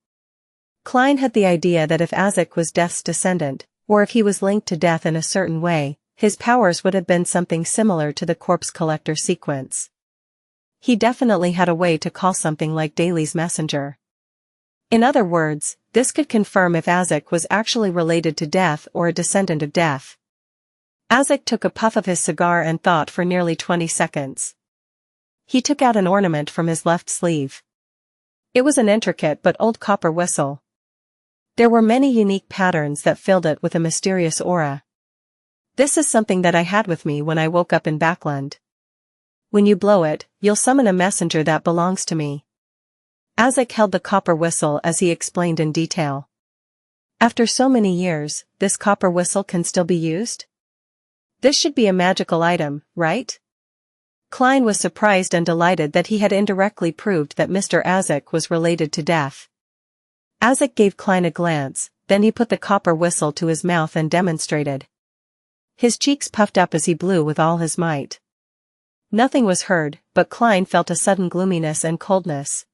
Klein had the idea that if Azek was Death's descendant, or if he was linked to Death in a certain way, his powers would have been something similar to the corpse collector sequence. He definitely had a way to call something like Daly's messenger. In other words, this could confirm if Azek was actually related to Death or a descendant of Death. Azek took a puff of his cigar and thought for nearly 20 seconds. He took out an ornament from his left sleeve. It was an intricate but old copper whistle. There were many unique patterns that filled it with a mysterious aura. "This is something that I had with me when I woke up in Backland. When you blow it, you'll summon a messenger that belongs to me." Azek held the copper whistle as he explained in detail. "After so many years, this copper whistle can still be used? This should be a magical item, right?" Klein was surprised and delighted that he had indirectly proved that Mr. Azek was related to Death. Azek gave Klein a glance, then he put the copper whistle to his mouth and demonstrated. His cheeks puffed up as he blew with all his might. Nothing was heard, but Klein felt a sudden gloominess and coldness.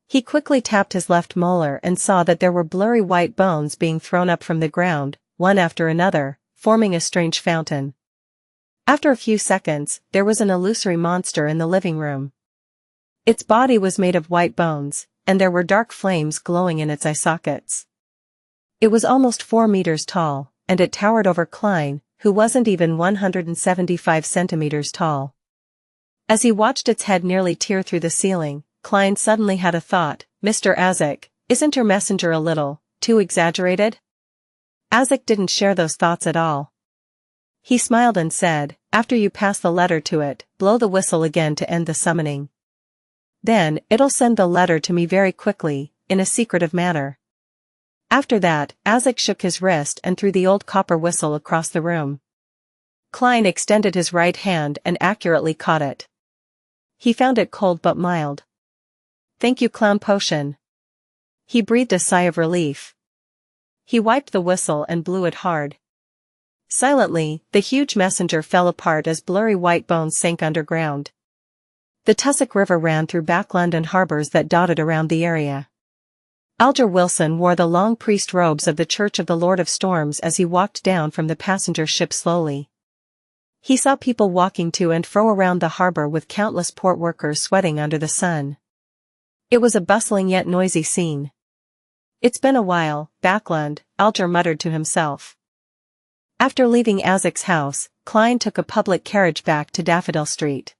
He quickly tapped his left molar and saw that there were blurry white bones being thrown up from the ground, one after another, forming a strange fountain. After a few seconds, there was an illusory monster in the living room. Its body was made of white bones, and there were dark flames glowing in its eye sockets. It was almost 4 meters tall, and it towered over Klein, who wasn't even 175 centimeters tall. As he watched its head nearly tear through the ceiling, Klein suddenly had a thought, "Mr. Azek, isn't your messenger a little too exaggerated?" Azek didn't share those thoughts at all. He smiled and said, "After you pass the letter to it, blow the whistle again to end the summoning. Then, it'll send the letter to me very quickly, in a secretive manner." After that, Azek shook his wrist and threw the old copper whistle across the room. Klein extended his right hand and accurately caught it. He found it cold but mild. "Thank you, clown potion." He breathed a sigh of relief. He wiped the whistle and blew it hard. Silently, the huge messenger fell apart as blurry white bones sank underground. The tussock river ran through backland and harbors that dotted around the area. Alger Wilson wore the long priest robes of the Church of the Lord of Storms as he walked down from the passenger ship slowly. He saw people walking to and fro around the harbor with countless port workers sweating under the sun. It was a bustling yet noisy scene. "It's been a while, Backland," Alger muttered to himself. After leaving Isaac's house, Klein took a public carriage back to Daffodil Street.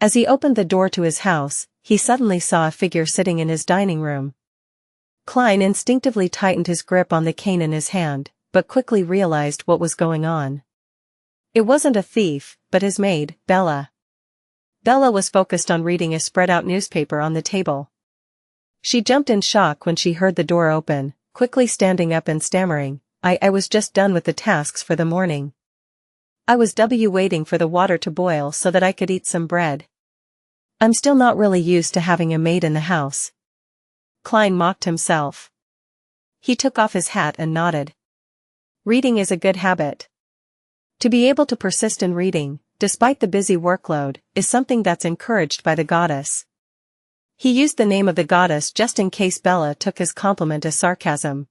As he opened the door to his house, he suddenly saw a figure sitting in his dining room. Klein instinctively tightened his grip on the cane in his hand, but quickly realized what was going on. It wasn't a thief, but his maid, Bella. Bella was focused on reading a spread-out newspaper on the table. She jumped in shock when she heard the door open, quickly standing up and stammering, I was just done with the tasks for the morning. I was waiting for the water to boil so that I could eat some bread. I'm still not really used to having a maid in the house." Klein mocked himself. He took off his hat and nodded. Reading is a good habit. To be able to persist in reading, despite the busy workload, is something that's encouraged by the goddess. He used the name of the goddess just in case Bella took his compliment as sarcasm.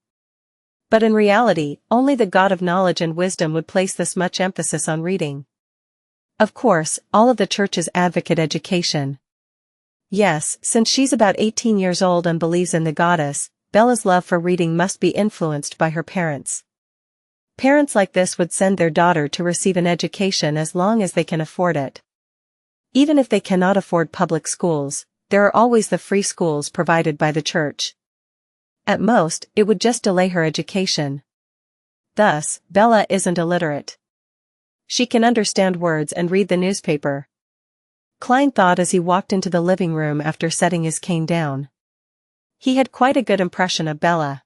But in reality, only the god of knowledge and wisdom would place this much emphasis on reading. Of course, all of the churches advocate education. Yes, since she's about 18 years old and believes in the goddess, Bella's love for reading must be influenced by her parents. Parents like this would send their daughter to receive an education as long as they can afford it. Even if they cannot afford public schools, there are always the free schools provided by the church. At most, it would just delay her education. Thus, Bella isn't illiterate. She can understand words and read the newspaper. Klein thought as he walked into the living room after setting his cane down. He had quite a good impression of Bella.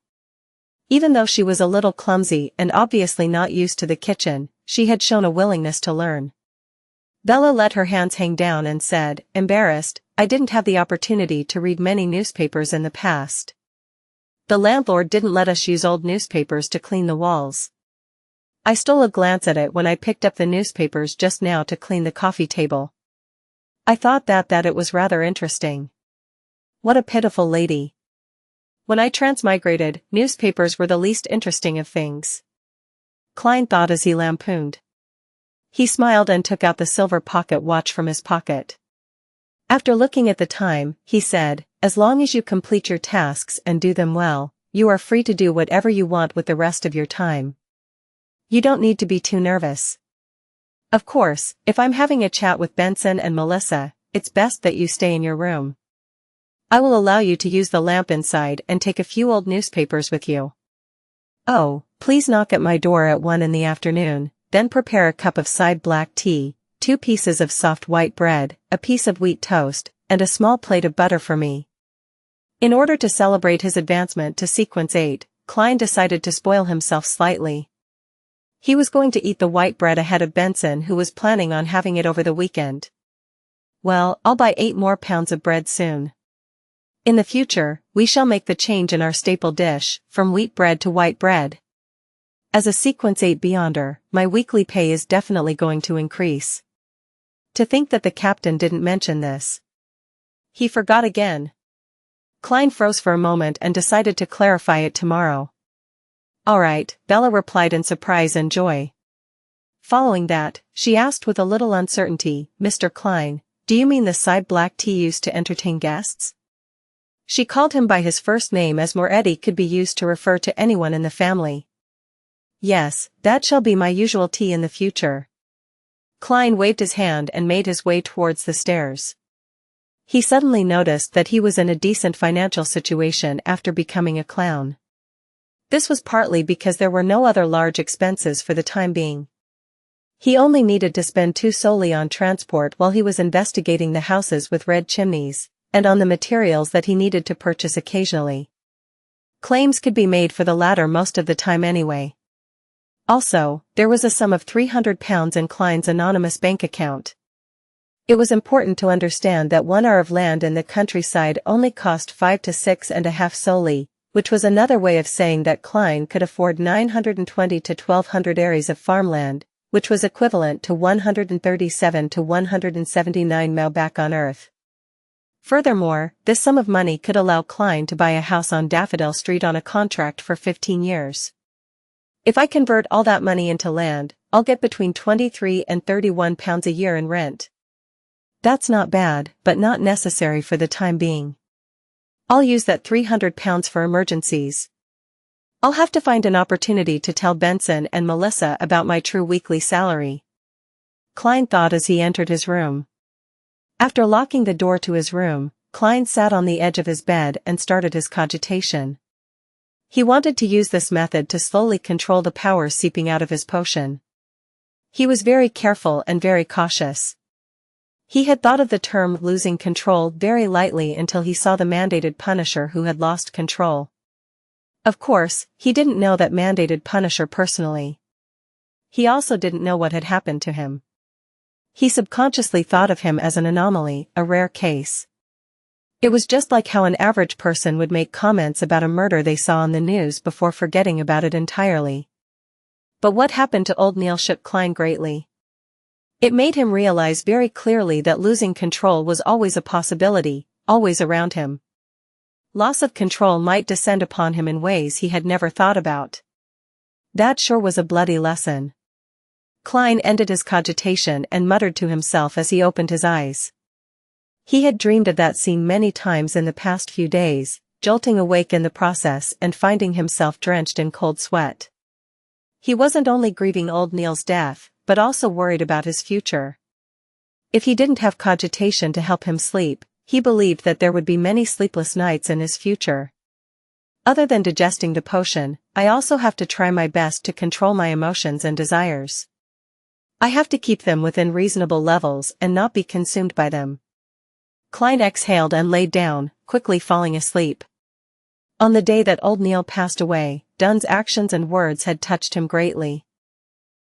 Even though she was a little clumsy and obviously not used to the kitchen, she had shown a willingness to learn. Bella let her hands hang down and said, embarrassed, "I didn't have the opportunity to read many newspapers in the past. The landlord didn't let us use old newspapers to clean the walls. I stole a glance at it when I picked up the newspapers just now to clean the coffee table. I thought that it was rather interesting. What a pitiful lady. When I transmigrated, newspapers were the least interesting of things." Klein thought as he lampooned. He smiled and took out the silver pocket watch from his pocket. After looking at the time, he said, "As long as you complete your tasks and do them well, you are free to do whatever you want with the rest of your time. You don't need to be too nervous. Of course, if I'm having a chat with Benson and Melissa, it's best that you stay in your room. I will allow you to use the lamp inside and take a few old newspapers with you. Oh, please knock at my door at 1 in the afternoon, then prepare a cup of side black tea, 2 pieces of soft white bread, a piece of wheat toast, and a small plate of butter for me." In order to celebrate his advancement to Sequence 8, Klein decided to spoil himself slightly. He was going to eat the white bread ahead of Benson, who was planning on having it over the weekend. "Well, I'll buy 8 more pounds of bread soon. In the future, we shall make the change in our staple dish, from wheat bread to white bread. As a Sequence 8 Beyonder, my weekly pay is definitely going to increase." To think that the captain didn't mention this. He forgot again. Klein froze for a moment and decided to clarify it tomorrow. "All right," Bella replied in surprise and joy. Following that, she asked with a little uncertainty, "Mr. Klein, do you mean the side black tea used to entertain guests?" She called him by his first name as Moretti could be used to refer to anyone in the family. "Yes, that shall be my usual tea in the future." Klein waved his hand and made his way towards the stairs. He suddenly noticed that he was in a decent financial situation after becoming a clown. This was partly because there were no other large expenses for the time being. He only needed to spend 2 solely on transport while he was investigating the houses with red chimneys, and on the materials that he needed to purchase occasionally. Claims could be made for the latter most of the time anyway. Also, there was a sum of £300 in Klein's anonymous bank account. It was important to understand that 1 hour of land in the countryside only cost 5 to 6.5 solely, which was another way of saying that Klein could afford 920 to 1200 ares of farmland, which was equivalent to 137 to 179 Mao back on Earth. Furthermore, this sum of money could allow Klein to buy a house on Daffodil Street on a contract for 15 years. If I convert all that money into land, I'll get between £23 and £31 a year in rent. That's not bad, but not necessary for the time being. I'll use that £300 for emergencies. I'll have to find an opportunity to tell Benson and Melissa about my true weekly salary. Klein thought as he entered his room. After locking the door to his room, Klein sat on the edge of his bed and started his cogitation. He wanted to use this method to slowly control the power seeping out of his potion. He was very careful and very cautious. He had thought of the term losing control very lightly until he saw the mandated Punisher who had lost control. Of course, he didn't know that mandated Punisher personally. He also didn't know what had happened to him. He subconsciously thought of him as an anomaly, a rare case. It was just like how an average person would make comments about a murder they saw on the news before forgetting about it entirely. But what happened to old Neil shook Klein greatly. It made him realize very clearly that losing control was always a possibility, always around him. Loss of control might descend upon him in ways he had never thought about. That sure was a bloody lesson. Klein ended his cogitation and muttered to himself as he opened his eyes. He had dreamed of that scene many times in the past few days, jolting awake in the process and finding himself drenched in cold sweat. He wasn't only grieving old Neil's death, but also worried about his future. If he didn't have cogitation to help him sleep, he believed that there would be many sleepless nights in his future. Other than digesting the potion, I also have to try my best to control my emotions and desires. I have to keep them within reasonable levels and not be consumed by them. Klein exhaled and laid down, quickly falling asleep. On the day that old Neil passed away, Dunn's actions and words had touched him greatly.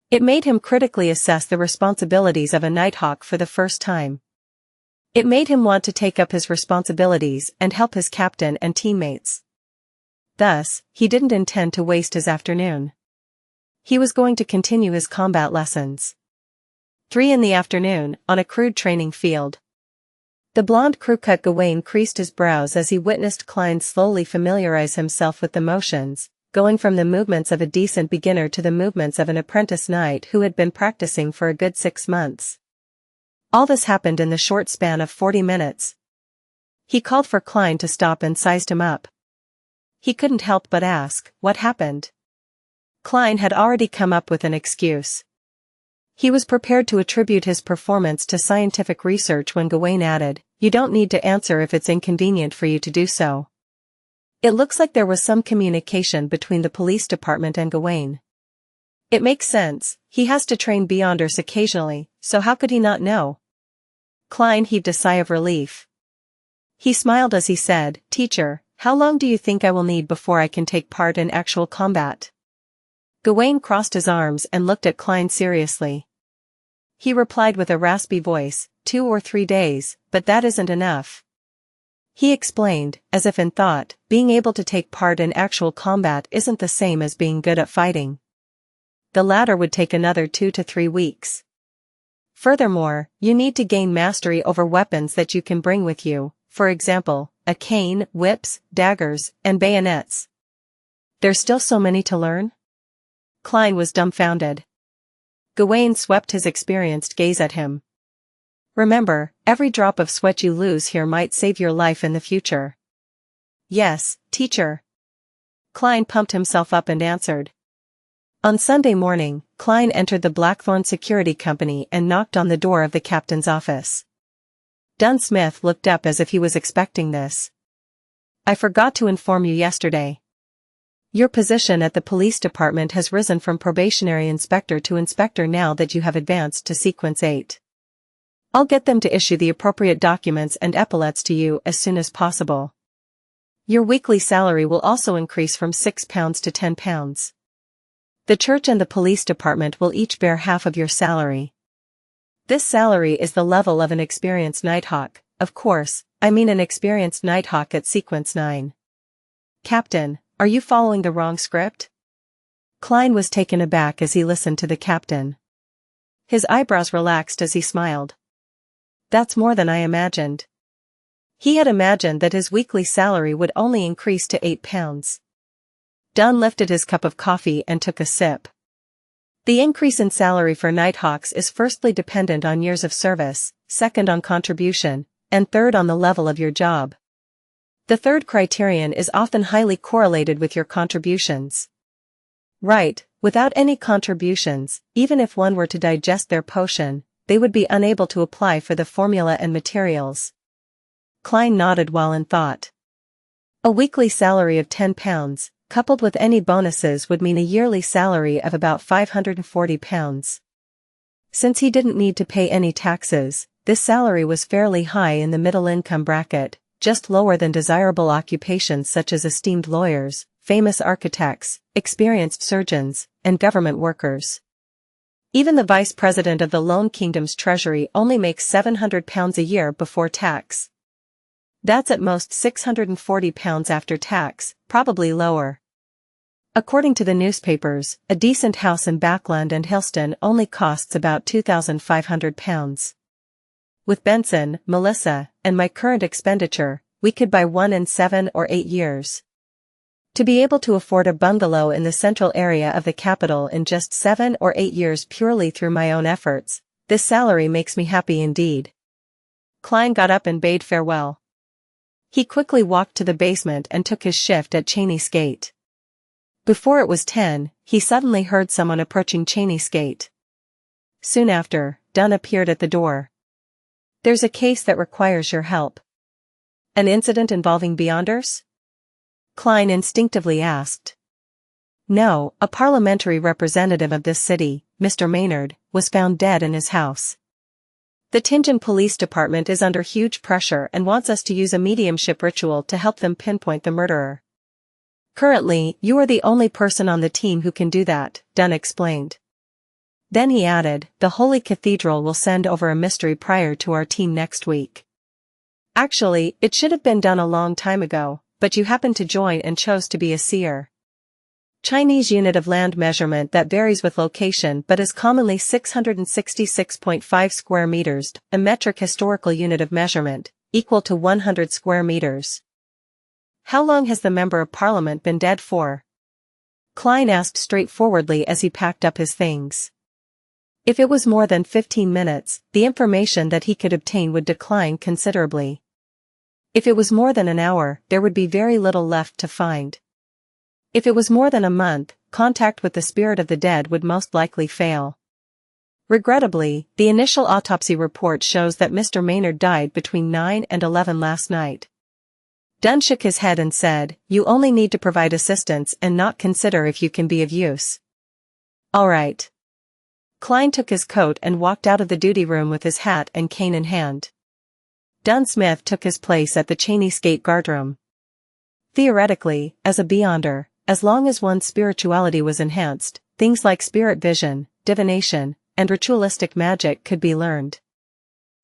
It made him critically assess the responsibilities of a Nighthawk for the first time. It made him want to take up his responsibilities and help his captain and teammates. Thus, he didn't intend to waste his afternoon. He was going to continue his combat lessons. 3 in the afternoon, on a crude training field. The blonde crew-cut Gawain creased his brows as he witnessed Klein slowly familiarize himself with the motions, going from the movements of a decent beginner to the movements of an apprentice knight who had been practicing for a good 6 months. All this happened in the short span of 40 minutes. He called for Klein to stop and sized him up. He couldn't help but ask, what happened? Klein had already come up with an excuse. He was prepared to attribute his performance to scientific research when Gawain added, "You don't need to answer if it's inconvenient for you to do so." It looks like there was some communication between the police department and Gawain. It makes sense, he has to train beyond Earth occasionally, so how could he not know? Klein heaved a sigh of relief. He smiled as he said, "Teacher, how long do you think I will need before I can take part in actual combat?" Gawain crossed his arms and looked at Klein seriously. He replied with a raspy voice, 2 or 3 days, but that isn't enough. He explained, as if in thought, being able to take part in actual combat isn't the same as being good at fighting. The latter would take another 2 to 3 weeks. Furthermore, you need to gain mastery over weapons that you can bring with you, for example, a cane, whips, daggers, and bayonets. There's still so many to learn? Klein was dumbfounded. Gawain swept his experienced gaze at him. Remember, every drop of sweat you lose here might save your life in the future. Yes, teacher. Klein pumped himself up and answered. On Sunday morning, Klein entered the Blackthorn Security Company and knocked on the door of the captain's office. Dunn Smith looked up as if he was expecting this. "I forgot to inform you yesterday. Your position at the police department has risen from probationary inspector to inspector now that you have advanced to sequence 8. I'll get them to issue the appropriate documents and epaulets to you as soon as possible. Your weekly salary will also increase from £6 to £10. The church and the police department will each bear half of your salary. This salary is the level of an experienced Nighthawk, of course, I mean an experienced Nighthawk at Sequence 9. Captain, are you following the wrong script? Klein was taken aback as he listened to the captain. His eyebrows relaxed as he smiled. That's more than I imagined. He had imagined that his weekly salary would only increase to £8. Dunn lifted his cup of coffee and took a sip. The increase in salary for Nighthawks is firstly dependent on years of service, second on contribution, and third on the level of your job. The third criterion is often highly correlated with your contributions. Right, without any contributions, even if one were to digest their potion, they would be unable to apply for the formula and materials. Klein nodded while in thought. A weekly salary of £10, coupled with any bonuses, would mean a yearly salary of about £540. Since he didn't need to pay any taxes, this salary was fairly high in the middle income bracket, just lower than desirable occupations such as esteemed lawyers, famous architects, experienced surgeons, and government workers. Even the vice president of the Lone Kingdom's treasury only makes £700 a year before tax. That's at most £640 after tax, probably lower. According to the newspapers, a decent house in Backland and Hillston only costs about £2,500. With Benson, Melissa, and my current expenditure, we could buy one in 7 or 8 years. To be able to afford a bungalow in the central area of the capital in just 7 or 8 years purely through my own efforts, this salary makes me happy indeed. Klein got up and bade farewell. He quickly walked to the basement and took his shift at Cheney's Gate. Before it was 10, he suddenly heard someone approaching Cheney's Gate. Soon after, Dunn appeared at the door. There's a case that requires your help. An incident involving Beyonders? Klein instinctively asked. No, a parliamentary representative of this city, Mr. Maynard, was found dead in his house. The Tingen Police Department is under huge pressure and wants us to use a mediumship ritual to help them pinpoint the murderer. Currently, you are the only person on the team who can do that, Dunn explained. Then he added, the Holy Cathedral will send over a mystery prior to our team next week. Actually, it should have been done a long time ago, but you happened to join and chose to be a seer. Chinese unit of land measurement that varies with location but is commonly 666.5 square meters, a metric historical unit of measurement, equal to 100 square meters. How long has the Member of Parliament been dead for? Klein asked straightforwardly as he packed up his things. If it was more than 15 minutes, the information that he could obtain would decline considerably. If it was more than an hour, there would be very little left to find. If it was more than a month, contact with the spirit of the dead would most likely fail. Regrettably, the initial autopsy report shows that Mr. Maynard died between 9 and 11 last night. Dunn shook his head and said, you only need to provide assistance and not consider if you can be of use. All right. Klein took his coat and walked out of the duty room with his hat and cane in hand. Dunn Smith took his place at the Cheney's Gate guardroom. Theoretically, as a Beyonder, as long as one's spirituality was enhanced, things like spirit vision, divination, and ritualistic magic could be learned.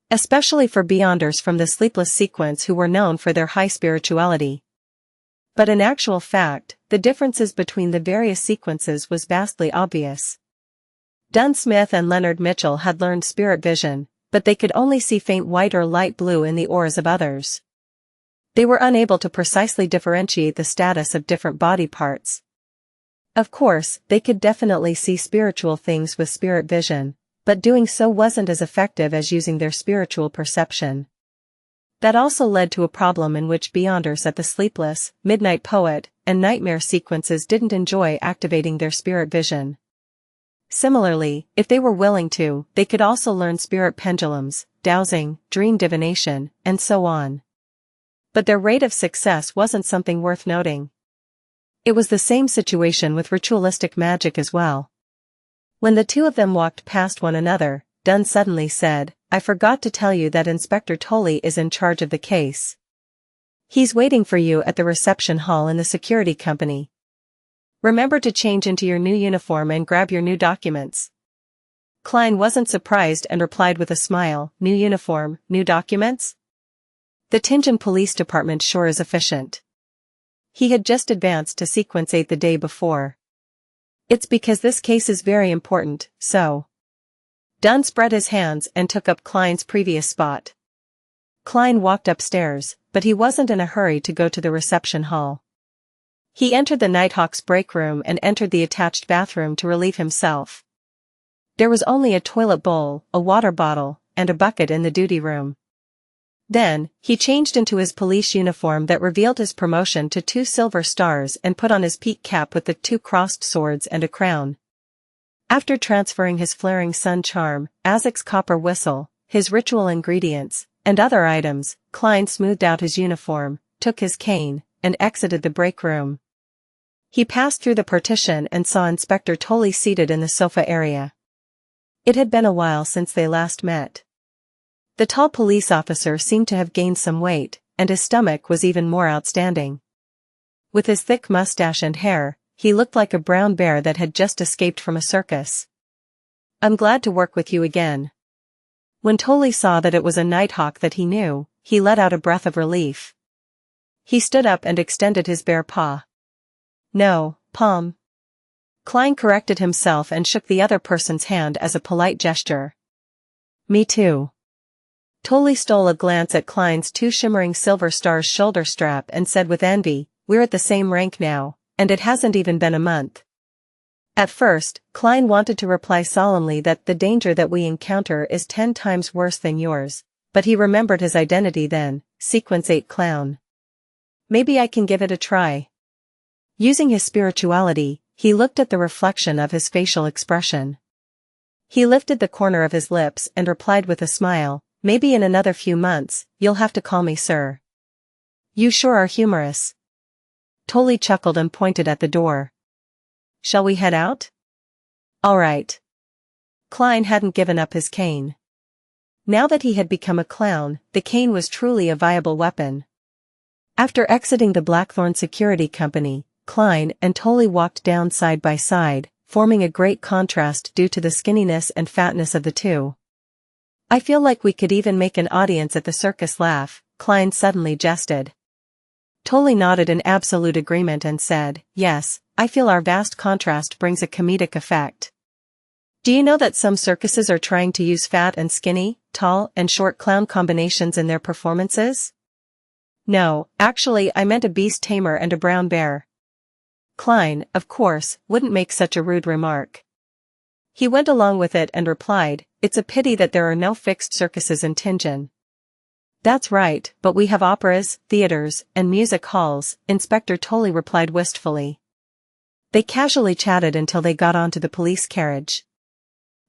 Especially for Beyonders from the Sleepless Sequence who were known for their high spirituality. But in actual fact, the differences between the various sequences was vastly obvious. Dunn Smith and Leonard Mitchell had learned spirit vision, but they could only see faint white or light blue in the auras of others. They were unable to precisely differentiate the status of different body parts. Of course, they could definitely see spiritual things with spirit vision, but doing so wasn't as effective as using their spiritual perception. That also led to a problem in which Beyonders at the Sleepless, Midnight Poet, and Nightmare sequences didn't enjoy activating their spirit vision. Similarly, if they were willing to, they could also learn spirit pendulums, dowsing, dream divination, and so on. But their rate of success wasn't something worth noting. It was the same situation with ritualistic magic as well. When the two of them walked past one another, Dunn suddenly said, I forgot to tell you that Inspector Tolley is in charge of the case. He's waiting for you at the reception hall in the security company. Remember to change into your new uniform and grab your new documents. Klein wasn't surprised and replied with a smile, new uniform, new documents? The Tianjin Police Department sure is efficient. He had just advanced to Sequence 8 the day before. It's because this case is very important, so. Dunn spread his hands and took up Klein's previous spot. Klein walked upstairs, but he wasn't in a hurry to go to the reception hall. He entered the Nighthawk's break room and entered the attached bathroom to relieve himself. There was only a toilet bowl, a water bottle, and a bucket in the duty room. Then, he changed into his police uniform that revealed his promotion to 2 silver stars and put on his peak cap with the 2 crossed swords and a crown. After transferring his flaring sun charm, Azek's copper whistle, his ritual ingredients, and other items, Klein smoothed out his uniform, took his cane, and exited the break room. He passed through the partition and saw Inspector Tully seated in the sofa area. It had been a while since they last met. The tall police officer seemed to have gained some weight, and his stomach was even more outstanding. With his thick mustache and hair, he looked like a brown bear that had just escaped from a circus. "I'm glad to work with you again." When Tully saw that it was a Nighthawk that he knew, he let out a breath of relief. He stood up and extended his bare paw. "No, palm." Klein corrected himself and shook the other person's hand as a polite gesture. "Me too." Tully stole a glance at Klein's 2 shimmering silver stars shoulder strap and said with envy, "We're at the same rank now, and it hasn't even been a month." At first, Klein wanted to reply solemnly that the danger that we encounter is 10 times worse than yours, but he remembered his identity then, Sequence 8 Clown. "Maybe I can give it a try." Using his spirituality, he looked at the reflection of his facial expression. He lifted the corner of his lips and replied with a smile, "Maybe in another few months, you'll have to call me sir." "You sure are humorous." Tully chuckled and pointed at the door. "Shall we head out?" "All right." Klein hadn't given up his cane. Now that he had become a clown, the cane was truly a viable weapon. After exiting the Blackthorn Security Company, Klein and Tully walked down side by side, forming a great contrast due to the skinniness and fatness of the two. "I feel like we could even make an audience at the circus laugh," Klein suddenly jested. Tully nodded in absolute agreement and said, "Yes, I feel our vast contrast brings a comedic effect." "Do you know that some circuses are trying to use fat and skinny, tall and short clown combinations in their performances?" "No, actually I meant a beast tamer and a brown bear." Klein, of course, wouldn't make such a rude remark. He went along with it and replied, "It's a pity that there are no fixed circuses in Tianjin." "That's right, but we have operas, theaters, and music halls," Inspector Tully replied wistfully. They casually chatted until they got onto the police carriage.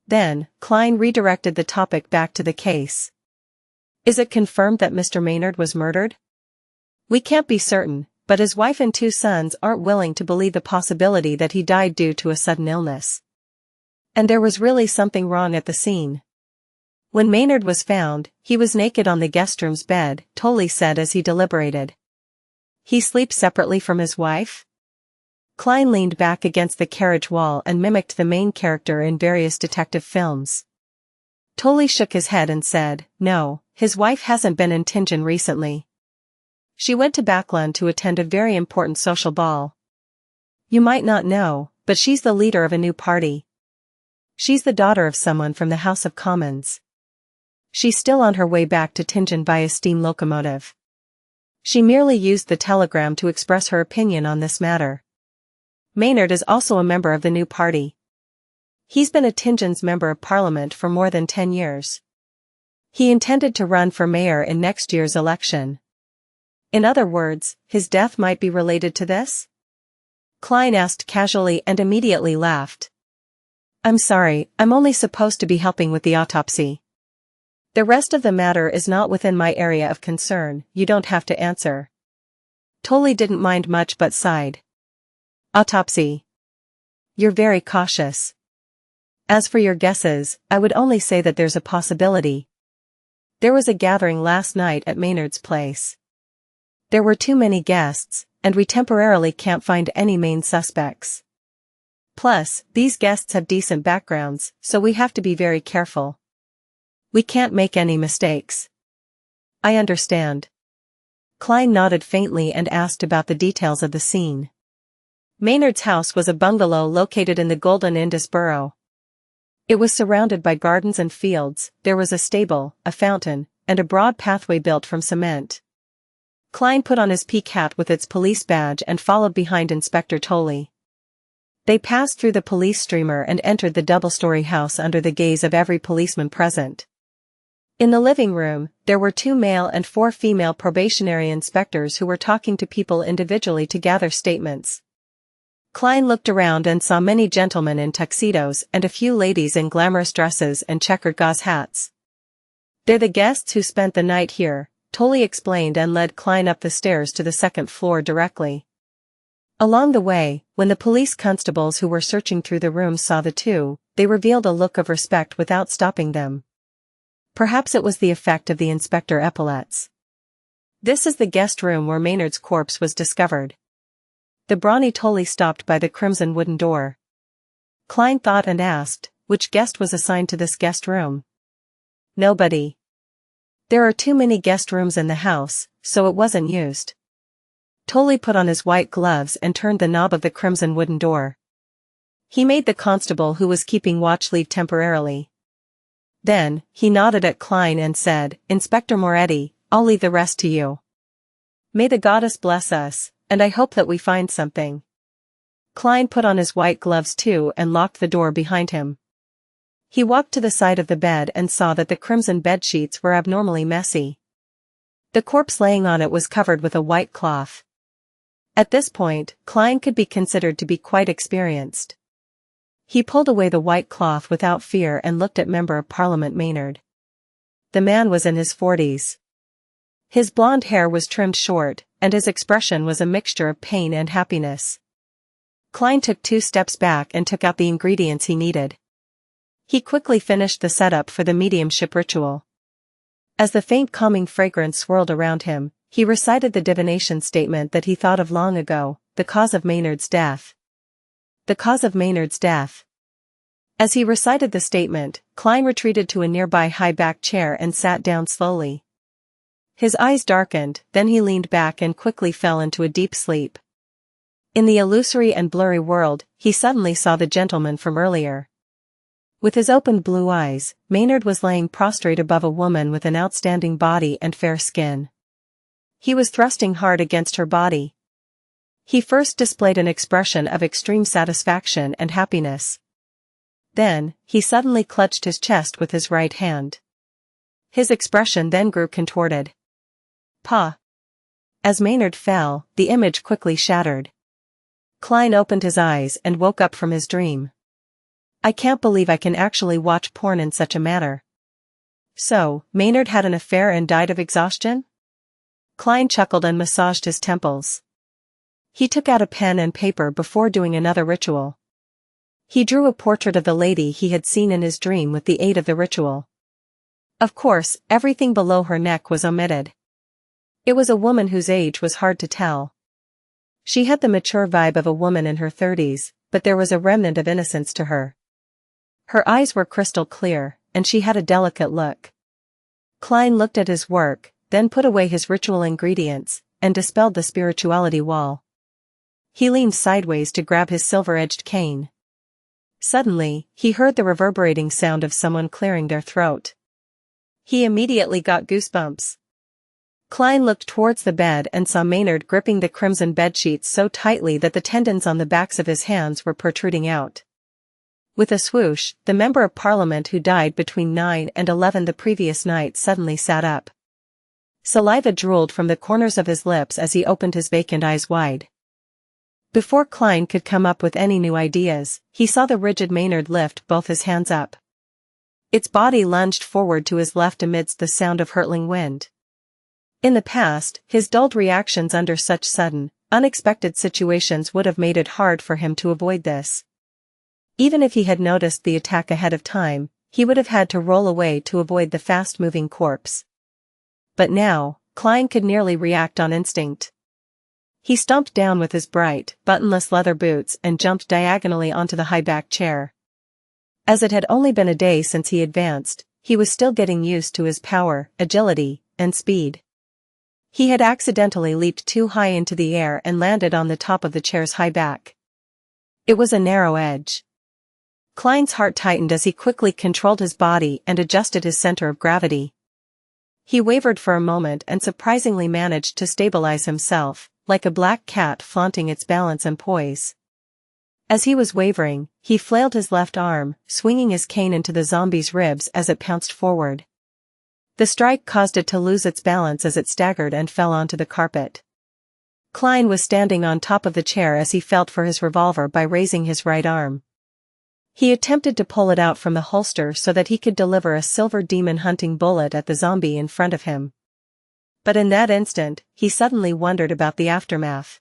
Then, Klein redirected the topic back to the case. "Is it confirmed that Mr. Maynard was murdered?" "We can't be certain, but his wife and 2 sons aren't willing to believe the possibility that he died due to a sudden illness. And there was really something wrong at the scene. When Maynard was found, he was naked on the guest room's bed," Tully said as he deliberated. "He sleeps separately from his wife?" Klein leaned back against the carriage wall and mimicked the main character in various detective films. Tully shook his head and said, "No, his wife hasn't been in Tianjin recently. She went to Backland to attend a very important social ball. You might not know, but she's the leader of a new party. She's the daughter of someone from the House of Commons. She's still on her way back to Tianjin via steam locomotive. She merely used the telegram to express her opinion on this matter. Maynard is also a member of the new party. He's been a Tianjin's member of parliament for more than 10 years. He intended to run for mayor in next year's election. In other words, his death might be related to this?" Klein asked casually and immediately laughed. "I'm sorry, I'm only supposed to be helping with the autopsy. The rest of the matter is not within my area of concern, you don't have to answer." Tully didn't mind much but sighed. "Autopsy. You're very cautious. As for your guesses, I would only say that there's a possibility. There was a gathering last night at Maynard's place. There were too many guests, and we temporarily can't find any main suspects. Plus, these guests have decent backgrounds, so we have to be very careful. We can't make any mistakes. I understand. Klein nodded faintly and asked about the details of the scene. Maynard's house was a bungalow located in the Golden Indus borough. It was surrounded by gardens and fields, there was a stable, a fountain, and a broad pathway built from cement. Klein put on his peak hat with its police badge and followed behind Inspector Tolley. They passed through the police streamer and entered the double-story house under the gaze of every policeman present. In the living room, there were 2 male and 4 female probationary inspectors who were talking to people individually to gather statements. Klein looked around and saw many gentlemen in tuxedos and a few ladies in glamorous dresses and checkered gauze hats. They're the guests who spent the night here, Tolley explained and led Klein up the stairs to the 2nd floor directly. Along the way, when the police constables who were searching through the room saw the two, they revealed a look of respect without stopping them. Perhaps it was the effect of the inspector epaulets. This is the guest room where Maynard's corpse was discovered. The brawny Tolley stopped by the crimson wooden door. Klein thought and asked, which guest was assigned to this guest room? Nobody. There are too many guest rooms in the house, so it wasn't used. Tolley put on his white gloves and turned the knob of the crimson wooden door. He made the constable who was keeping watch leave temporarily. Then, he nodded at Klein and said, Inspector Moretti, I'll leave the rest to you. May the goddess bless us, and I hope that we find something. Klein put on his white gloves too and locked the door behind him. He walked to the side of the bed and saw that the crimson bedsheets were abnormally messy. The corpse laying on it was covered with a white cloth. At this point, Klein could be considered to be quite experienced. He pulled away the white cloth without fear and looked at Member of Parliament Maynard. The man was in his 40s. His blonde hair was trimmed short, and his expression was a mixture of pain and happiness. Klein took 2 steps back and took out the ingredients he needed. He quickly finished the setup for the mediumship ritual. As the faint calming fragrance swirled around him, he recited the divination statement that he thought of long ago, the cause of Maynard's death. The cause of Maynard's death. As he recited the statement, Klein retreated to a nearby high-backed chair and sat down slowly. His eyes darkened, then he leaned back and quickly fell into a deep sleep. In the illusory and blurry world, he suddenly saw the gentleman from earlier. With his open blue eyes, Maynard was laying prostrate above a woman with an outstanding body and fair skin. He was thrusting hard against her body. He first displayed an expression of extreme satisfaction and happiness. Then, he suddenly clutched his chest with his right hand. His expression then grew contorted. Pa! As Maynard fell, the image quickly shattered. Klein opened his eyes and woke up from his dream. I can't believe I can actually watch porn in such a manner. So, Maynard had an affair and died of exhaustion? Klein chuckled and massaged his temples. He took out a pen and paper before doing another ritual. He drew a portrait of the lady he had seen in his dream with the aid of the ritual. Of course, everything below her neck was omitted. It was a woman whose age was hard to tell. She had the mature vibe of a woman in her 30s, but there was a remnant of innocence to her. Her eyes were crystal clear, and she had a delicate look. Klein looked at his work, then put away his ritual ingredients, and dispelled the spirituality wall. He leaned sideways to grab his silver-edged cane. Suddenly, he heard the reverberating sound of someone clearing their throat. He immediately got goosebumps. Klein looked towards the bed and saw Maynard gripping the crimson bedsheets so tightly that the tendons on the backs of his hands were protruding out. With a swoosh, the Member of Parliament who died between 9 and 11 the previous night suddenly sat up. Saliva drooled from the corners of his lips as he opened his vacant eyes wide. Before Klein could come up with any new ideas, he saw the rigid Maynard lift both his hands up. Its body lunged forward to his left amidst the sound of hurtling wind. In the past, his dulled reactions under such sudden, unexpected situations would have made it hard for him to avoid this. Even if he had noticed the attack ahead of time, he would have had to roll away to avoid the fast-moving corpse. But now, Klein could nearly react on instinct. He stomped down with his bright, buttonless leather boots and jumped diagonally onto the high-backed chair. As it had only been a day since he advanced, he was still getting used to his power, agility, and speed. He had accidentally leaped too high into the air and landed on the top of the chair's high back. It was a narrow edge. Klein's heart tightened as he quickly controlled his body and adjusted his center of gravity. He wavered for a moment and surprisingly managed to stabilize himself, like a black cat flaunting its balance and poise. As he was wavering, he flailed his left arm, swinging his cane into the zombie's ribs as it pounced forward. The strike caused it to lose its balance as it staggered and fell onto the carpet. Klein was standing on top of the chair as he felt for his revolver by raising his right arm. He attempted to pull it out from the holster so that he could deliver a silver demon-hunting bullet at the zombie in front of him. But in that instant, he suddenly wondered about the aftermath.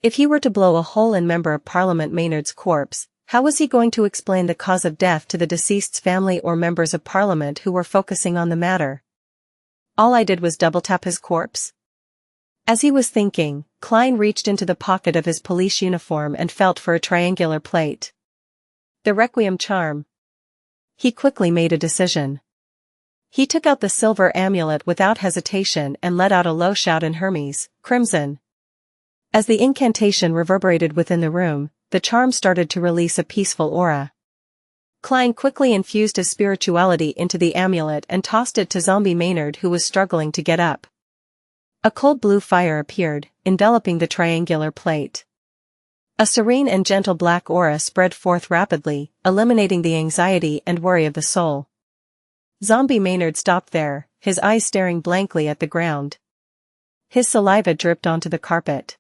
If he were to blow a hole in Member of Parliament Maynard's corpse, how was he going to explain the cause of death to the deceased's family or members of Parliament who were focusing on the matter? All I did was double-tap his corpse? As he was thinking, Klein reached into the pocket of his police uniform and felt for a triangular plate. The Requiem charm. He quickly made a decision. He took out the silver amulet without hesitation and let out a low shout in Hermes, Crimson. As the incantation reverberated within the room, the charm started to release a peaceful aura. Klein quickly infused his spirituality into the amulet and tossed it to Zombie Maynard, who was struggling to get up. A cold blue fire appeared, enveloping the triangular plate. A serene and gentle black aura spread forth rapidly, eliminating the anxiety and worry of the soul. Zombie Maynard stopped there, his eyes staring blankly at the ground. His saliva dripped onto the carpet.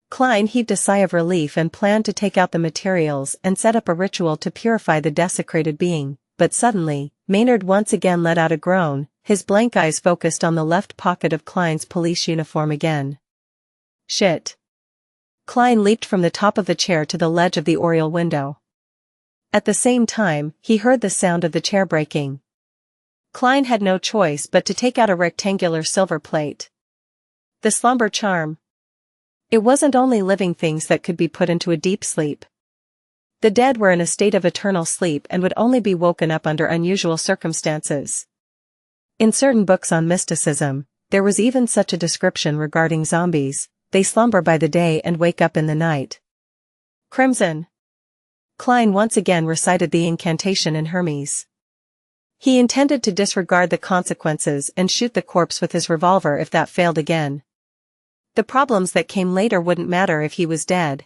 Klein heaved a sigh of relief and planned to take out the materials and set up a ritual to purify the desecrated being, but suddenly, Maynard once again let out a groan, his blank eyes focused on the left pocket of Klein's police uniform again. Shit. Klein leaped from the top of the chair to the ledge of the oriel window. At the same time, he heard the sound of the chair breaking. Klein had no choice but to take out a rectangular silver plate. The slumber charm. It wasn't only living things that could be put into a deep sleep. The dead were in a state of eternal sleep and would only be woken up under unusual circumstances. In certain books on mysticism, there was even such a description regarding zombies: they slumber by the day and wake up in the night. Crimson. Klein once again recited the incantation in Hermes. He intended to disregard the consequences and shoot the corpse with his revolver if that failed again. The problems that came later wouldn't matter if he was dead.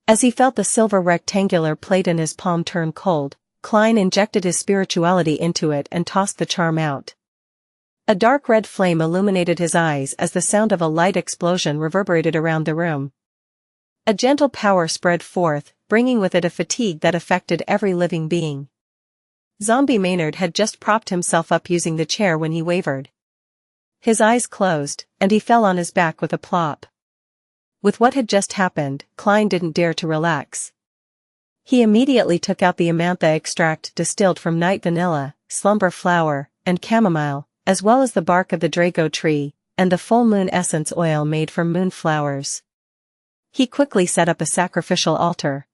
As he felt the silver rectangular plate in his palm turn cold, Klein injected his spirituality into it and tossed the charm out. A dark red flame illuminated his eyes as the sound of a light explosion reverberated around the room. A gentle power spread forth, bringing with it a fatigue that affected every living being. Zombie Maynard had just propped himself up using the chair when he wavered. His eyes closed, and he fell on his back with a plop. With what had just happened, Klein didn't dare to relax. He immediately took out the amantha extract distilled from night vanilla, slumber flower, and chamomile, as well as the bark of the drago tree, and the full moon essence oil made from moonflowers. He quickly set up a sacrificial altar.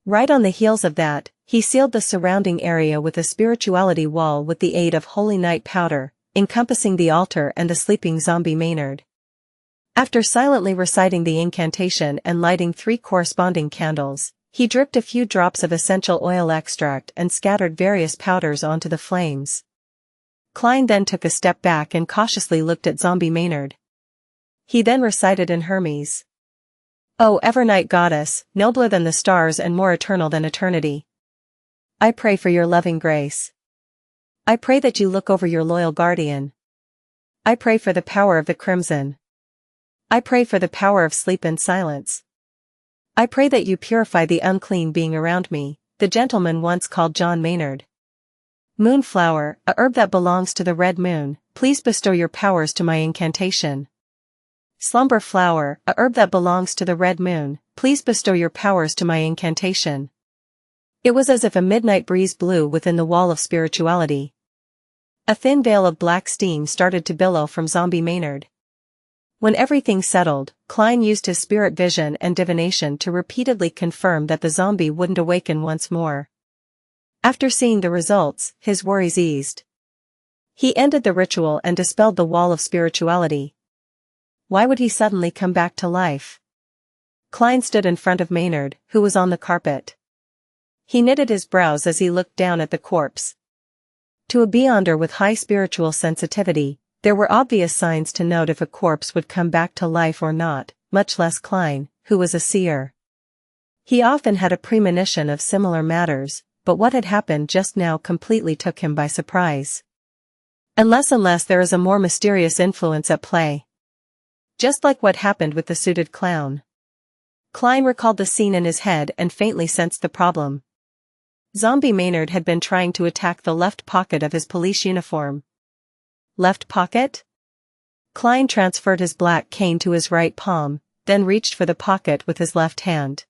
Right on the heels of that, he sealed the surrounding area with a spirituality wall with the aid of holy night powder, encompassing the altar and the sleeping Zombie Maynard. After silently reciting the incantation and lighting 3 corresponding candles, he dripped a few drops of essential oil extract and scattered various powders onto the flames. Klein then took a step back and cautiously looked at Zombie Maynard. He then recited in Hermes. O ever-night goddess, nobler than the stars and more eternal than eternity. I pray for your loving grace. I pray that you look over your loyal guardian. I pray for the power of the crimson. I pray for the power of sleep and silence. I pray that you purify the unclean being around me, the gentleman once called John Maynard. Moonflower, a herb that belongs to the red moon, please bestow your powers to my incantation. Slumber flower, a herb that belongs to the red moon, please bestow your powers to my incantation. It was as if a midnight breeze blew within the wall of spirituality. A thin veil of black steam started to billow from Zombie Maynard. When everything settled, Klein used his spirit vision and divination to repeatedly confirm that the zombie wouldn't awaken once more. After seeing the results, his worries eased. He ended the ritual and dispelled the wall of spirituality. Why would he suddenly come back to life? Klein stood in front of Maynard, who was on the carpet. He knitted his brows as he looked down at the corpse. To a beyonder with high spiritual sensitivity, there were obvious signs to note if a corpse would come back to life or not, much less Klein, who was a seer. He often had a premonition of similar matters, but what had happened just now completely took him by surprise. Unless there is a more mysterious influence at play. Just like what happened with the suited clown. Klein recalled the scene in his head and faintly sensed the problem. Zombie Maynard had been trying to attack the left pocket of his police uniform. Left pocket? Klein transferred his black cane to his right palm, then reached for the pocket with his left hand.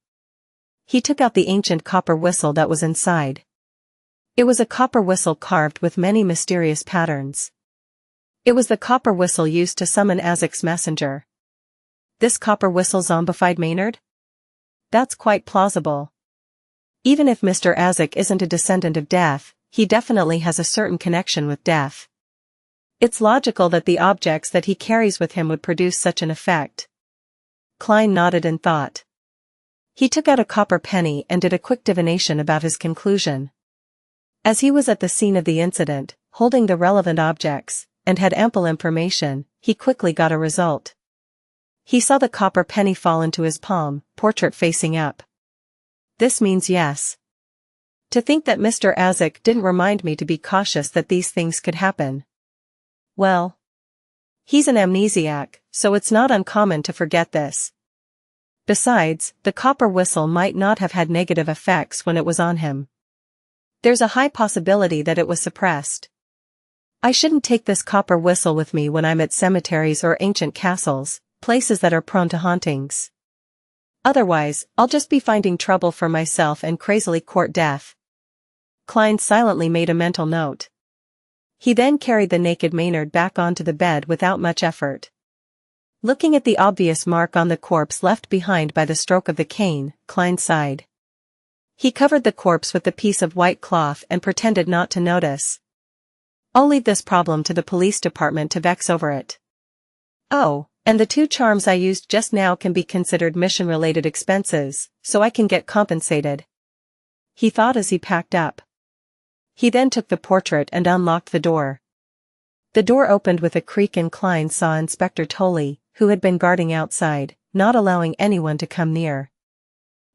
He took out the ancient copper whistle that was inside. It was a copper whistle carved with many mysterious patterns. It was the copper whistle used to summon Azek's messenger. This copper whistle zombified Maynard? That's quite plausible. Even if Mr. Azek isn't a descendant of death, he definitely has a certain connection with death. It's logical that the objects that he carries with him would produce such an effect. Klein nodded in thought. He took out a copper penny and did a quick divination about his conclusion. As he was at the scene of the incident, holding the relevant objects, and had ample information, he quickly got a result. He saw the copper penny fall into his palm, portrait facing up. This means yes. To think that Mr. Azek didn't remind me to be cautious that these things could happen. Well, he's an amnesiac, so it's not uncommon to forget this. Besides, the copper whistle might not have had negative effects when it was on him. There's a high possibility that it was suppressed. I shouldn't take this copper whistle with me when I'm at cemeteries or ancient castles, places that are prone to hauntings. Otherwise, I'll just be finding trouble for myself and crazily court death. Klein silently made a mental note. He then carried the naked Maynard back onto the bed without much effort. Looking at the obvious mark on the corpse left behind by the stroke of the cane, Klein sighed. He covered the corpse with a piece of white cloth and pretended not to notice. I'll leave this problem to the police department to vex over it. Oh, and the 2 charms I used just now can be considered mission-related expenses, so I can get compensated. He thought as he packed up. He then took the portrait and unlocked the door. The door opened with a creak and Klein saw Inspector Tolley, who had been guarding outside, not allowing anyone to come near.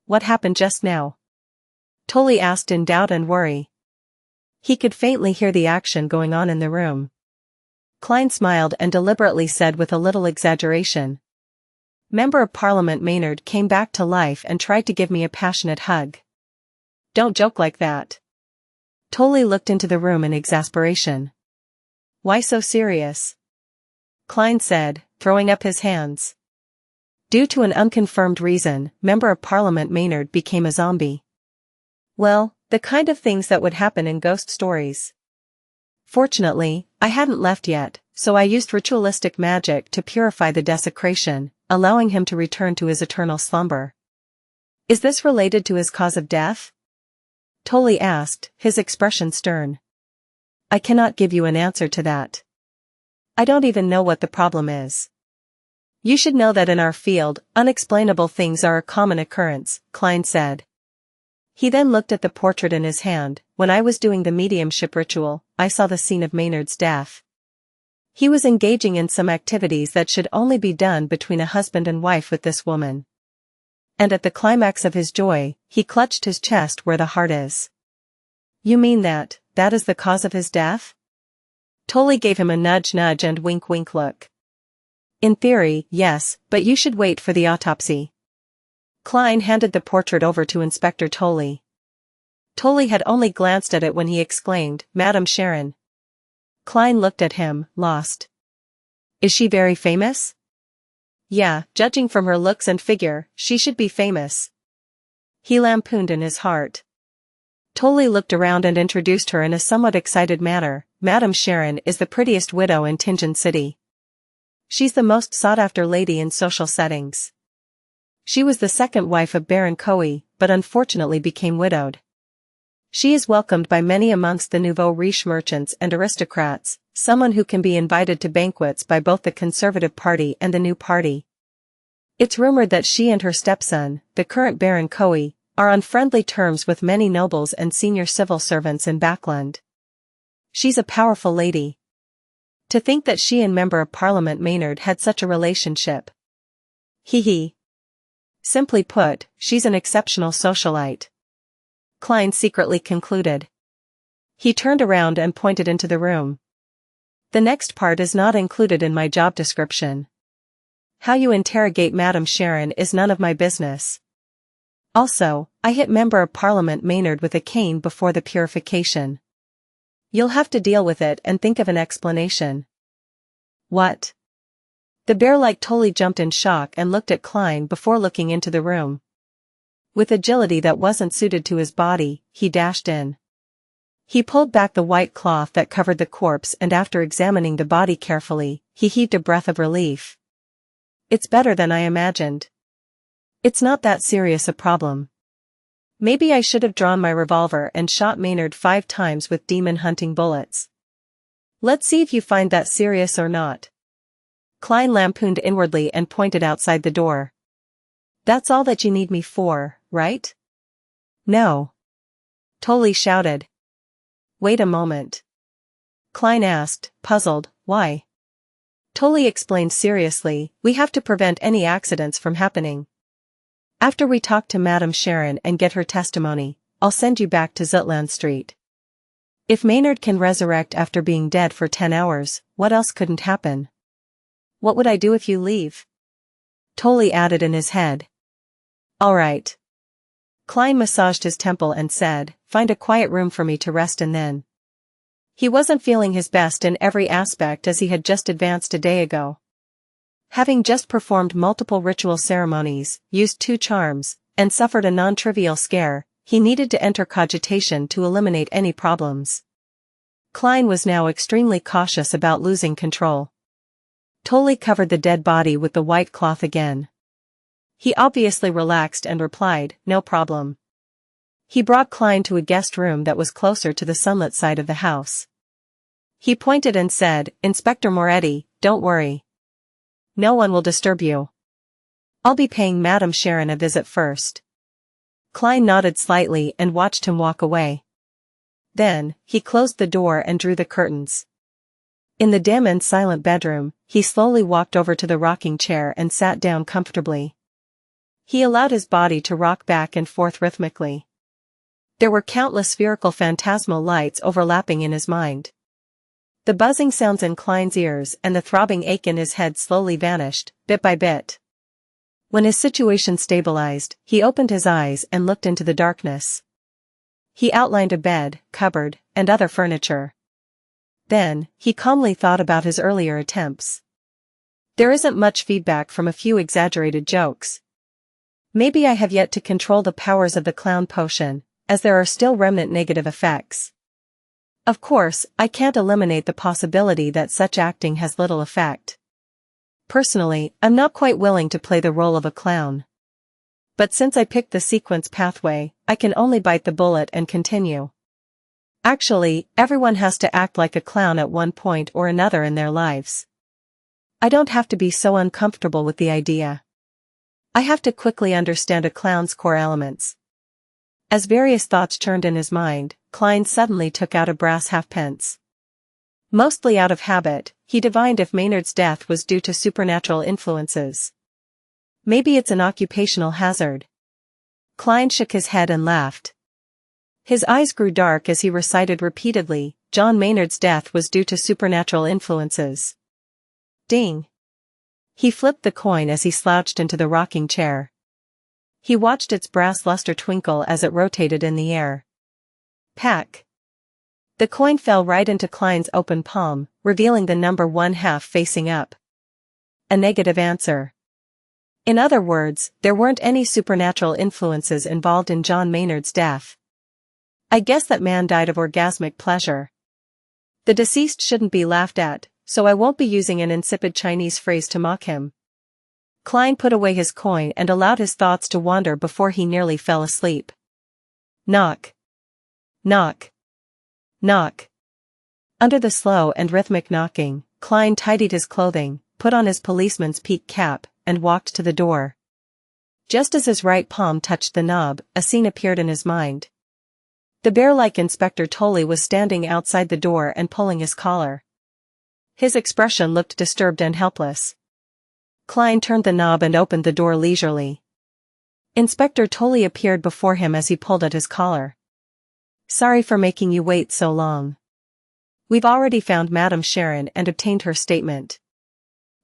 What happened just now? Tolley asked in doubt and worry. He could faintly hear the action going on in the room. Klein smiled and deliberately said with a little exaggeration. Member of Parliament Maynard came back to life and tried to give me a passionate hug. Don't joke like that. Tolley looked into the room in exasperation. Why so serious? Klein said, throwing up his hands. Due to an unconfirmed reason, Member of Parliament Maynard became a zombie. Well, the kind of things that would happen in ghost stories. Fortunately, I hadn't left yet, so I used ritualistic magic to purify the desecration, allowing him to return to his eternal slumber. Is this related to his cause of death? Tolley asked, his expression stern. I cannot give you an answer to that. I don't even know what the problem is. You should know that in our field, unexplainable things are a common occurrence, Klein said. He then looked at the portrait in his hand. When I was doing the mediumship ritual, I saw the scene of Maynard's death. He was engaging in some activities that should only be done between a husband and wife with this woman. And at the climax of his joy, he clutched his chest where the heart is. You mean that is the cause of his death? Tolley gave him a nudge and wink look. In theory, yes, but you should wait for the autopsy. Klein handed the portrait over to Inspector Tolley. Tolley had only glanced at it when he exclaimed, Madam Sharon. Klein looked at him, lost. Is she very famous? Yeah, judging from her looks and figure, she should be famous. He lampooned in his heart. Tolley looked around and introduced her in a somewhat excited manner. Madam Sharon is the prettiest widow in Tingen City. She's the most sought-after lady in social settings. She was the second wife of Baron Coe, but unfortunately became widowed. She is welcomed by many amongst the nouveau riche merchants and aristocrats, someone who can be invited to banquets by both the Conservative Party and the New Party. It's rumored that she and her stepson, the current Baron Coe, are on friendly terms with many nobles and senior civil servants in Backland. She's a powerful lady. To think that she and Member of Parliament Maynard had such a relationship. Hee. Simply put, she's an exceptional socialite. Klein secretly concluded. He turned around and pointed into the room. The next part is not included in my job description. How you interrogate Madam Sharon is none of my business. Also, I hit Member of Parliament Maynard with a cane before the purification. You'll have to deal with it and think of an explanation. What? The bear-like Tully jumped in shock and looked at Klein before looking into the room. With agility that wasn't suited to his body, he dashed in. He pulled back the white cloth that covered the corpse and after examining the body carefully, he heaved a breath of relief. It's better than I imagined. It's not that serious a problem. Maybe I should have drawn my revolver and shot Maynard 5 times with demon-hunting bullets. Let's see if you find that serious or not. Klein lampooned inwardly and pointed outside the door. That's all that you need me for, right? No. Tully shouted. Wait a moment. Klein asked, puzzled, why? Tully explained seriously, we have to prevent any accidents from happening. After we talk to Madam Sharon and get her testimony, I'll send you back to Zutland Street. If Maynard can resurrect after being dead for 10 hours, what else couldn't happen? What would I do if you leave? Tully added in his head. All right. Klein massaged his temple and said, find a quiet room for me to rest in then. He wasn't feeling his best in every aspect as he had just advanced a day ago. Having just performed multiple ritual ceremonies, used 2 charms, and suffered a non-trivial scare, he needed to enter cogitation to eliminate any problems. Klein was now extremely cautious about losing control. Tully covered the dead body with the white cloth again. He obviously relaxed and replied, no problem. He brought Klein to a guest room that was closer to the sunlit side of the house. He pointed and said, Inspector Moretti, don't worry. No one will disturb you. I'll be paying Madam Sharon a visit first. Klein nodded slightly and watched him walk away. Then, he closed the door and drew the curtains. In the dim and silent bedroom, he slowly walked over to the rocking chair and sat down comfortably. He allowed his body to rock back and forth rhythmically. There were countless spherical phantasmal lights overlapping in his mind. The buzzing sounds in Klein's ears and the throbbing ache in his head slowly vanished, bit by bit. When his situation stabilized, he opened his eyes and looked into the darkness. He outlined a bed, cupboard, and other furniture. Then, he calmly thought about his earlier attempts. There isn't much feedback from a few exaggerated jokes. Maybe I have yet to control the powers of the clown potion, as there are still remnant negative effects. Of course, I can't eliminate the possibility that such acting has little effect. Personally, I'm not quite willing to play the role of a clown. But since I picked the sequence pathway, I can only bite the bullet and continue. Actually, everyone has to act like a clown at one point or another in their lives. I don't have to be so uncomfortable with the idea. I have to quickly understand a clown's core elements. As various thoughts churned in his mind, Klein suddenly took out a brass halfpence. Mostly out of habit, he divined if Maynard's death was due to supernatural influences. Maybe it's an occupational hazard. Klein shook his head and laughed. His eyes grew dark as he recited repeatedly, John Maynard's death was due to supernatural influences. Ding! He flipped the coin as he slouched into the rocking chair. He watched its brass luster twinkle as it rotated in the air. Pack! The coin fell right into Klein's open palm, revealing the number 1/2 facing up. A negative answer. In other words, there weren't any supernatural influences involved in John Maynard's death. I guess that man died of orgasmic pleasure. The deceased shouldn't be laughed at, so I won't be using an insipid Chinese phrase to mock him. Klein put away his coin and allowed his thoughts to wander before he nearly fell asleep. Knock. Knock. Knock. Under the slow and rhythmic knocking, Klein tidied his clothing, put on his policeman's peak cap, and walked to the door. Just as his right palm touched the knob, a scene appeared in his mind. The bear-like Inspector Tully was standing outside the door and pulling his collar. His expression looked disturbed and helpless. Klein turned the knob and opened the door leisurely. Inspector Tully appeared before him as he pulled at his collar. "Sorry for making you wait so long. We've already found Madam Sharon and obtained her statement.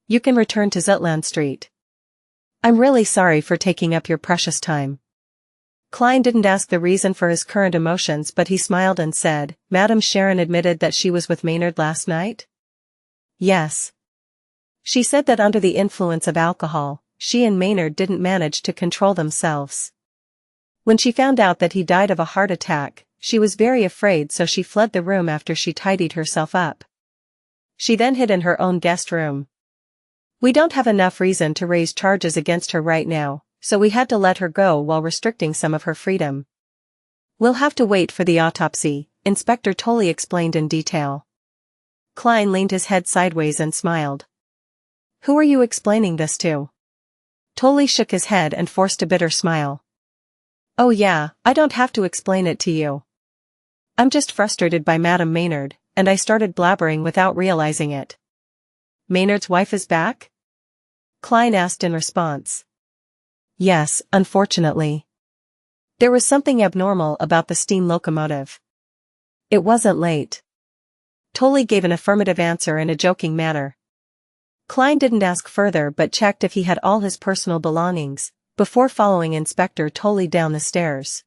You can return to Zutland Street. I'm really sorry for taking up your precious time." Klein didn't ask the reason for his current emotions, but he smiled and said, "Madam Sharon admitted that she was with Maynard last night?" "Yes. She said that under the influence of alcohol, she and Maynard didn't manage to control themselves. When she found out that he died of a heart attack, she was very afraid, so she fled the room after she tidied herself up. She then hid in her own guest room. We don't have enough reason to raise charges against her right now, so we had to let her go while restricting some of her freedom. We'll have to wait for the autopsy," Inspector Tully explained in detail. Klein leaned his head sideways and smiled. "Who are you explaining this to?" Tully shook his head and forced a bitter smile. "Oh yeah, I don't have to explain it to you. I'm just frustrated by Madam Maynard, and I started blabbering without realizing it." "Maynard's wife is back?" Klein asked in response. "Yes, unfortunately. There was something abnormal about the steam locomotive. It wasn't late." Tully gave an affirmative answer in a joking manner. Klein didn't ask further but checked if he had all his personal belongings, before following Inspector Tully down the stairs.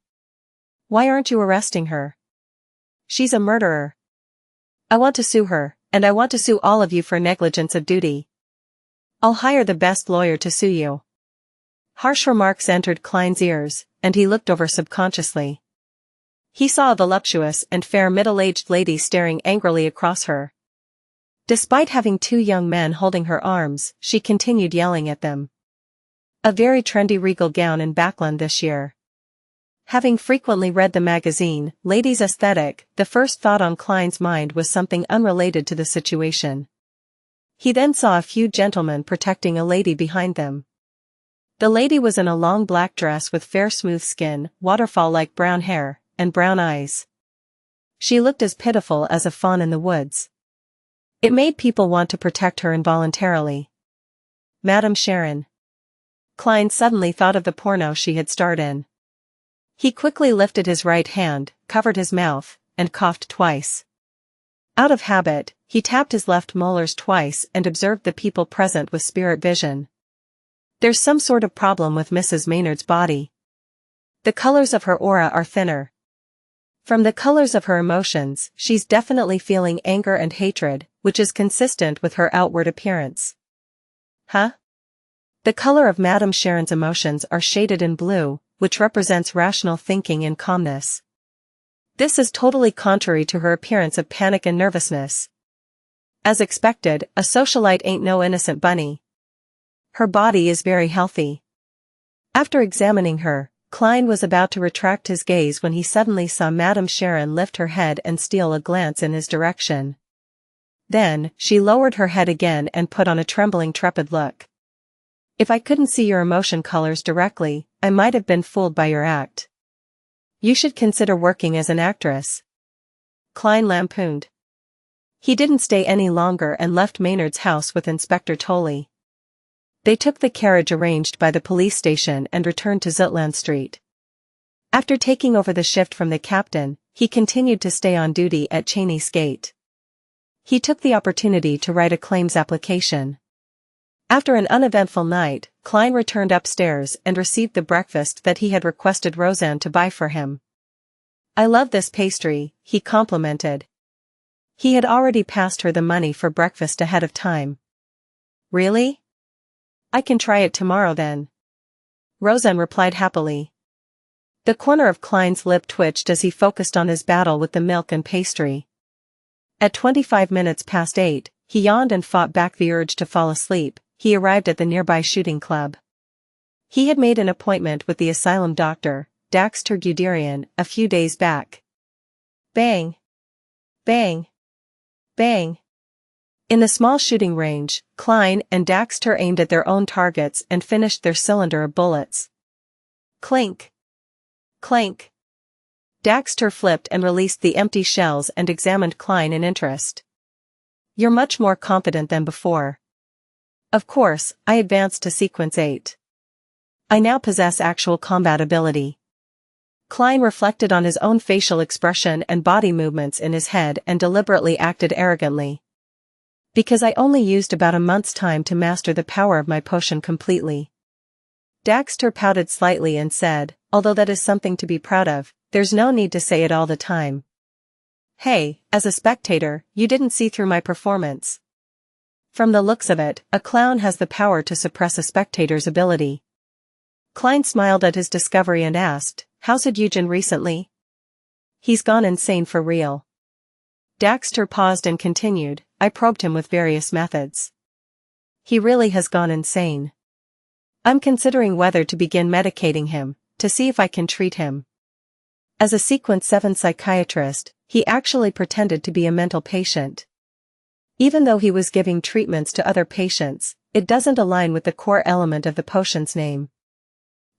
"Why aren't you arresting her? She's a murderer. I want to sue her, and I want to sue all of you for negligence of duty. I'll hire the best lawyer to sue you." Harsh remarks entered Klein's ears, and he looked over subconsciously. He saw a voluptuous and fair middle-aged lady staring angrily across her. Despite having two young men holding her arms, she continued yelling at them. A very trendy regal gown in Backland this year. Having frequently read the magazine, Ladies' Aesthetic, the first thought on Klein's mind was something unrelated to the situation. He then saw a few gentlemen protecting a lady behind them. The lady was in a long black dress with fair smooth skin, waterfall-like brown hair, and brown eyes. She looked as pitiful as a fawn in the woods. It made people want to protect her involuntarily. Madam Sharon. Klein suddenly thought of the porno she had starred in. He quickly lifted his right hand, covered his mouth, and coughed twice. Out of habit, he tapped his left molars twice and observed the people present with spirit vision. There's some sort of problem with Mrs. Maynard's body. The colors of her aura are thinner. From the colors of her emotions, she's definitely feeling anger and hatred, which is consistent with her outward appearance. Huh? The color of Madam Sharon's emotions are shaded in blue, which represents rational thinking and calmness. This is totally contrary to her appearance of panic and nervousness. As expected, a socialite ain't no innocent bunny. Her body is very healthy. After examining her, Klein was about to retract his gaze when he suddenly saw Madam Sharon lift her head and steal a glance in his direction. Then, she lowered her head again and put on a trembling, trepid look. "If I couldn't see your emotion colors directly, I might have been fooled by your act. You should consider working as an actress," Klein lampooned. He didn't stay any longer and left Maynard's house with Inspector Tully. They took the carriage arranged by the police station and returned to Zutland Street. After taking over the shift from the captain, he continued to stay on duty at Cheney's Gate. He took the opportunity to write a claims application. After an uneventful night, Klein returned upstairs and received the breakfast that he had requested Roseanne to buy for him. "I love this pastry," he complimented. He had already passed her the money for breakfast ahead of time. "Really? I can try it tomorrow then," Roseanne replied happily. The corner of Klein's lip twitched as he focused on his battle with the milk and pastry. At 8:25, he yawned and fought back the urge to fall asleep. He arrived at the nearby shooting club. He had made an appointment with the asylum doctor, Daxter Guderian, a few days back. Bang! Bang! Bang! In the small shooting range, Klein and Daxter aimed at their own targets and finished their cylinder of bullets. Clink! Clank! Daxter flipped and released the empty shells and examined Klein in interest. You're much more confident than before. Of course, I advanced to sequence 8. I now possess actual combat ability. Klein reflected on his own facial expression and body movements in his head and deliberately acted arrogantly. Because I only used about a month's time to master the power of my potion completely. Daxter pouted slightly and said, although that is something to be proud of, there's no need to say it all the time. Hey, as a spectator, you didn't see through my performance. From the looks of it, a clown has the power to suppress a spectator's ability. Klein smiled at his discovery and asked, how's Eugen recently? He's gone insane for real. Daxter paused and continued, I probed him with various methods. He really has gone insane. I'm considering whether to begin medicating him, to see if I can treat him. As a Sequence 7 psychiatrist, he actually pretended to be a mental patient. Even though he was giving treatments to other patients, it doesn't align with the core element of the potion's name.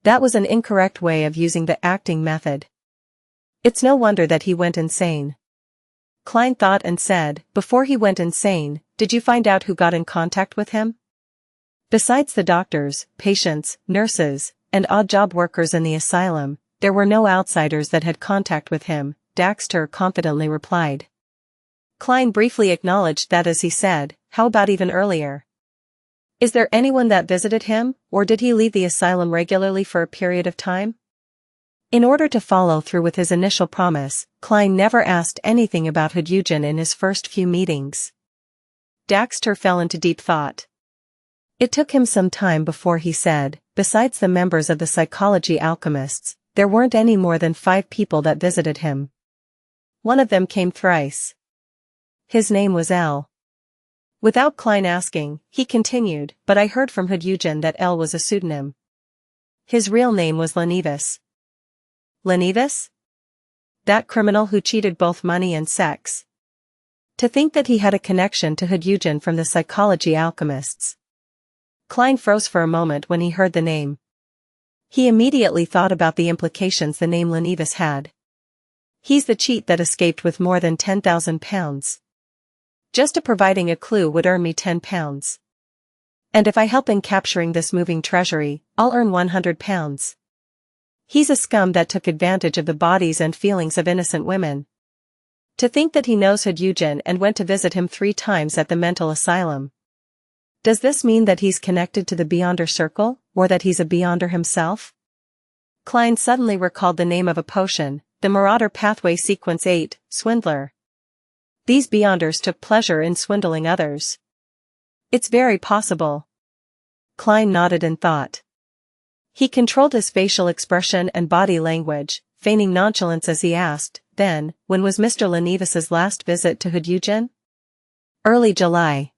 That was an incorrect way of using the acting method. It's no wonder that he went insane. Klein thought and said, before he went insane, did you find out who got in contact with him? Besides the doctors, patients, nurses, and odd job workers in the asylum, there were no outsiders that had contact with him, Daxter confidently replied. Klein briefly acknowledged that as he said, how about even earlier? Is there anyone that visited him, or did he leave the asylum regularly for a period of time? In order to follow through with his initial promise, Klein never asked anything about Eugen in his first few meetings. Daxter fell into deep thought. It took him some time before he said, besides the members of the psychology alchemists, there weren't any more than 5 people that visited him. One of them came thrice. His name was L. Without Klein asking, he continued, but I heard from Eugen that L was a pseudonym. His real name was Lenevis. Lenevis? That criminal who cheated both money and sex. To think that he had a connection to Eugen from the psychology alchemists. Klein froze for a moment when he heard the name. He immediately thought about the implications the name Lenevis had. He's the cheat that escaped with more than 10,000 pounds. Just to providing a clue would earn me 10 pounds. And if I help in capturing this moving treasury, I'll earn 100 pounds. He's a scum that took advantage of the bodies and feelings of innocent women. To think that he knows Eugen and went to visit him 3 times at the mental asylum. Does this mean that he's connected to the Beyonder Circle, or that he's a Beyonder himself? Klein suddenly recalled the name of a potion, the Marauder Pathway Sequence 8, Swindler. These Beyonders took pleasure in swindling others. It's very possible. Klein nodded in thought. He controlled his facial expression and body language, feigning nonchalance as he asked, then, when was Mr. Lenevis's last visit to Eugen? Early July.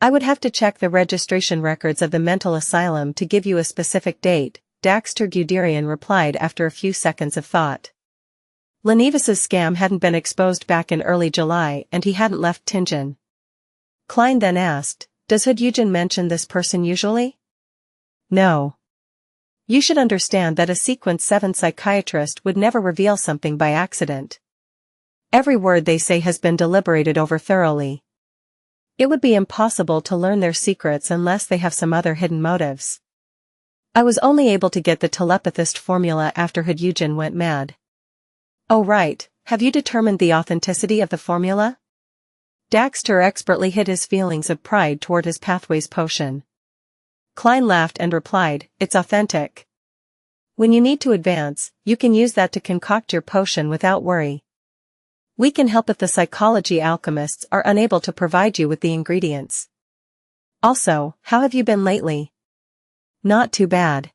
I would have to check the registration records of the mental asylum to give you a specific date, Daxter Guderian replied after a few seconds of thought. Lenevis's scam hadn't been exposed back in early July and he hadn't left Tingen. Klein then asked, does Eugen mention this person usually? No. You should understand that a Sequence 7 psychiatrist would never reveal something by accident. Every word they say has been deliberated over thoroughly. It would be impossible to learn their secrets unless they have some other hidden motives. I was only able to get the telepathist formula after Eugen went mad. Oh right, have you determined the authenticity of the formula? Daxter expertly hid his feelings of pride toward his Pathways potion. Klein laughed and replied, it's authentic. When you need to advance, you can use that to concoct your potion without worry. We can help if the psychology alchemists are unable to provide you with the ingredients. Also, how have you been lately? Not too bad.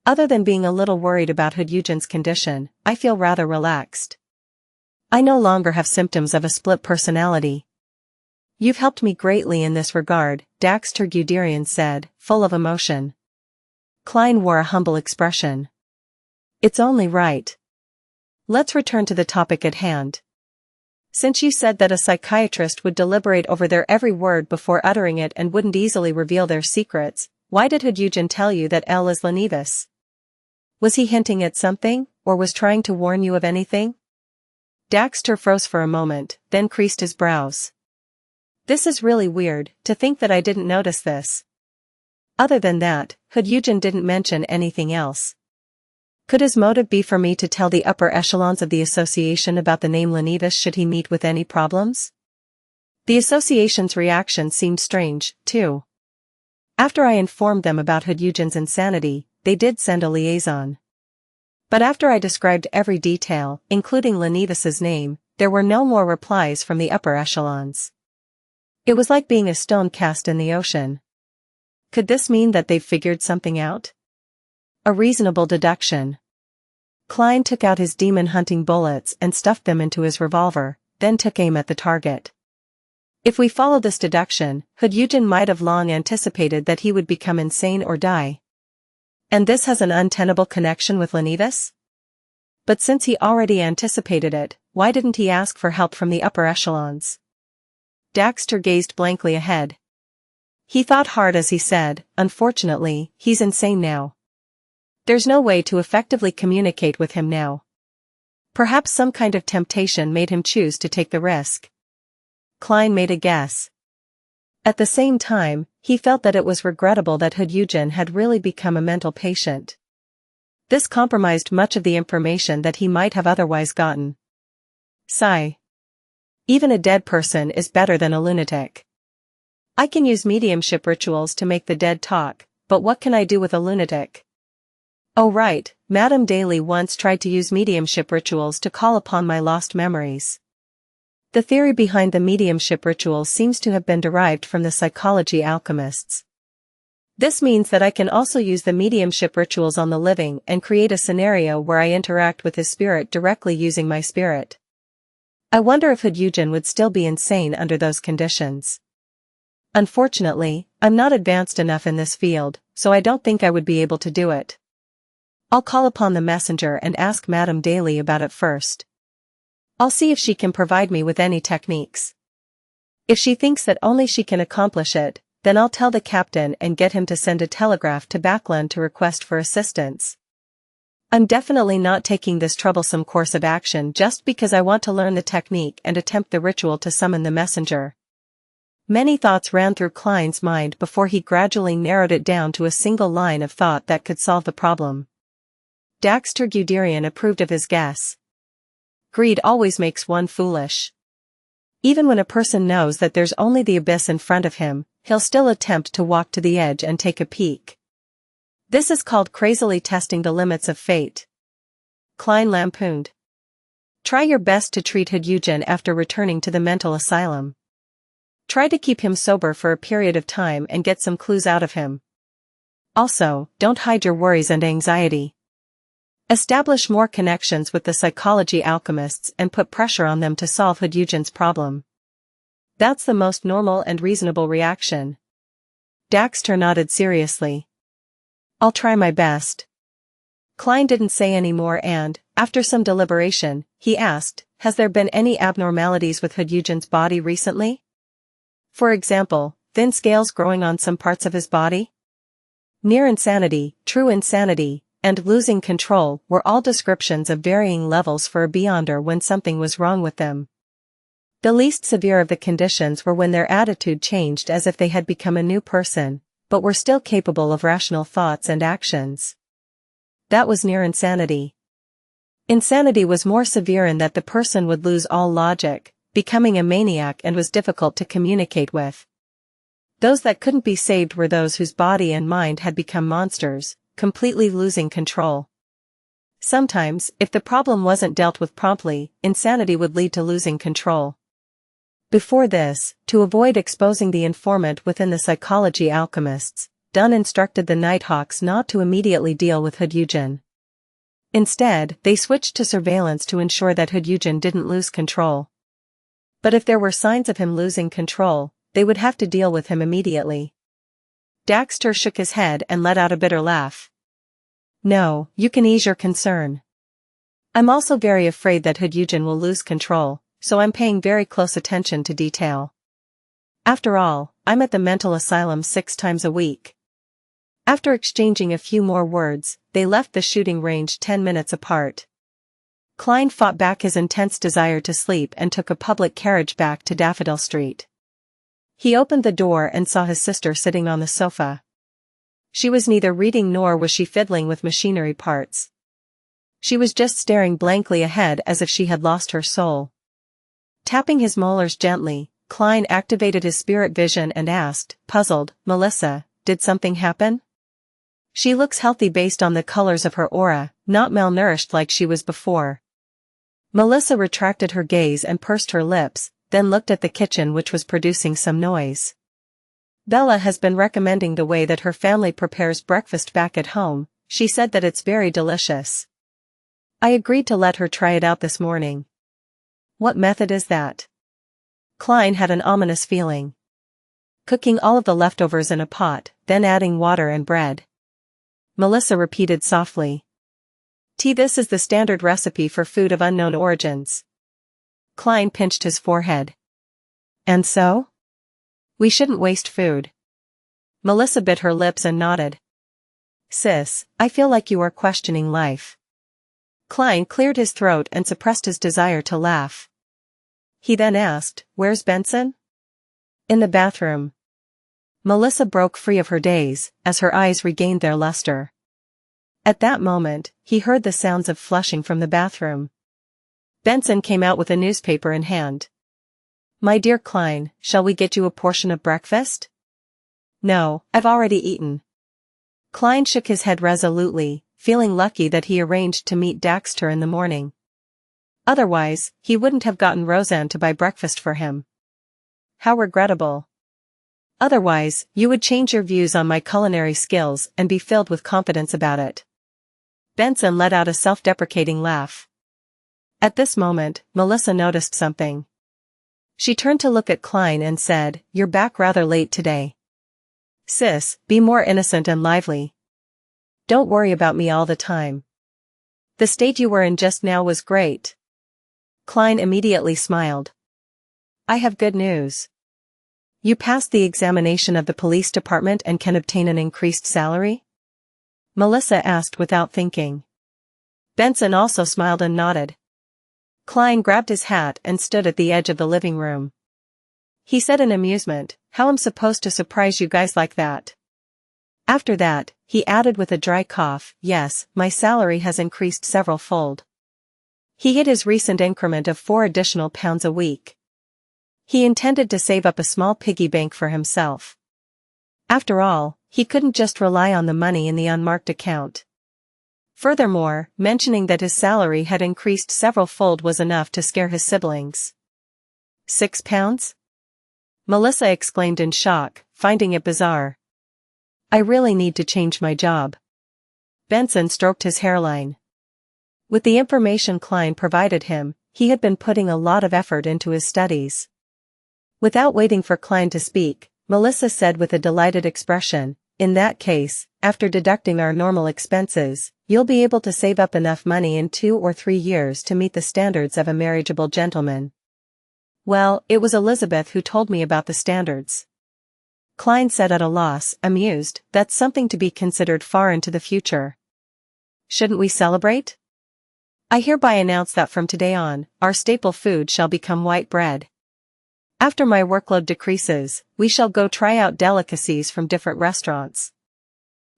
Other than being a little worried about Eugen's condition, I feel rather relaxed. I no longer have symptoms of a split personality. You've helped me greatly in this regard, Daxter Guderian said, full of emotion. Klein wore a humble expression. It's only right. Let's return to the topic at hand. Since you said that a psychiatrist would deliberate over their every word before uttering it and wouldn't easily reveal their secrets, why did Hedeugen tell you that L is Lenivis? Was he hinting at something, or was trying to warn you of anything? Daxter froze for a moment, then creased his brows. This is really weird, to think that I didn't notice this. Other than that, Hedeugen didn't mention anything else. Could his motive be for me to tell the upper echelons of the association about the name Lenivis should he meet with any problems? The association's reaction seemed strange, too. After I informed them about Hedeugen's insanity, they did send a liaison. But after I described every detail, including Lenivis's name, there were no more replies from the upper echelons. It was like being a stone cast in the ocean. Could this mean that they've figured something out? A reasonable deduction. Klein took out his demon-hunting bullets and stuffed them into his revolver, then took aim at the target. If we follow this deduction, Hedeugen might have long anticipated that he would become insane or die. And this has an untenable connection with Lenivis? But since he already anticipated it, why didn't he ask for help from the upper echelons? Daxter gazed blankly ahead. He thought hard as he said, unfortunately, he's insane now. There's no way to effectively communicate with him now. Perhaps some kind of temptation made him choose to take the risk. Klein made a guess. At the same time, he felt that it was regrettable that Hedeugen had really become a mental patient. This compromised much of the information that he might have otherwise gotten. Sigh. Even a dead person is better than a lunatic. I can use mediumship rituals to make the dead talk, but what can I do with a lunatic? Oh right, Madame Daly once tried to use mediumship rituals to call upon my lost memories. The theory behind the mediumship rituals seems to have been derived from the psychology alchemists. This means that I can also use the mediumship rituals on the living and create a scenario where I interact with his spirit directly using my spirit. I wonder if Hedeugen would still be insane under those conditions. Unfortunately, I'm not advanced enough in this field, so I don't think I would be able to do it. I'll call upon the messenger and ask Madame Daly about it first. I'll see if she can provide me with any techniques. If she thinks that only she can accomplish it, then I'll tell the captain and get him to send a telegraph to Backland to request for assistance. I'm definitely not taking this troublesome course of action just because I want to learn the technique and attempt the ritual to summon the messenger. Many thoughts ran through Klein's mind before he gradually narrowed it down to a single line of thought that could solve the problem. Daxter Guderian approved of his guess. Greed always makes one foolish. Even when a person knows that there's only the abyss in front of him, he'll still attempt to walk to the edge and take a peek. This is called crazily testing the limits of fate. Klein lampooned. Try your best to treat Hedeugen after returning to the mental asylum. Try to keep him sober for a period of time and get some clues out of him. Also, don't hide your worries and anxiety. Establish more connections with the psychology alchemists and put pressure on them to solve Hedeugen's problem. That's the most normal and reasonable reaction. Daxter nodded seriously. I'll try my best. Klein didn't say any more and, after some deliberation, he asked, has there been any abnormalities with Hedeugen's body recently? For example, thin scales growing on some parts of his body? Near insanity, true insanity, and losing control were all descriptions of varying levels for a beyonder when something was wrong with them. The least severe of the conditions were when their attitude changed as if they had become a new person, but were still capable of rational thoughts and actions. That was near insanity. Insanity was more severe in that the person would lose all logic, becoming a maniac and was difficult to communicate with. Those that couldn't be saved were those whose body and mind had become monsters, completely losing control. Sometimes, if the problem wasn't dealt with promptly, insanity would lead to losing control. Before this, to avoid exposing the informant within the psychology alchemists, Dunn instructed the Nighthawks not to immediately deal with Hedeugen. Instead, they switched to surveillance to ensure that Hedeugen didn't lose control. But if there were signs of him losing control, they would have to deal with him immediately. Daxter shook his head and let out a bitter laugh. No, you can ease your concern. I'm also very afraid that Hyujin will lose control, so I'm paying very close attention to detail. After all, I'm at the mental asylum 6 times a week. After exchanging a few more words, they left the shooting range 10 minutes apart. Klein fought back his intense desire to sleep and took a public carriage back to Daffodil Street. He opened the door and saw his sister sitting on the sofa. She was neither reading nor was she fiddling with machinery parts. She was just staring blankly ahead as if she had lost her soul. Tapping his molars gently, Klein activated his spirit vision and asked, puzzled, Melissa, did something happen? She looks healthy based on the colors of her aura, not malnourished like she was before. Melissa retracted her gaze and pursed her lips, then looked at the kitchen which was producing some noise. Bella has been recommending the way that her family prepares breakfast back at home. She said that it's very delicious. I agreed to let her try it out this morning. What method is that? Klein had an ominous feeling. Cooking all of the leftovers in a pot, then adding water and bread. Melissa repeated softly. This is the standard recipe for food of unknown origins. Klein pinched his forehead. And so? We shouldn't waste food. Melissa bit her lips and nodded. Sis, I feel like you are questioning life. Klein cleared his throat and suppressed his desire to laugh. He then asked, where's Benson? In the bathroom. Melissa broke free of her daze, as her eyes regained their luster. At that moment, he heard the sounds of flushing from the bathroom. Benson came out with a newspaper in hand. My dear Klein, shall we get you a portion of breakfast? No, I've already eaten. Klein shook his head resolutely, feeling lucky that he arranged to meet Daxter in the morning. Otherwise, he wouldn't have gotten Roseanne to buy breakfast for him. How regrettable. Otherwise, you would change your views on my culinary skills and be filled with confidence about it. Benson let out a self-deprecating laugh. At this moment, Melissa noticed something. She turned to look at Klein and said, You're back rather late today. Sis, be more innocent and lively. Don't worry about me all the time. The state you were in just now was great. Klein immediately smiled. I have good news. You passed the examination of the police department and can obtain an increased salary? Melissa asked without thinking. Benson also smiled and nodded. Klein grabbed his hat and stood at the edge of the living room. He said in amusement, How am I supposed to surprise you guys like that? After that, he added with a dry cough, Yes, my salary has increased several-fold. He hit his recent increment of 4 additional pounds a week. He intended to save up a small piggy bank for himself. After all, he couldn't just rely on the money in the unmarked account. Furthermore, mentioning that his salary had increased several-fold was enough to scare his siblings. 6 pounds? Melissa exclaimed in shock, finding it bizarre. I really need to change my job. Benson stroked his hairline. With the information Klein provided him, he had been putting a lot of effort into his studies. Without waiting for Klein to speak, Melissa said with a delighted expression, In that case, after deducting our normal expenses, you'll be able to save up enough money in 2 or 3 years to meet the standards of a marriageable gentleman. Well, it was Elizabeth who told me about the standards. Klein said at a loss, amused, That's something to be considered far into the future. Shouldn't we celebrate? I hereby announce that from today on, our staple food shall become white bread. After my workload decreases, we shall go try out delicacies from different restaurants.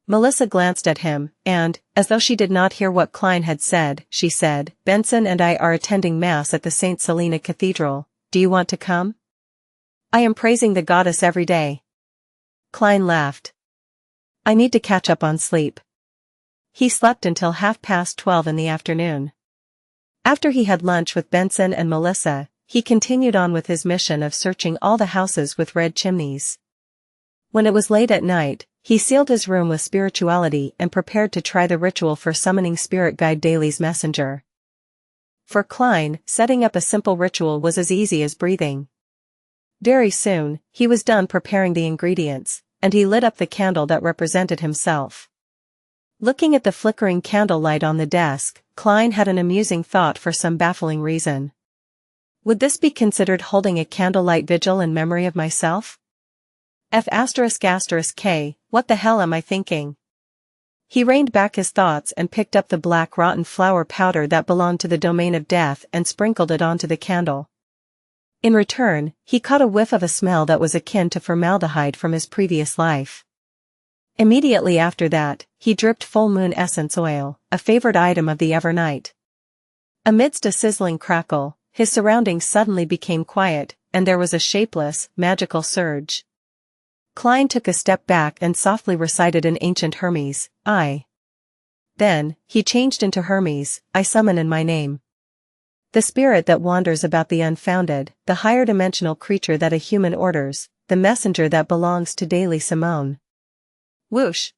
Melissa glanced at him, and, as though she did not hear what Klein had said, she said, Benson and I are attending Mass at the St. Selena Cathedral. Do you want to come? I am praising the goddess every day. Klein laughed. I need to catch up on sleep. He slept until 12:30 in the afternoon. After he had lunch with Benson and Melissa, he continued on with his mission of searching all the houses with red chimneys. When it was late at night, he sealed his room with spirituality and prepared to try the ritual for summoning spirit guide Daly's messenger. For Klein, setting up a simple ritual was as easy as breathing. Very soon, he was done preparing the ingredients, and he lit up the candle that represented himself. Looking at the flickering candlelight on the desk, Klein had an amusing thought for some baffling reason. Would this be considered holding a candlelight vigil in memory of myself? F***K, what the hell am I thinking? He reined back his thoughts and picked up the black rotten flour powder that belonged to the domain of death and sprinkled it onto the candle. In return, he caught a whiff of a smell that was akin to formaldehyde from his previous life. Immediately after that, he dripped full moon essence oil, a favorite item of the Evernight. Amidst a sizzling crackle, his surroundings suddenly became quiet, and there was a shapeless, magical surge. Klein took a step back and softly recited an ancient Hermes, I. Then, he changed into Hermes, I summon in my name. The spirit that wanders about the unfounded, the higher dimensional creature that a human orders, the messenger that belongs to daily Simone. Whoosh!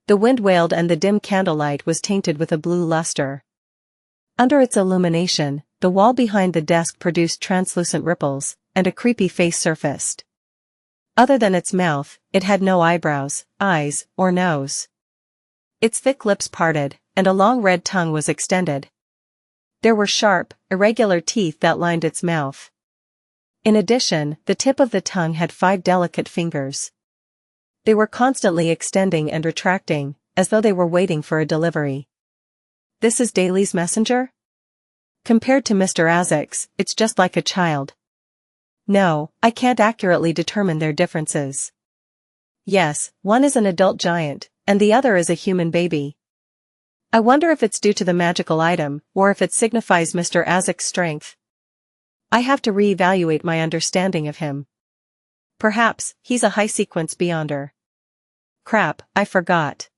The wind wailed and the dim candlelight was tainted with a blue luster. Under its illumination, the wall behind the desk produced translucent ripples, and a creepy face surfaced. Other than its mouth, it had no eyebrows, eyes, or nose. Its thick lips parted, and a long red tongue was extended. There were sharp, irregular teeth that lined its mouth. In addition, the tip of the tongue had 5 delicate fingers. They were constantly extending and retracting, as though they were waiting for a delivery. This is Daly's messenger? Compared to Mr. Isaac's, it's just like a child. No, I can't accurately determine their differences. Yes, one is an adult giant, and the other is a human baby. I wonder if it's due to the magical item, or if it signifies Mr. Isaac's strength. I have to reevaluate my understanding of him. Perhaps, he's a high-sequence beyonder. Crap, I forgot.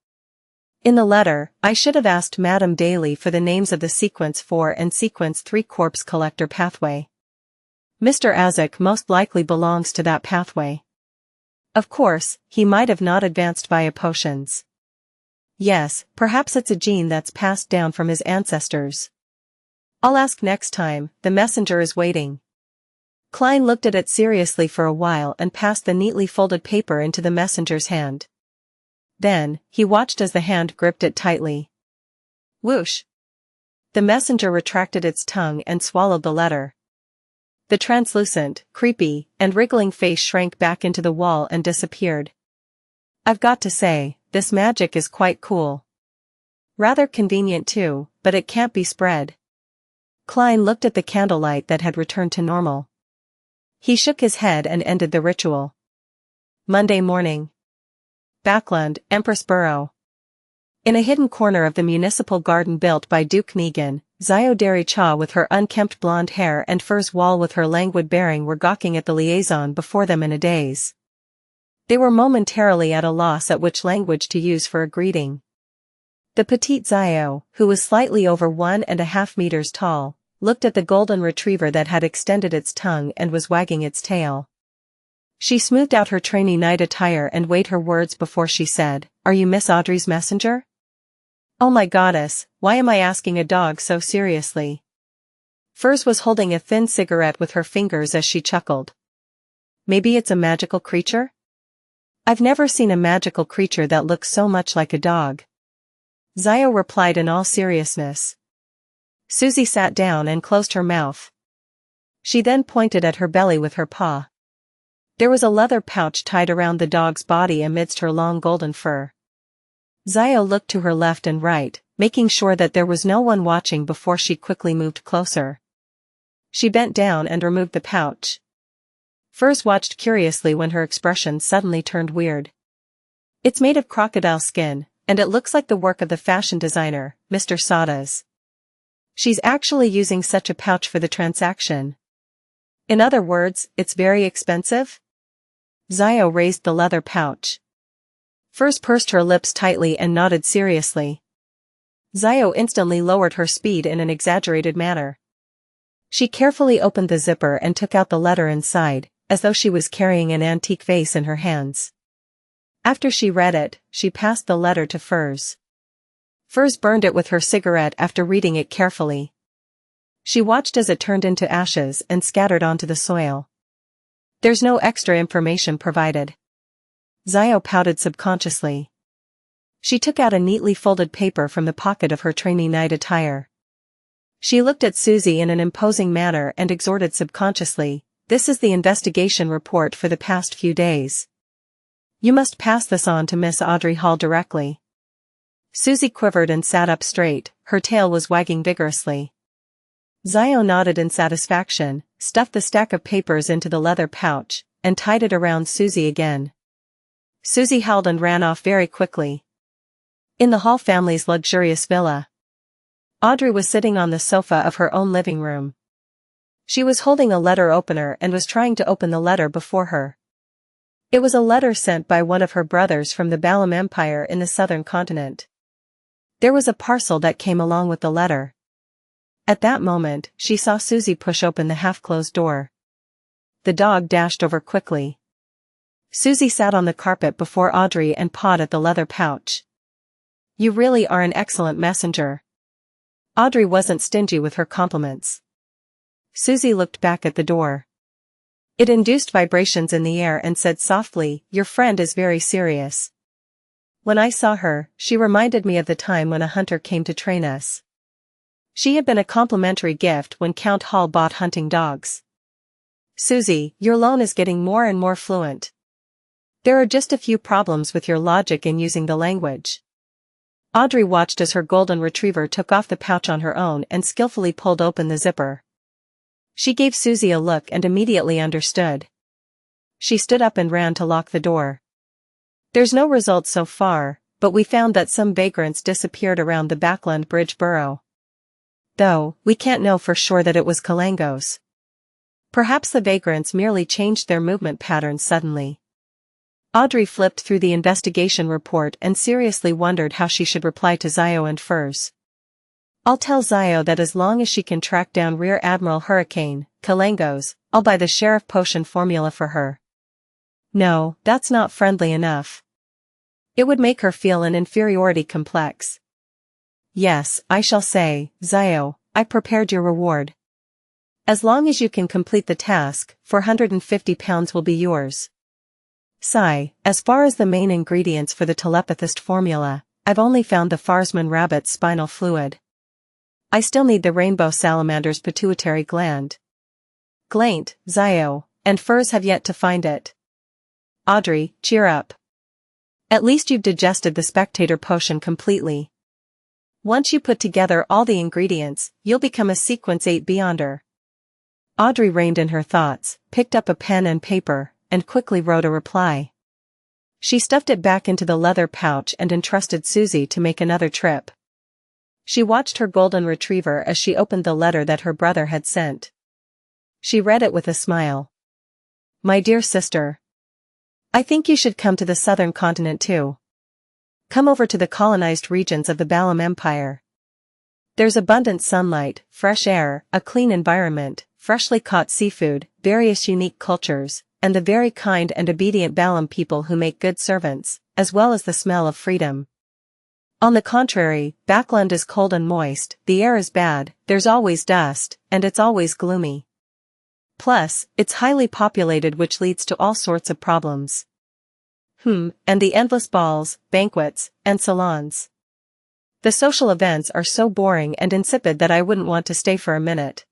In the letter, I should have asked Madam Daly for the names of the Sequence 4 and Sequence 3 corpse collector pathway. Mr. Isaac most likely belongs to that pathway. Of course, he might have not advanced via potions. Yes, perhaps it's a gene that's passed down from his ancestors. I'll ask next time, the messenger is waiting. Klein looked at it seriously for a while and passed the neatly folded paper into the messenger's hand. Then, he watched as the hand gripped it tightly. Whoosh! The messenger retracted its tongue and swallowed the letter. The translucent, creepy, and wriggling face shrank back into the wall and disappeared. I've got to say, this magic is quite cool. Rather convenient too, but it can't be spread. Klein looked at the candlelight that had returned to normal. He shook his head and ended the ritual. Monday morning. Backland, Empress Borough. In a hidden corner of the municipal garden built by Duke Negan, Xiao Dari-Cha with her unkempt blonde hair and Furs Wall with her languid bearing were gawking at the liaison before them in a daze. They were momentarily at a loss at which language to use for a greeting. The petite Xiao, who was slightly over 1.5 meters tall, looked at the golden retriever that had extended its tongue and was wagging its tail. She smoothed out her trainee night attire and weighed her words before she said, "Are you Miss Audrey's messenger?" "Oh my goddess, why am I asking a dog so seriously?" Furs was holding a thin cigarette with her fingers as she chuckled. "Maybe it's a magical creature?" "I've never seen a magical creature that looks so much like a dog." Xiao replied in all seriousness. Susie sat down and closed her mouth. She then pointed at her belly with her paw. There was a leather pouch tied around the dog's body amidst her long golden fur. Xiao looked to her left and right, making sure that there was no one watching before she quickly moved closer. She bent down and removed the pouch. Furs watched curiously when her expression suddenly turned weird. "It's made of crocodile skin, and it looks like the work of the fashion designer, Mr. Sada's. She's actually using such a pouch for the transaction. In other words, it's very expensive?" Xiao raised the leather pouch. Furs pursed her lips tightly and nodded seriously. Xiao instantly lowered her speed in an exaggerated manner. She carefully opened the zipper and took out the letter inside, as though she was carrying an antique vase in her hands. After she read it, she passed the letter to Furs. Furs burned it with her cigarette after reading it carefully. She watched as it turned into ashes and scattered onto the soil. There's no extra information provided. Xiao pouted subconsciously. She took out a neatly folded paper from the pocket of her trainee night attire. She looked at Susie in an imposing manner and exhorted subconsciously, "This is the investigation report for the past few days. You must pass this on to Miss Audrey Hall directly." Susie quivered and sat up straight, her tail was wagging vigorously. Xiao nodded in satisfaction, stuffed the stack of papers into the leather pouch, and tied it around Susie again. Susie howled and ran off very quickly. In the Hall family's luxurious villa, Audrey was sitting on the sofa of her own living room. She was holding a letter opener and was trying to open the letter before her. It was a letter sent by one of her brothers from the Balam Empire in the southern continent. There was a parcel that came along with the letter. At that moment, she saw Susie push open the half-closed door. The dog dashed over quickly. Susie sat on the carpet before Audrey and pawed at the leather pouch. "You really are an excellent messenger." Audrey wasn't stingy with her compliments. Susie looked back at the door. It induced vibrations in the air and said softly, "Your friend is very serious. When I saw her, she reminded me of the time when a hunter came to train us. She had been a complimentary gift when Count Hall bought hunting dogs." "Susie, your loan is getting more and more fluent. There are just a few problems with your logic in using the language." Audrey watched as her golden retriever took off the pouch on her own and skillfully pulled open the zipper. She gave Susie a look and immediately understood. She stood up and ran to lock the door. "There's no results so far, but we found that some vagrants disappeared around the Backland Bridge Borough. Though, we can't know for sure that it was Kalangos. Perhaps the vagrants merely changed their movement patterns suddenly." Audrey flipped through the investigation report and seriously wondered how she should reply to Xiao and Furs. "I'll tell Xiao that as long as she can track down Rear Admiral Hurricane, Kalangos, I'll buy the sheriff potion formula for her." No, that's not friendly enough. It would make her feel an inferiority complex. "Yes, I shall say, Xiao, I prepared your reward. As long as you can complete the task, 450 pounds will be yours." Sigh, as far as the main ingredients for the telepathist formula, I've only found the Farsman rabbit's spinal fluid. I still need the rainbow salamander's pituitary gland. Glaint, Xiao, and Furs have yet to find it. Audrey, cheer up. At least you've digested the spectator potion completely. Once you put together all the ingredients, you'll become a Sequence 8 Beyonder. Audrey reined in her thoughts, picked up a pen and paper, and quickly wrote a reply. She stuffed it back into the leather pouch and entrusted Susie to make another trip. She watched her golden retriever as she opened the letter that her brother had sent. She read it with a smile. "My dear sister, I think you should come to the southern continent too. Come over to the colonized regions of the Balam Empire. There's abundant sunlight, fresh air, a clean environment, freshly caught seafood, various unique cultures, and the very kind and obedient Balam people who make good servants, as well as the smell of freedom. On the contrary, Backland is cold and moist, the air is bad, there's always dust, and it's always gloomy. Plus, it's highly populated, which leads to all sorts of problems. And the endless balls, banquets, and salons. The social events are so boring and insipid that I wouldn't want to stay for a minute.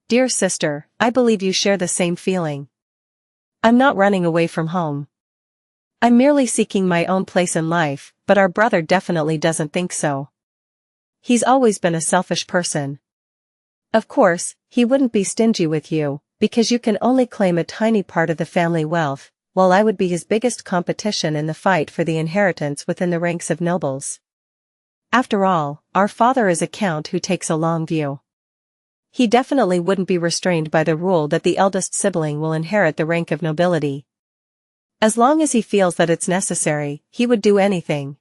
Dear sister, I believe you share the same feeling. I'm not running away from home. I'm merely seeking my own place in life, but our brother definitely doesn't think so. He's always been a selfish person. Of course, he wouldn't be stingy with you, because you can only claim a tiny part of the family wealth, while I would be his biggest competition in the fight for the inheritance within the ranks of nobles. After all, our father is a count who takes a long view. He definitely wouldn't be restrained by the rule that the eldest sibling will inherit the rank of nobility. As long as he feels that it's necessary, he would do anything.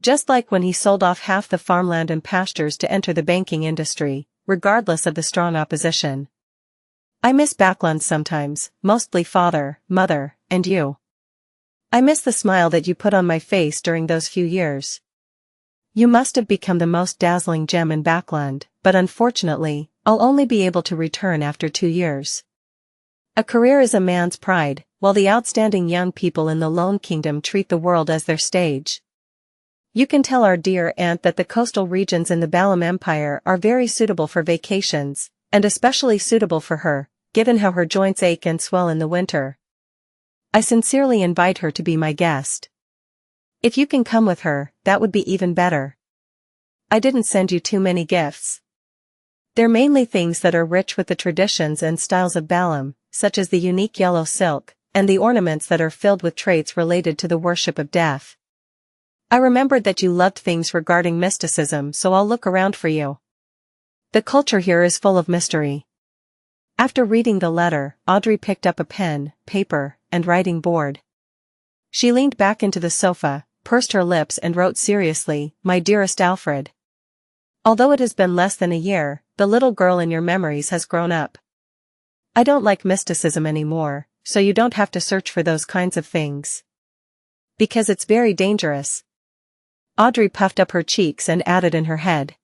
Just like when he sold off half the farmland and pastures to enter the banking industry, regardless of the strong opposition. I miss Backland sometimes, mostly father, mother, and you. I miss the smile that you put on my face during those few years. You must have become the most dazzling gem in Backland, but unfortunately, I'll only be able to return after 2 years. A career is a man's pride, while the outstanding young people in the Lone Kingdom treat the world as their stage. You can tell our dear aunt that the coastal regions in the Balam Empire are very suitable for vacations, and especially suitable for her, given how her joints ache and swell in the winter. I sincerely invite her to be my guest. If you can come with her, that would be even better. I didn't send you too many gifts. They're mainly things that are rich with the traditions and styles of Balam, such as the unique yellow silk, and the ornaments that are filled with traits related to the worship of death. I remembered that you loved things regarding mysticism, so I'll look around for you. The culture here is full of mystery. After reading the letter, Audrey picked up a pen, paper, and writing board. She leaned back into the sofa, pursed her lips and wrote seriously, "My dearest Alfred. Although it has been less than a year, the little girl in your memories has grown up. I don't like mysticism anymore, so you don't have to search for those kinds of things. Because it's very dangerous." Audrey puffed up her cheeks and added in her head.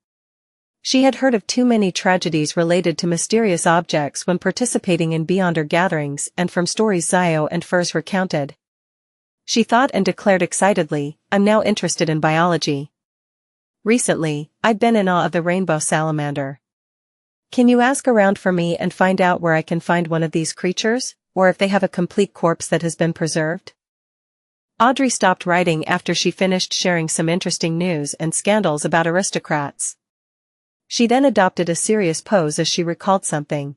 She had heard of too many tragedies related to mysterious objects when participating in Beyonder gatherings and from stories Zio and Furs recounted. She thought and declared excitedly, "I'm now interested in biology. Recently, I've been in awe of the rainbow salamander. Can you ask around for me and find out where I can find one of these creatures, or if they have a complete corpse that has been preserved?" Audrey stopped writing after she finished sharing some interesting news and scandals about aristocrats. She then adopted a serious pose as she recalled something.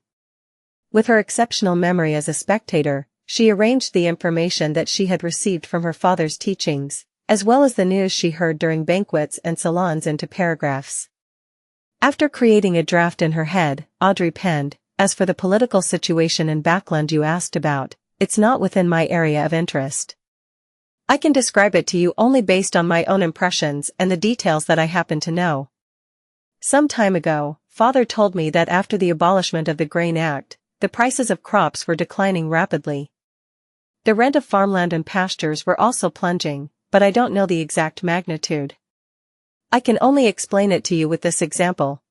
With her exceptional memory as a spectator, she arranged the information that she had received from her father's teachings, as well as the news she heard during banquets and salons, into paragraphs. After creating a draft in her head, Audrey penned, "As for the political situation in Backland you asked about, it's not within my area of interest. I can describe it to you only based on my own impressions and the details that I happen to know. Some time ago, Father told me that after the abolishment of the Grain Act, the prices of crops were declining rapidly. The rent of farmland and pastures were also plunging, but I don't know the exact magnitude. I can only explain it to you with this example.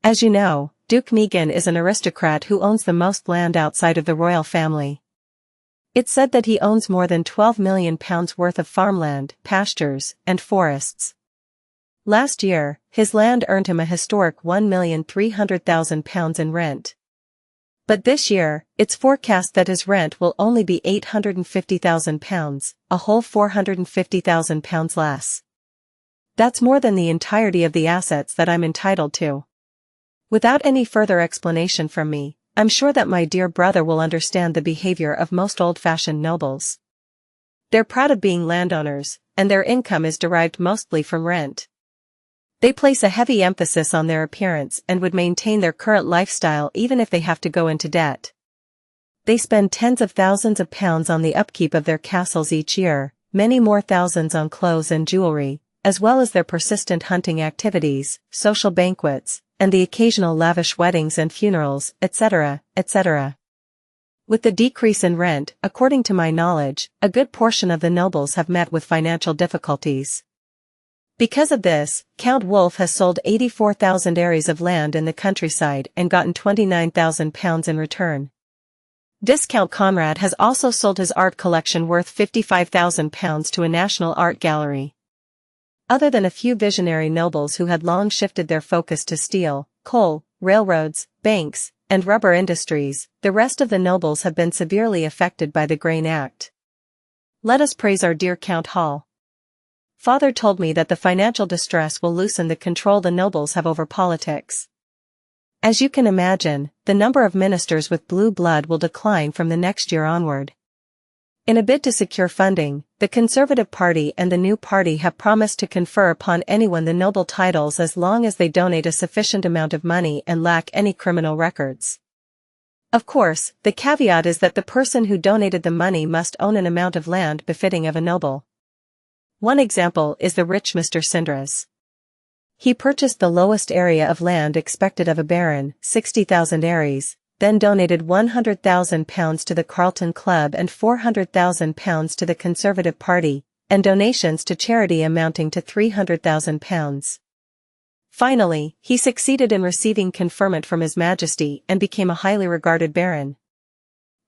As you know, Duke Megan is an aristocrat who owns the most land outside of the royal family. It's said that he owns more than £12 million worth of farmland, pastures, and forests. Last year, his land earned him a historic £1,300,000 in rent. But this year, it's forecast that his rent will only be £850,000, a whole £450,000 less. That's more than the entirety of the assets that I'm entitled to. Without any further explanation from me, I'm sure that my dear brother will understand the behavior of most old-fashioned nobles. They're proud of being landowners, and their income is derived mostly from rent. They place a heavy emphasis on their appearance and would maintain their current lifestyle even if they have to go into debt. They spend tens of thousands of pounds on the upkeep of their castles each year, many more thousands on clothes and jewelry, as well as their persistent hunting activities, social banquets, and the occasional lavish weddings and funerals, etc., etc. With the decrease in rent, according to my knowledge, a good portion of the nobles have met with financial difficulties. Because of this, Count Wolf has sold 84,000 ares of land in the countryside and gotten £29,000 in return. Discount Conrad has also sold his art collection worth £55,000 to a national art gallery. Other than a few visionary nobles who had long shifted their focus to steel, coal, railroads, banks, and rubber industries, the rest of the nobles have been severely affected by the Grain Act. Let us praise our dear Count Hall. Father told me that the financial distress will loosen the control the nobles have over politics. As you can imagine, the number of ministers with blue blood will decline from the next year onward. In a bid to secure funding, the Conservative Party and the New Party have promised to confer upon anyone the noble titles as long as they donate a sufficient amount of money and lack any criminal records. Of course, the caveat is that the person who donated the money must own an amount of land befitting of a noble. One example is the rich Mr. Sindras. He purchased the lowest area of land expected of a baron, 60,000 ares, then donated £100,000 to the Carlton Club and £400,000 to the Conservative Party, and donations to charity amounting to £300,000. Finally, he succeeded in receiving conferment from His Majesty and became a highly regarded baron.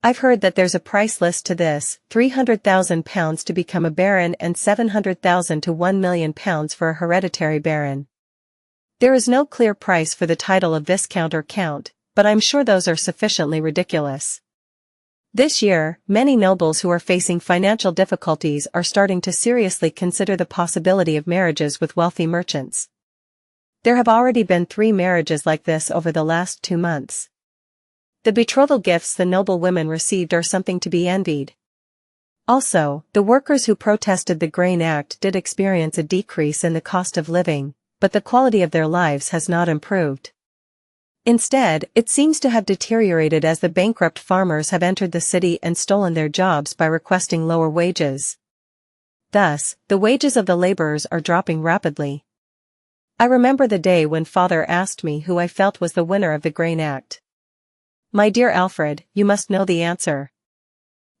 I've heard that there's a price list to this, £300,000 to become a baron and £700,000 to £1,000,000 for a hereditary baron. There is no clear price for the title of Viscount or Count, but I'm sure those are sufficiently ridiculous. This year, many nobles who are facing financial difficulties are starting to seriously consider the possibility of marriages with wealthy merchants. There have already been 3 marriages like this over the last 2 months. The betrothal gifts the noble women received are something to be envied. Also, the workers who protested the Grain Act did experience a decrease in the cost of living, but the quality of their lives has not improved. Instead, it seems to have deteriorated as the bankrupt farmers have entered the city and stolen their jobs by requesting lower wages. Thus, the wages of the laborers are dropping rapidly. I remember the day when Father asked me who I felt was the winner of the Grain Act. My dear Alfred, you must know the answer.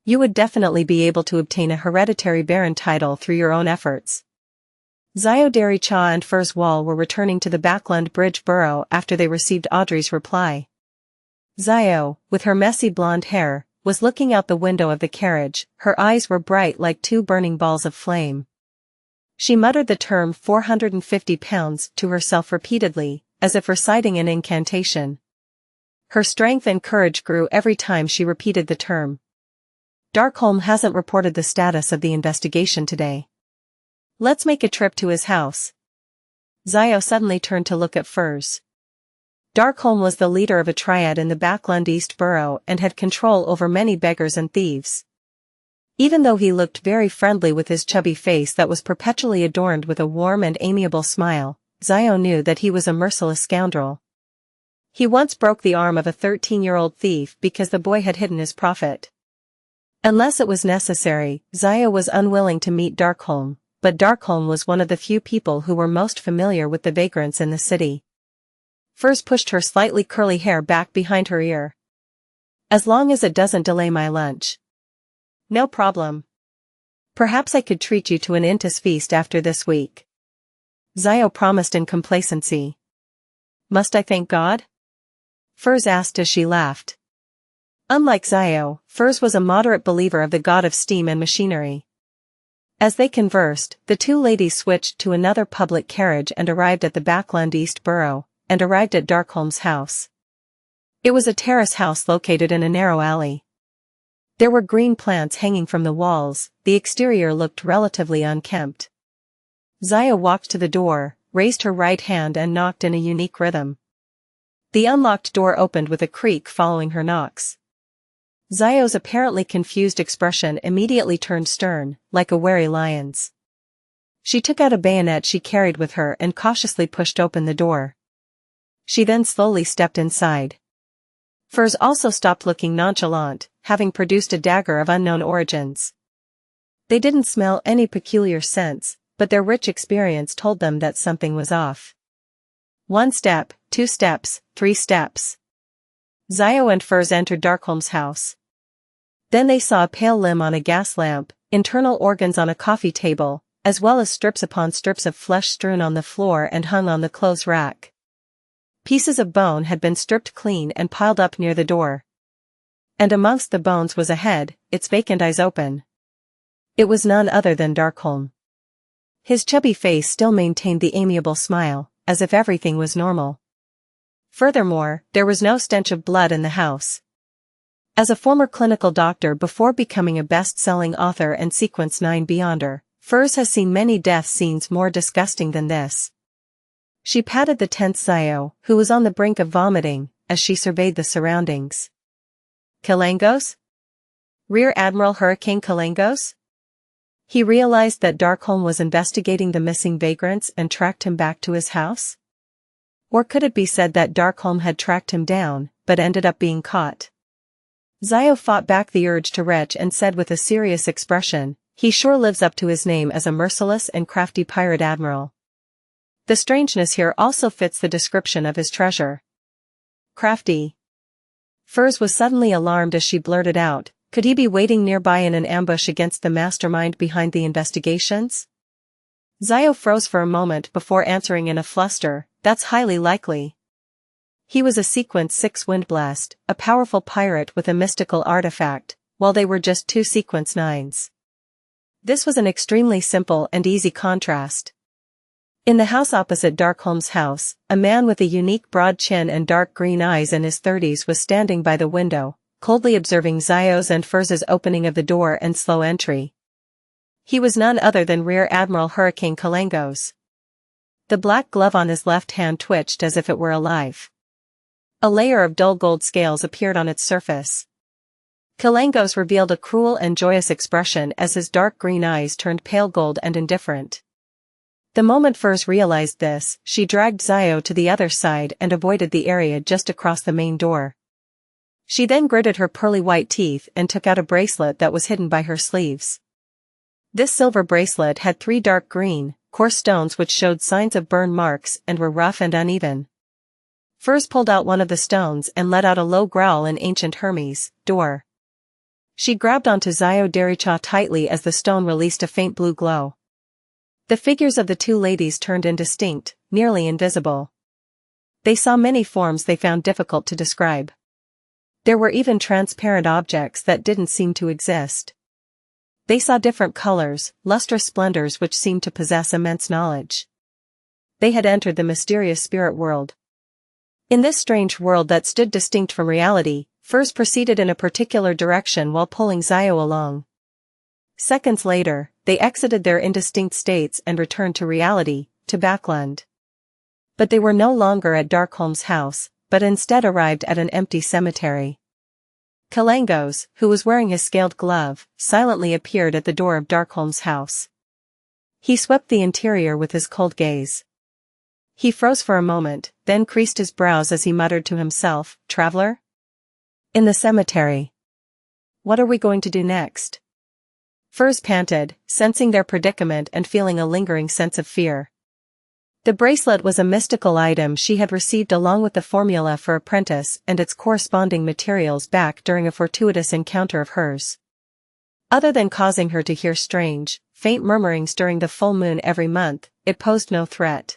You would definitely be able to obtain a hereditary baron title through your own efforts. Xiao Cha and Furs Wall were returning to the Backland Bridge Borough after they received Audrey's reply. Xiao, with her messy blonde hair, was looking out the window of the carriage. Her eyes were bright like 2 burning balls of flame. She muttered the term £450 to herself repeatedly, as if reciting an incantation. Her strength and courage grew every time she repeated the term. Darkholm hasn't reported the status of the investigation today. Let's make a trip to his house. Xiao suddenly turned to look at Furs. Darkholm was the leader of a triad in the Backland East Borough and had control over many beggars and thieves. Even though he looked very friendly with his chubby face that was perpetually adorned with a warm and amiable smile, Xiao knew that he was a merciless scoundrel. He once broke the arm of a 13-year-old thief because the boy had hidden his profit. Unless it was necessary, Xiao was unwilling to meet Darkholm, but Darkholm was one of the few people who were most familiar with the vagrants in the city. Furs pushed her slightly curly hair back behind her ear. As long as it doesn't delay my lunch. No problem. Perhaps I could treat you to an Intis feast after this week. Xiao promised in complacency. Must I thank God? Furs asked as she laughed. Unlike Xiao, Furs was a moderate believer of the god of steam and machinery. As they conversed, the 2 ladies switched to another public carriage and arrived at the Backland East Borough, and arrived at Darkholm's house. It was a terrace house located in a narrow alley. There were green plants hanging from the walls. The exterior looked relatively unkempt. Xiao walked to the door, raised her right hand and knocked in a unique rhythm. The unlocked door opened with a creak following her knocks. Xiao's apparently confused expression immediately turned stern, like a wary lion's. She took out a bayonet she carried with her and cautiously pushed open the door. She then slowly stepped inside. Furs also stopped looking nonchalant, having produced a dagger of unknown origins. They didn't smell any peculiar scents, but their rich experience told them that something was off. 1 step, 2 steps, 3 steps. Xiao and Furs entered Darkholm's house. Then they saw a pale limb on a gas lamp, internal organs on a coffee table, as well as strips upon strips of flesh strewn on the floor and hung on the clothes rack. Pieces of bone had been stripped clean and piled up near the door. And amongst the bones was a head, its vacant eyes open. It was none other than Darkholm. His chubby face still maintained the amiable smile, as if everything was normal. Furthermore, there was no stench of blood in the house. As a former clinical doctor before becoming a best-selling author and Sequence 9 Beyonder, Furs has seen many death scenes more disgusting than this. She patted the tense Xiao, who was on the brink of vomiting, as she surveyed the surroundings. Kalangos? Rear Admiral Hurricane Kalangos? He realized that Darkholm was investigating the missing vagrants and tracked him back to his house? Or could it be said that Darkholm had tracked him down, but ended up being caught? Xiao fought back the urge to retch and said with a serious expression, he sure lives up to his name as a merciless and crafty pirate admiral. The strangeness here also fits the description of his treasure. Crafty. Furs was suddenly alarmed as she blurted out, could he be waiting nearby in an ambush against the mastermind behind the investigations? Zio froze for a moment before answering in a fluster, "That's highly likely." He was a Sequence 6 Windblast, a powerful pirate with a mystical artifact, while they were just 2 Sequence 9s. This was an extremely simple and easy contrast. In the house opposite Darkholm's house, a man with a unique broad chin and dark green eyes in his 30s was standing by the window, coldly observing Zio's and Furz's opening of the door and slow entry. He was none other than Rear Admiral Hurricane Kalengos. The black glove on his left hand twitched as if it were alive. A layer of dull gold scales appeared on its surface. Kalengos revealed a cruel and joyous expression as his dark green eyes turned pale gold and indifferent. The moment Furz realized this, she dragged Zio to the other side and avoided the area just across the main door. She then gritted her pearly white teeth and took out a bracelet that was hidden by her sleeves. This silver bracelet had 3 dark green, coarse stones which showed signs of burn marks and were rough and uneven. Furz pulled out one of the stones and let out a low growl in ancient Hermes, door. She grabbed onto Zio Dericha tightly as the stone released a faint blue glow. The figures of the 2 ladies turned indistinct, nearly invisible. They saw many forms they found difficult to describe. There were even transparent objects that didn't seem to exist. They saw different colors, lustrous splendors which seemed to possess immense knowledge. They had entered the mysterious spirit world. In this strange world that stood distinct from reality, Furz proceeded in a particular direction while pulling Zio along. Seconds later, they exited their indistinct states and returned to reality, to Backland. But they were no longer at Darkholm's house, but instead arrived at an empty cemetery. Kalengos, who was wearing his scaled glove, silently appeared at the door of Darkholm's house. He swept the interior with his cold gaze. He froze for a moment, then creased his brows as he muttered to himself, "Traveler? In the cemetery. What are we going to do next?" Furz panted, sensing their predicament and feeling a lingering sense of fear. The bracelet was a mystical item she had received along with the formula for apprentice and its corresponding materials back during a fortuitous encounter of hers. Other than causing her to hear strange, faint murmurings during the full moon every month, it posed no threat.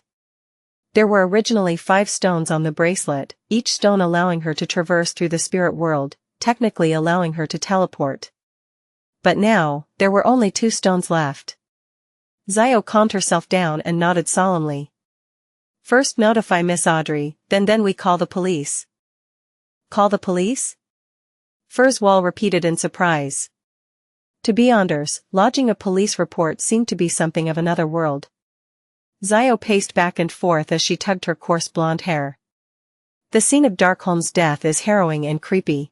There were originally 5 stones on the bracelet, each stone allowing her to traverse through the spirit world, technically allowing her to teleport. But now, there were only 2 stones left. Zio calmed herself down and nodded solemnly. "First notify Miss Audrey, then we call the police." "Call the police?" Furzwall repeated in surprise. To Beyonders, lodging a police report seemed to be something of another world. Zio paced back and forth as she tugged her coarse blonde hair. The scene of Darkholm's death is harrowing and creepy.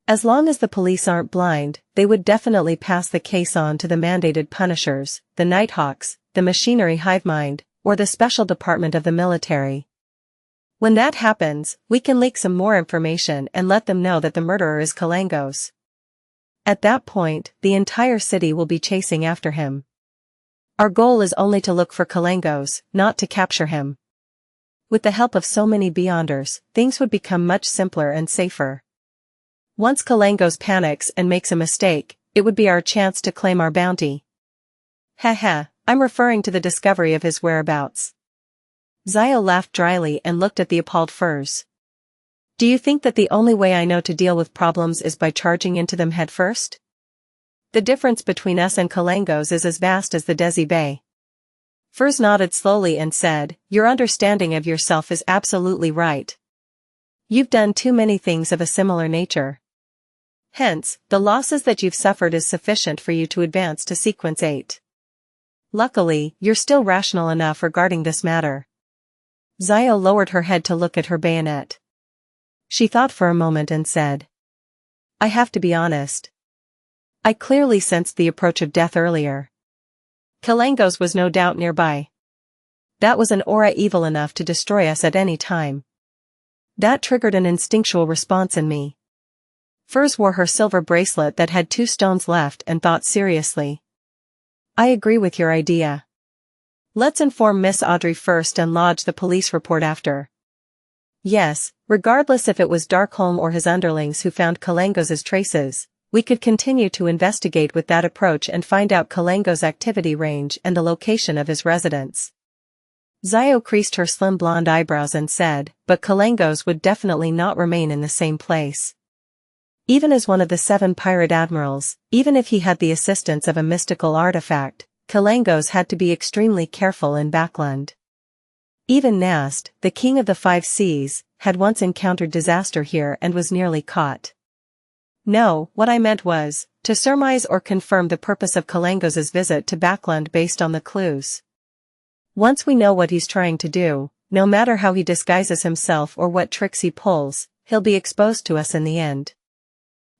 As long as the police aren't blind, they would definitely pass the case on to the mandated punishers, the Nighthawks, the Machinery Hivemind, or the Special Department of the military. When that happens, we can leak some more information and let them know that the murderer is Kalengos. At that point, the entire city will be chasing after him. Our goal is only to look for Kalengos, not to capture him. With the help of so many Beyonders, things would become much simpler and safer. Once Kalengos panics and makes a mistake, it would be our chance to claim our bounty. Haha, I'm referring to the discovery of his whereabouts. Zio laughed dryly and looked at the appalled Furz. Do you think that the only way I know to deal with problems is by charging into them headfirst? The difference between us and Kalengos is as vast as the Desi Bay. Furz nodded slowly and said, "Your understanding of yourself is absolutely right. You've done too many things of a similar nature. Hence, the losses that you've suffered is sufficient for you to advance to Sequence 8. Luckily, you're still rational enough regarding this matter." Zio lowered her head to look at her bayonet. She thought for a moment and said, "I have to be honest. I clearly sensed the approach of death earlier. Kalengos was no doubt nearby. That was an aura evil enough to destroy us at any time. That triggered an instinctual response in me." Furz wore her silver bracelet that had 2 stones left and thought seriously. "I agree with your idea. Let's inform Miss Audrey first and lodge the police report after. Yes, regardless if it was Darkholm or his underlings who found Kalengos' traces, we could continue to investigate with that approach and find out Kalango's activity range and the location of his residence. Xiao creased her slim blonde eyebrows and said, but Kalango's would definitely not remain in the same place. Even as one of the 7 pirate admirals, even if he had the assistance of a mystical artifact, Kalango's had to be extremely careful in Backland. Even Nast, the king of the 5 seas, had once encountered disaster here and was nearly caught. No, what I meant was, to surmise or confirm the purpose of Kalango's visit to Backland based on the clues. Once we know what he's trying to do, no matter how he disguises himself or what tricks he pulls, he'll be exposed to us in the end.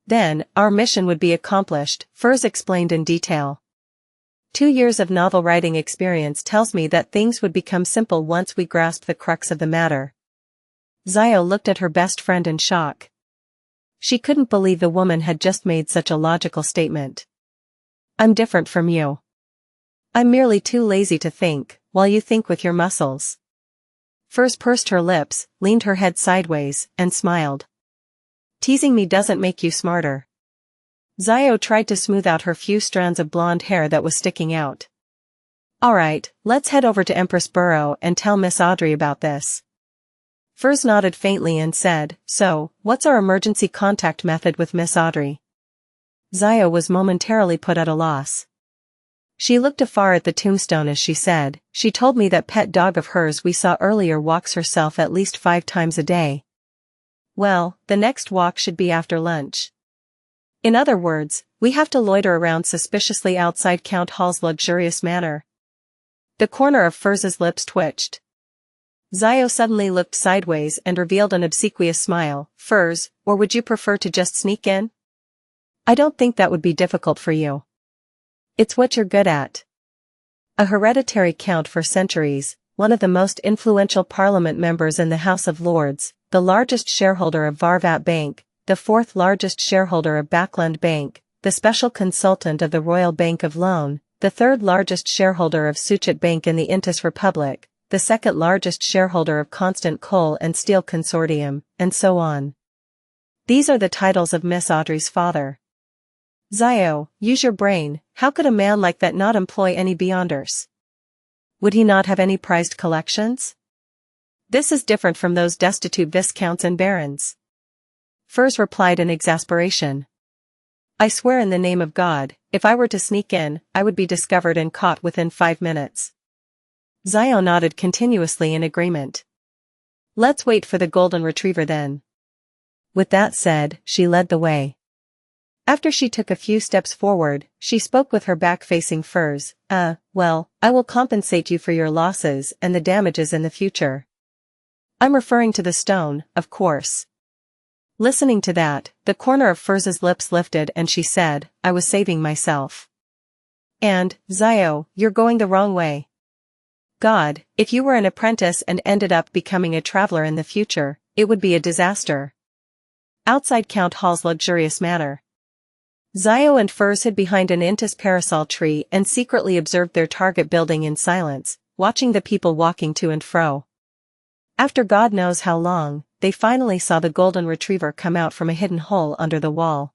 Then, our mission would be accomplished, Furs explained in detail. 2 years of novel writing experience tells me that things would become simple once we grasp the crux of the matter. Xiao looked at her best friend in shock. She couldn't believe the woman had just made such a logical statement. I'm different from you. I'm merely too lazy to think, while you think with your muscles. Furs pursed her lips, leaned her head sideways, and smiled. Teasing me doesn't make you smarter. Xiao tried to smooth out her few strands of blonde hair that was sticking out. Alright, let's head over to Empress Burrow and tell Miss Audrey about this. Furs nodded faintly and said, so, what's our emergency contact method with Miss Audrey? Xiao was momentarily put at a loss. She looked afar at the tombstone as she said, she told me that pet dog of hers we saw earlier walks herself at least 5 times a day. Well, the next walk should be after lunch. In other words, we have to loiter around suspiciously outside Count Hall's luxurious manor. The corner of Furs's lips twitched. Xiao suddenly looked sideways and revealed an obsequious smile. Furs, or would you prefer to just sneak in? I don't think that would be difficult for you. It's what you're good at. A hereditary count for centuries, one of the most influential parliament members in the House of Lords, the largest shareholder of Varvat Bank, the 4th largest shareholder of Backland Bank, the special consultant of the Royal Bank of Loan, the 3rd largest shareholder of Suchet Bank in the Intis Republic, the 2nd largest shareholder of Constant Coal and Steel Consortium, and so on. These are the titles of Miss Audrey's father. Xiao, use your brain, how could a man like that not employ any beyonders? Would he not have any prized collections? This is different from those destitute viscounts and barons. Furs replied in exasperation. I swear in the name of God, if I were to sneak in, I would be discovered and caught within 5 minutes. Xiao nodded continuously in agreement. Let's wait for the golden retriever then. With that said, she led the way. After she took a few steps forward, she spoke with her back facing Furs. Well, I will compensate you for your losses and the damages in the future. I'm referring to the stone, of course. Listening to that, the corner of Furs's lips lifted and she said, I was saving myself. And, Xiao, you're going the wrong way. God, if you were an apprentice and ended up becoming a traveler in the future, it would be a disaster. Outside Count Hall's luxurious manor. Xiao and Furs hid behind an Intis parasol tree and secretly observed their target building in silence, watching the people walking to and fro. After God knows how long, they finally saw the golden retriever come out from a hidden hole under the wall.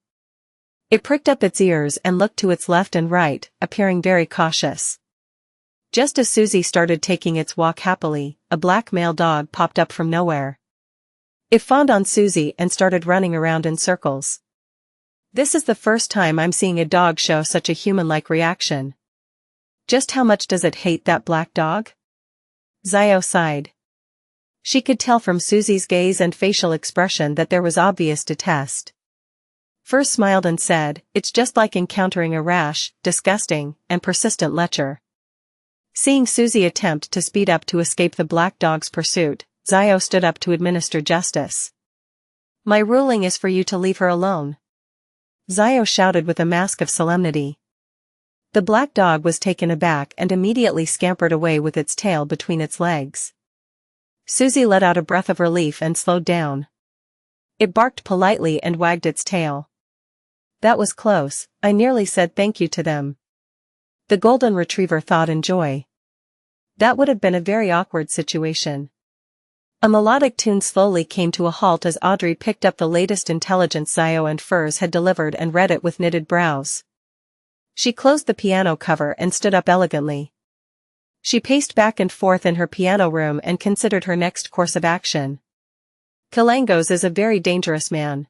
It pricked up its ears and looked to its left and right, appearing very cautious. Just as Susie started taking its walk happily, a black male dog popped up from nowhere. It fawned on Susie and started running around in circles. This is the first time I'm seeing a dog show such a human-like reaction. Just how much does it hate that black dog? Xiao sighed. She could tell from Susie's gaze and facial expression that there was obvious detest. Furs smiled and said, it's just like encountering a rash, disgusting, and persistent lecher. Seeing Susie attempt to speed up to escape the black dog's pursuit, Xiao stood up to administer justice. My ruling is for you to leave her alone. Xiao shouted with a mask of solemnity. The black dog was taken aback and immediately scampered away with its tail between its legs. Susie let out a breath of relief and slowed down. It barked politely and wagged its tail. That was close, I nearly said thank you to them. The golden retriever thought in joy. That would have been a very awkward situation. A melodic tune slowly came to a halt as Audrey picked up the latest intelligence Zio and Furs had delivered and read it with knitted brows. She closed the piano cover and stood up elegantly. She paced back and forth in her piano room and considered her next course of action. Kalangos is a very dangerous man.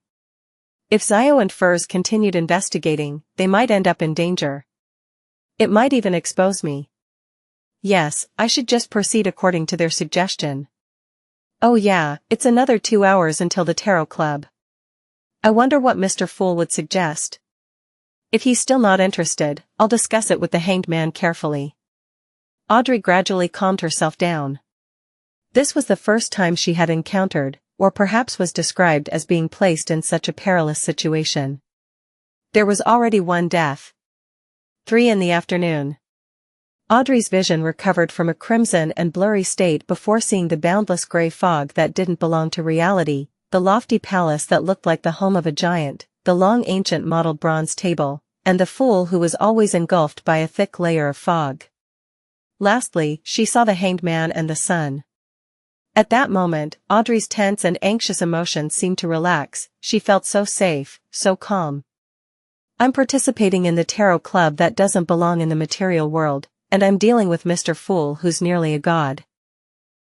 If Zio and Furs continued investigating, they might end up in danger. It might even expose me. Yes, I should just proceed according to their suggestion. Oh yeah, it's another 2 hours until the Tarot Club. I wonder what Mr. Fool would suggest. If he's still not interested, I'll discuss it with the Hanged Man carefully. Audrey gradually calmed herself down. This was the first time she had encountered, or perhaps was described as being placed in such a perilous situation. There was already one death. 3 in the afternoon. Audrey's vision recovered from a crimson and blurry state before seeing the boundless gray fog that didn't belong to reality, the lofty palace that looked like the home of a giant, the long ancient mottled bronze table, and the fool who was always engulfed by a thick layer of fog. Lastly, she saw the Hanged Man and the sun. At that moment, Audrey's tense and anxious emotions seemed to relax. She felt so safe, so calm. I'm participating in the Tarot Club that doesn't belong in the material world, and I'm dealing with Mr. Fool who's nearly a god.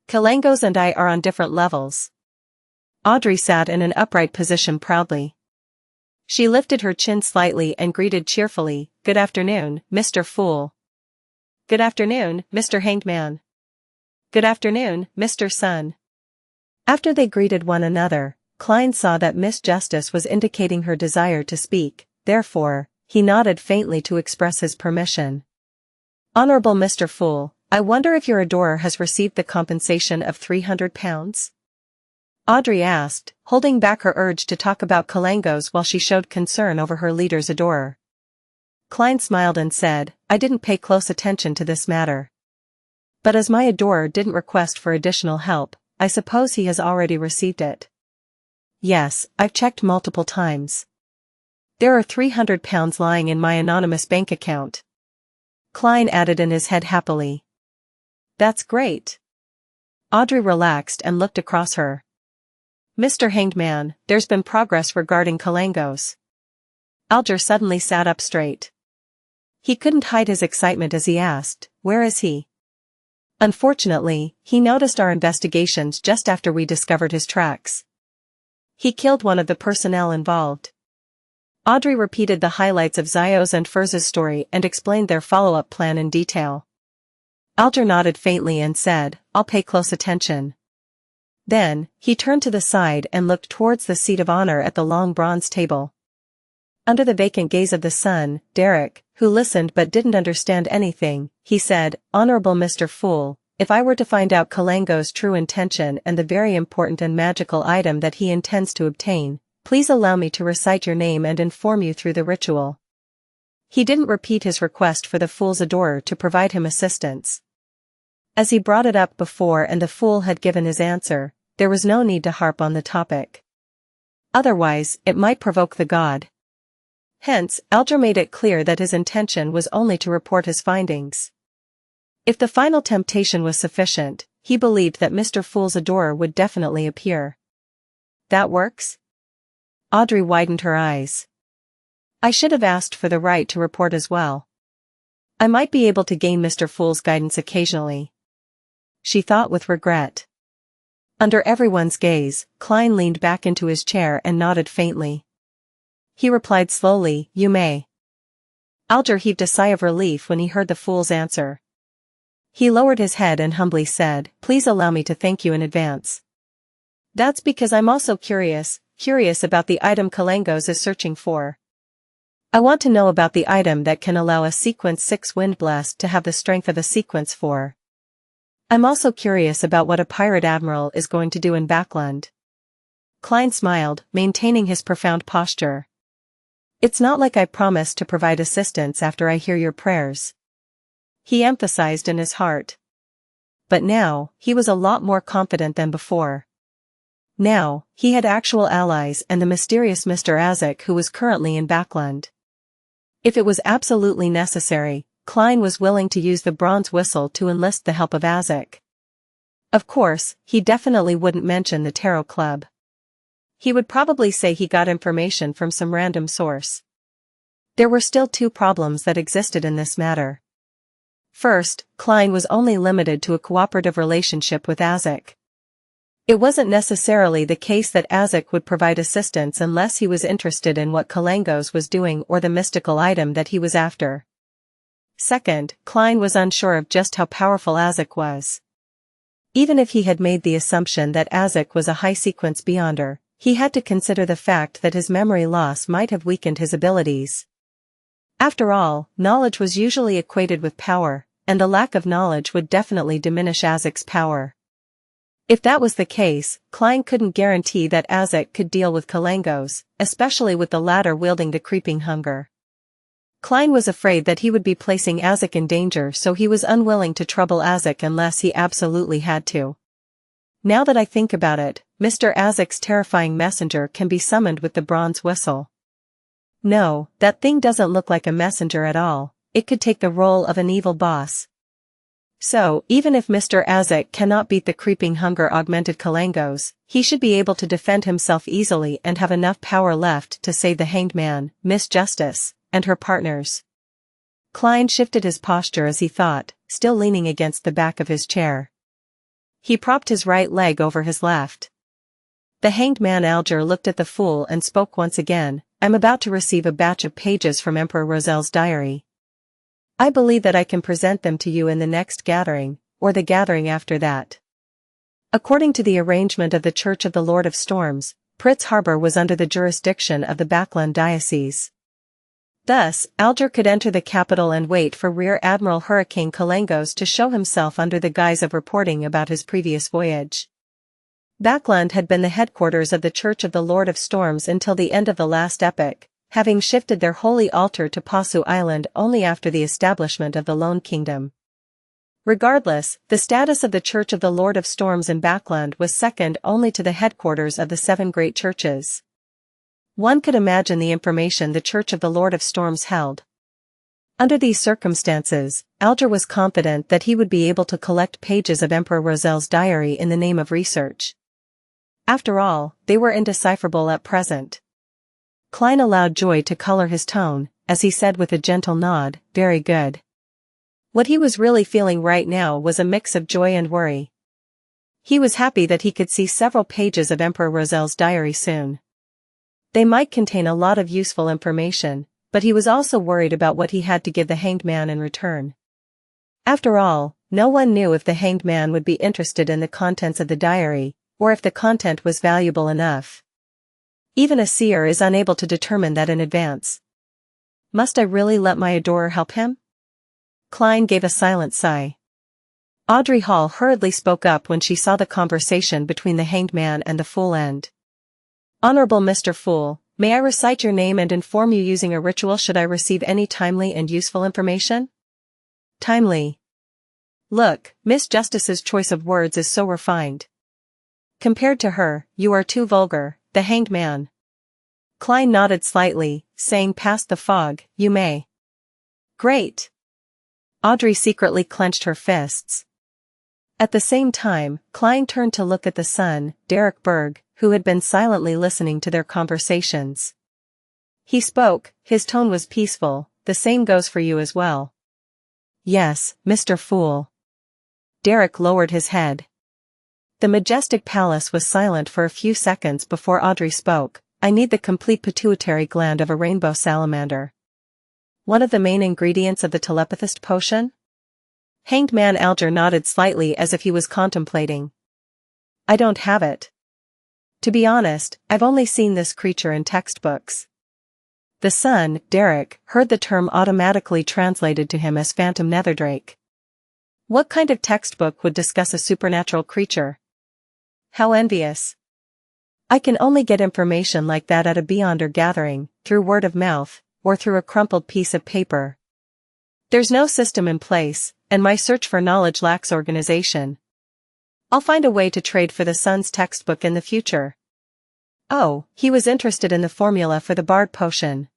Kalangos and I are on different levels. Audrey sat in an upright position proudly. She lifted her chin slightly and greeted cheerfully, "Good afternoon, Mr. Fool." "Good afternoon, Mr. Hanged Man." "Good afternoon, Mr. Sun." After they greeted one another, Klein saw that Miss Justice was indicating her desire to speak, therefore, he nodded faintly to express his permission. "Honorable Mr. Fool, I wonder if your adorer has received the compensation of £300? Audrey asked, holding back her urge to talk about Kalangos while she showed concern over her leader's adorer. Klein smiled and said, "I didn't pay close attention to this matter. But as my adorer didn't request for additional help, I suppose he has already received it." "Yes, I've checked multiple times. There are £300 lying in my anonymous bank account." Klein added in his head happily. "That's great." Audrey relaxed and looked across her. "Mr. Hanged Man, there's been progress regarding Kalangos." Alger suddenly sat up straight. He couldn't hide his excitement as he asked, "Where is he?" "Unfortunately, he noticed our investigations just after we discovered his tracks. He killed one of the personnel involved." Audrey repeated the highlights of Zio's and Furz's story and explained their follow-up plan in detail. Alger nodded faintly and said, "I'll pay close attention." Then, he turned to the side and looked towards the seat of honor at the long bronze table. Under the vacant gaze of the sun, Derek, who listened but didn't understand anything, he said, "Honorable Mr. Fool, if I were to find out Kalangos' true intention and the very important and magical item that he intends to obtain, please allow me to recite your name and inform you through the ritual." He didn't repeat his request for the fool's adorer to provide him assistance. As he brought it up before and the fool had given his answer, there was no need to harp on the topic. Otherwise, it might provoke the god. Hence, Alger made it clear that his intention was only to report his findings. If the final temptation was sufficient, he believed that Mr. Fool's adorer would definitely appear. "That works?" Audrey widened her eyes. "I should have asked for the right to report as well. I might be able to gain Mr. Fool's guidance occasionally." She thought with regret. Under everyone's gaze, Klein leaned back into his chair and nodded faintly. He replied slowly, "You may." Alger heaved a sigh of relief when he heard the fool's answer. He lowered his head and humbly said, "Please allow me to thank you in advance. That's because I'm also curious about the item Kalangos is searching for. I want to know about the item that can allow a Sequence 6 Wind Blast to have the strength of a Sequence 4. I'm also curious about what a pirate admiral is going to do in Backland." Klein smiled, maintaining his profound posture. "It's not like I promised to provide assistance after I hear your prayers," he emphasized in his heart. But now, he was a lot more confident than before. Now, he had actual allies and the mysterious Mr. Azek who was currently in Backland. If it was absolutely necessary, Klein was willing to use the bronze whistle to enlist the help of Azek. Of course, he definitely wouldn't mention the tarot club. He would probably say he got information from some random source. There were still two problems that existed in this matter. First, Klein was only limited to a cooperative relationship with Azek. It wasn't necessarily the case that Azek would provide assistance unless he was interested in what Kalangos was doing or the mystical item that he was after. Second, Klein was unsure of just how powerful Azek was. Even if he had made the assumption that Azek was a high-sequence beyonder, he had to consider the fact that his memory loss might have weakened his abilities. After all, knowledge was usually equated with power, and the lack of knowledge would definitely diminish Azek's power. If that was the case, Klein couldn't guarantee that Azek could deal with Kalangos, especially with the latter wielding the creeping hunger. Klein was afraid that he would be placing Azek in danger, so he was unwilling to trouble Azek unless he absolutely had to. Now that I think about it, Mr. Azek's terrifying messenger can be summoned with the bronze whistle. No, that thing doesn't look like a messenger at all. It could take the role of an evil boss. So, even if Mr. Azek cannot beat the creeping hunger augmented Kalangos, he should be able to defend himself easily and have enough power left to save the Hanged Man, Miss Justice, and her partners. Klein shifted his posture as he thought, still leaning against the back of his chair. He propped his right leg over his left. The Hanged Man Alger looked at the fool and spoke once again. I'm about to receive a batch of pages from Emperor Rozel's diary. I believe that I can present them to you in the next gathering, or the gathering after that. According to the arrangement of the Church of the Lord of Storms, Pritz Harbor was under the jurisdiction of the Baklan Diocese. Thus, Alger could enter the capital and wait for Rear Admiral Hurricane Kalangos to show himself under the guise of reporting about his previous voyage. Bakland had been the headquarters of the Church of the Lord of Storms until the end of the last epoch, having shifted their holy altar to Pasu Island only after the establishment of the Lone Kingdom. Regardless, the status of the Church of the Lord of Storms in Bakland was second only to the headquarters of the seven great churches. One could imagine the information the Church of the Lord of Storms held. Under these circumstances, Alger was confident that he would be able to collect pages of Emperor Rozel's diary in the name of research. After all, they were indecipherable at present. Klein allowed joy to color his tone, as he said with a gentle nod, very good. What he was really feeling right now was a mix of joy and worry. He was happy that he could see several pages of Emperor Rozel's diary soon. They might contain a lot of useful information, but he was also worried about what he had to give the Hanged Man in return. After all, no one knew if the Hanged Man would be interested in the contents of the diary, or if the content was valuable enough. Even a seer is unable to determine that in advance. Must I really let my adorer help him? Klein gave a silent sigh. Audrey Hall hurriedly spoke up when she saw the conversation between the Hanged Man and the Fool end. Honorable Mr. Fool, may I recite your name and inform you using a ritual should I receive any timely and useful information? Timely. Look, Miss Justice's choice of words is so refined. Compared to her, you are too vulgar, the Hanged Man. Klein nodded slightly, saying past the fog, you may. Great. Audrey secretly clenched her fists. At the same time, Klein turned to look at the son, Derek Berg, who had been silently listening to their conversations. He spoke, his tone was peaceful, the same goes for you as well. Yes, Mr. Fool. Derek lowered his head. The majestic palace was silent for a few seconds before Audrey spoke. I need the complete pituitary gland of a rainbow salamander. One of the main ingredients of the telepathist potion? Hanged Man Alger nodded slightly as if he was contemplating. I don't have it. To be honest, I've only seen this creature in textbooks. The son, Derek, heard the term automatically translated to him as Phantom Netherdrake. What kind of textbook would discuss a supernatural creature? How envious. I can only get information like that at a Beyonder gathering, through word of mouth, or through a crumpled piece of paper. There's no system in place, and my search for knowledge lacks organization. I'll find a way to trade for the son's textbook in the future. Oh, he was interested in the formula for the Bard potion.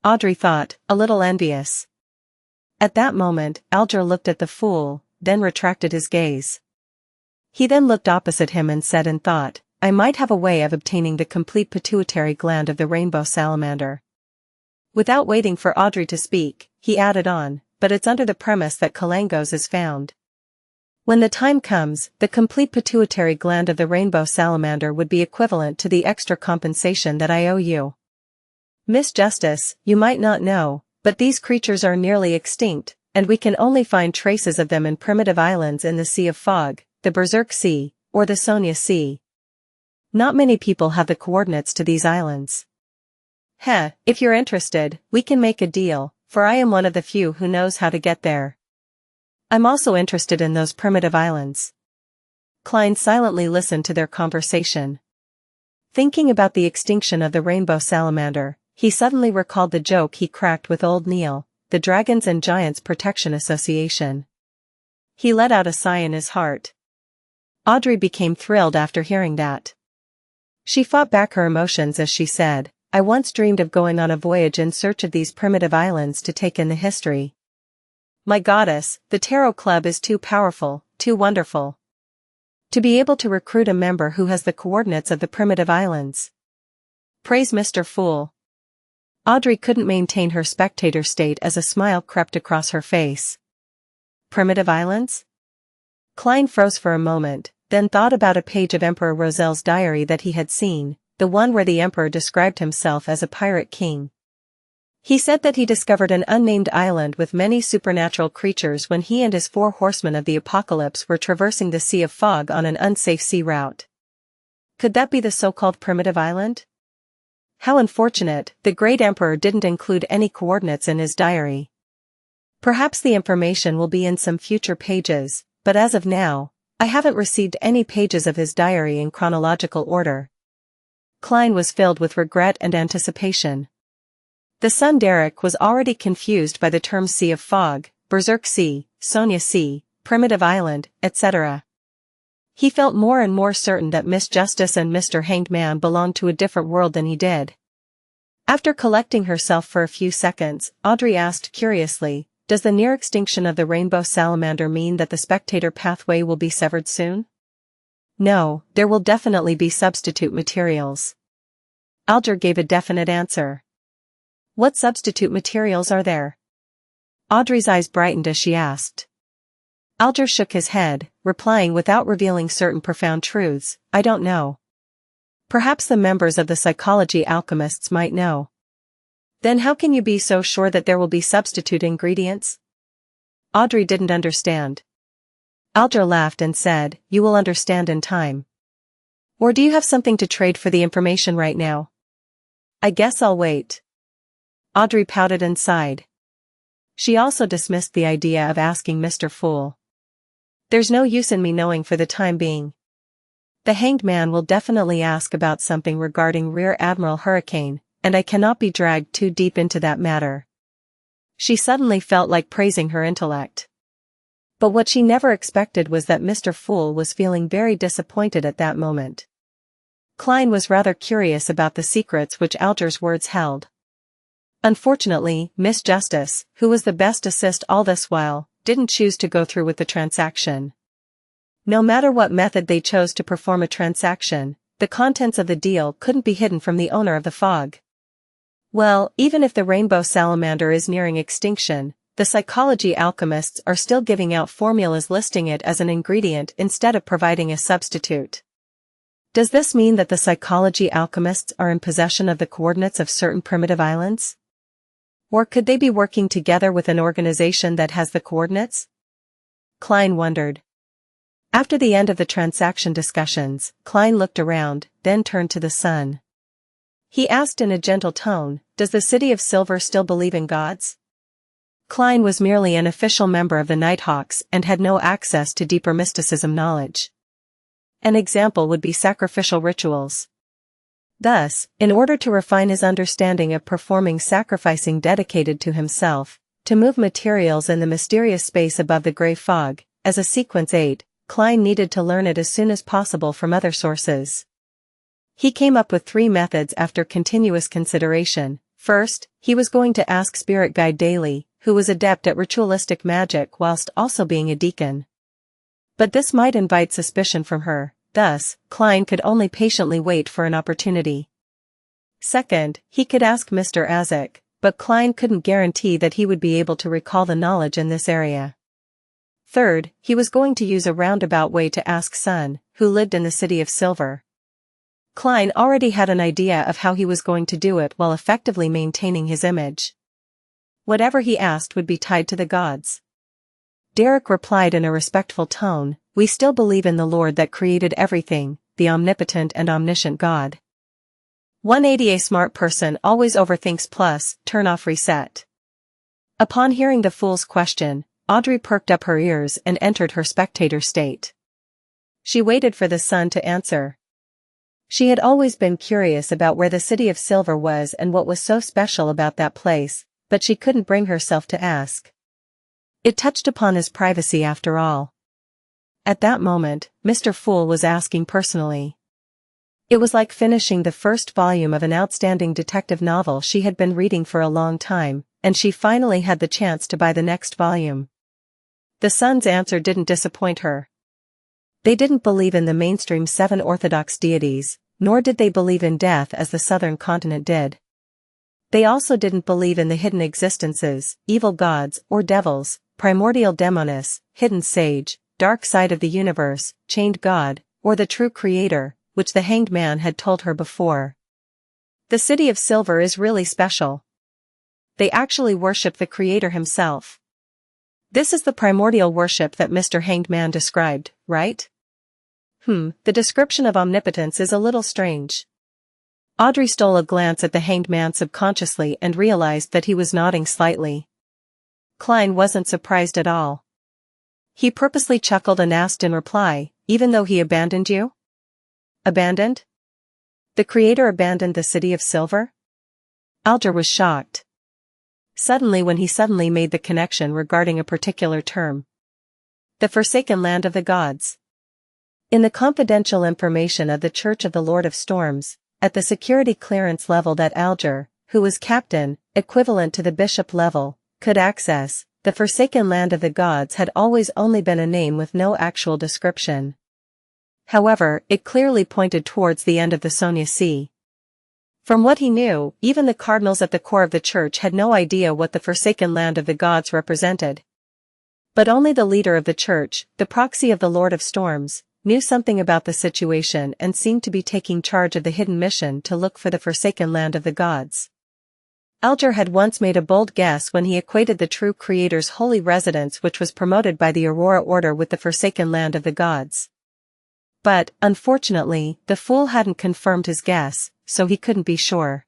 Audrey thought, a little envious. At that moment, Alger looked at the fool, then retracted his gaze. He then looked opposite him and said in thought, I might have a way of obtaining the complete pituitary gland of the rainbow salamander. Without waiting for Audrey to speak, he added on, but it's under the premise that Kalangos is found. When the time comes, the complete pituitary gland of the rainbow salamander would be equivalent to the extra compensation that I owe you. Miss Justice, you might not know, but these creatures are nearly extinct, and we can only find traces of them in primitive islands in the Sea of Fog, the Berserk Sea, or the Sonia Sea. Not many people have the coordinates to these islands. If you're interested, we can make a deal, for I am one of the few who knows how to get there. I'm also interested in those primitive islands. Klein silently listened to their conversation. Thinking about the extinction of the rainbow salamander, he suddenly recalled the joke he cracked with old Neil, the Dragons and Giants Protection Association. He let out a sigh in his heart. Audrey became thrilled after hearing that. She fought back her emotions as she said, I once dreamed of going on a voyage in search of these primitive islands to take in the history. My goddess, the Tarot Club is too powerful, too wonderful. To be able to recruit a member who has the coordinates of the primitive islands. Praise Mr. Fool. Audrey couldn't maintain her spectator state as a smile crept across her face. Primitive islands? Klein froze for a moment, then thought about a page of Emperor Roselle's diary that he had seen, the one where the emperor described himself as a pirate king. He said that he discovered an unnamed island with many supernatural creatures when he and his 4 horsemen of the apocalypse were traversing the Sea of Fog on an unsafe sea route. Could that be the so-called primitive island? How unfortunate, the great emperor didn't include any coordinates in his diary. Perhaps the information will be in some future pages, but as of now, I haven't received any pages of his diary in chronological order. Klein was filled with regret and anticipation. The son Derek was already confused by the terms Sea of Fog, Berserk Sea, Sonia Sea, Primitive Island, etc. He felt more and more certain that Miss Justice and Mr. Hanged Man belonged to a different world than he did. After collecting herself for a few seconds, Audrey asked curiously, does the near extinction of the rainbow salamander mean that the spectator pathway will be severed soon? No, there will definitely be substitute materials. Alger gave a definite answer. What substitute materials are there? Audrey's eyes brightened as she asked. Alger shook his head, replying without revealing certain profound truths, I don't know. Perhaps the members of the psychology alchemists might know. Then how can you be so sure that there will be substitute ingredients? Audrey didn't understand. Alger laughed and said, you will understand in time. Or do you have something to trade for the information right now? I guess I'll wait. Audrey pouted and sighed. She also dismissed the idea of asking Mr. Fool. There's no use in me knowing for the time being. The Hanged Man will definitely ask about something regarding Rear Admiral Hurricane, and I cannot be dragged too deep into that matter. She suddenly felt like praising her intellect. But what she never expected was that Mr. Fool was feeling very disappointed at that moment. Klein was rather curious about the secrets which Alger's words held. Unfortunately, Miss Justice, who was the best assist all this while, didn't choose to go through with the transaction. No matter what method they chose to perform a transaction, the contents of the deal couldn't be hidden from the owner of the fog. Well, even if the rainbow salamander is nearing extinction, the psychology alchemists are still giving out formulas listing it as an ingredient instead of providing a substitute. Does this mean that the psychology alchemists are in possession of the coordinates of certain primitive islands? Or could they be working together with an organization that has the coordinates? Klein wondered. After the end of the transaction discussions, Klein looked around, then turned to the sun. He asked in a gentle tone, does the City of Silver still believe in gods? Klein was merely an official member of the Nighthawks and had no access to deeper mysticism knowledge. An example would be sacrificial rituals. Thus, in order to refine his understanding of performing sacrificing dedicated to himself, to move materials in the mysterious space above the gray fog, as a sequence 8, Klein needed to learn it as soon as possible from other sources. He came up with 3 methods after continuous consideration. First, he was going to ask Spirit Guide Daly, who was adept at ritualistic magic whilst also being a deacon. But this might invite suspicion from her, thus, Klein could only patiently wait for an opportunity. Second, he could ask Mr. Azek, but Klein couldn't guarantee that he would be able to recall the knowledge in this area. Third, he was going to use a roundabout way to ask Sun, who lived in the City of Silver. Klein already had an idea of how he was going to do it while effectively maintaining his image. Whatever he asked would be tied to the gods. Derek replied in a respectful tone, "We still believe in the Lord that created everything, the omnipotent and omniscient God." 180. A smart person always overthinks plus, turn off reset. Upon hearing the fool's question, Audrey perked up her ears and entered her spectator state. She waited for the Sun to answer. She had always been curious about where the City of Silver was and what was so special about that place, but she couldn't bring herself to ask. It touched upon his privacy after all. At that moment, Mr. Fool was asking personally. It was like finishing the first volume of an outstanding detective novel she had been reading for a long time, and she finally had the chance to buy the next volume. The Sun's answer didn't disappoint her. They didn't believe in the mainstream 7 orthodox deities, nor did they believe in death as the southern continent did. They also didn't believe in the hidden existences, evil gods or devils, primordial demoness, hidden sage, dark side of the universe, chained god, or the true creator, which the Hanged Man had told her before. The City of Silver is really special. They actually worship the creator himself. This is the primordial worship that Mr. Hanged Man described, right? The description of omnipotence is a little strange. Audrey stole a glance at the Hanged Man subconsciously and realized that he was nodding slightly. Klein wasn't surprised at all. He purposely chuckled and asked in reply, "Even though he abandoned you?" Abandoned? The creator abandoned the City of Silver? Alger was shocked. When he made the connection regarding a particular term. The Forsaken Land of the Gods. In the confidential information of the Church of the Lord of Storms, at the security clearance level that Alger, who was captain, equivalent to the bishop level, could access, the Forsaken Land of the Gods had always only been a name with no actual description. However, it clearly pointed towards the end of the Sonia Sea. From what he knew, even the cardinals at the core of the church had no idea what the Forsaken Land of the Gods represented. But only the leader of the church, the proxy of the Lord of Storms, knew something about the situation and seemed to be taking charge of the hidden mission to look for the Forsaken Land of the Gods. Alger had once made a bold guess when he equated the true creator's holy residence, which was promoted by the Aurora Order, with the Forsaken Land of the Gods. But, unfortunately, the fool hadn't confirmed his guess, so he couldn't be sure.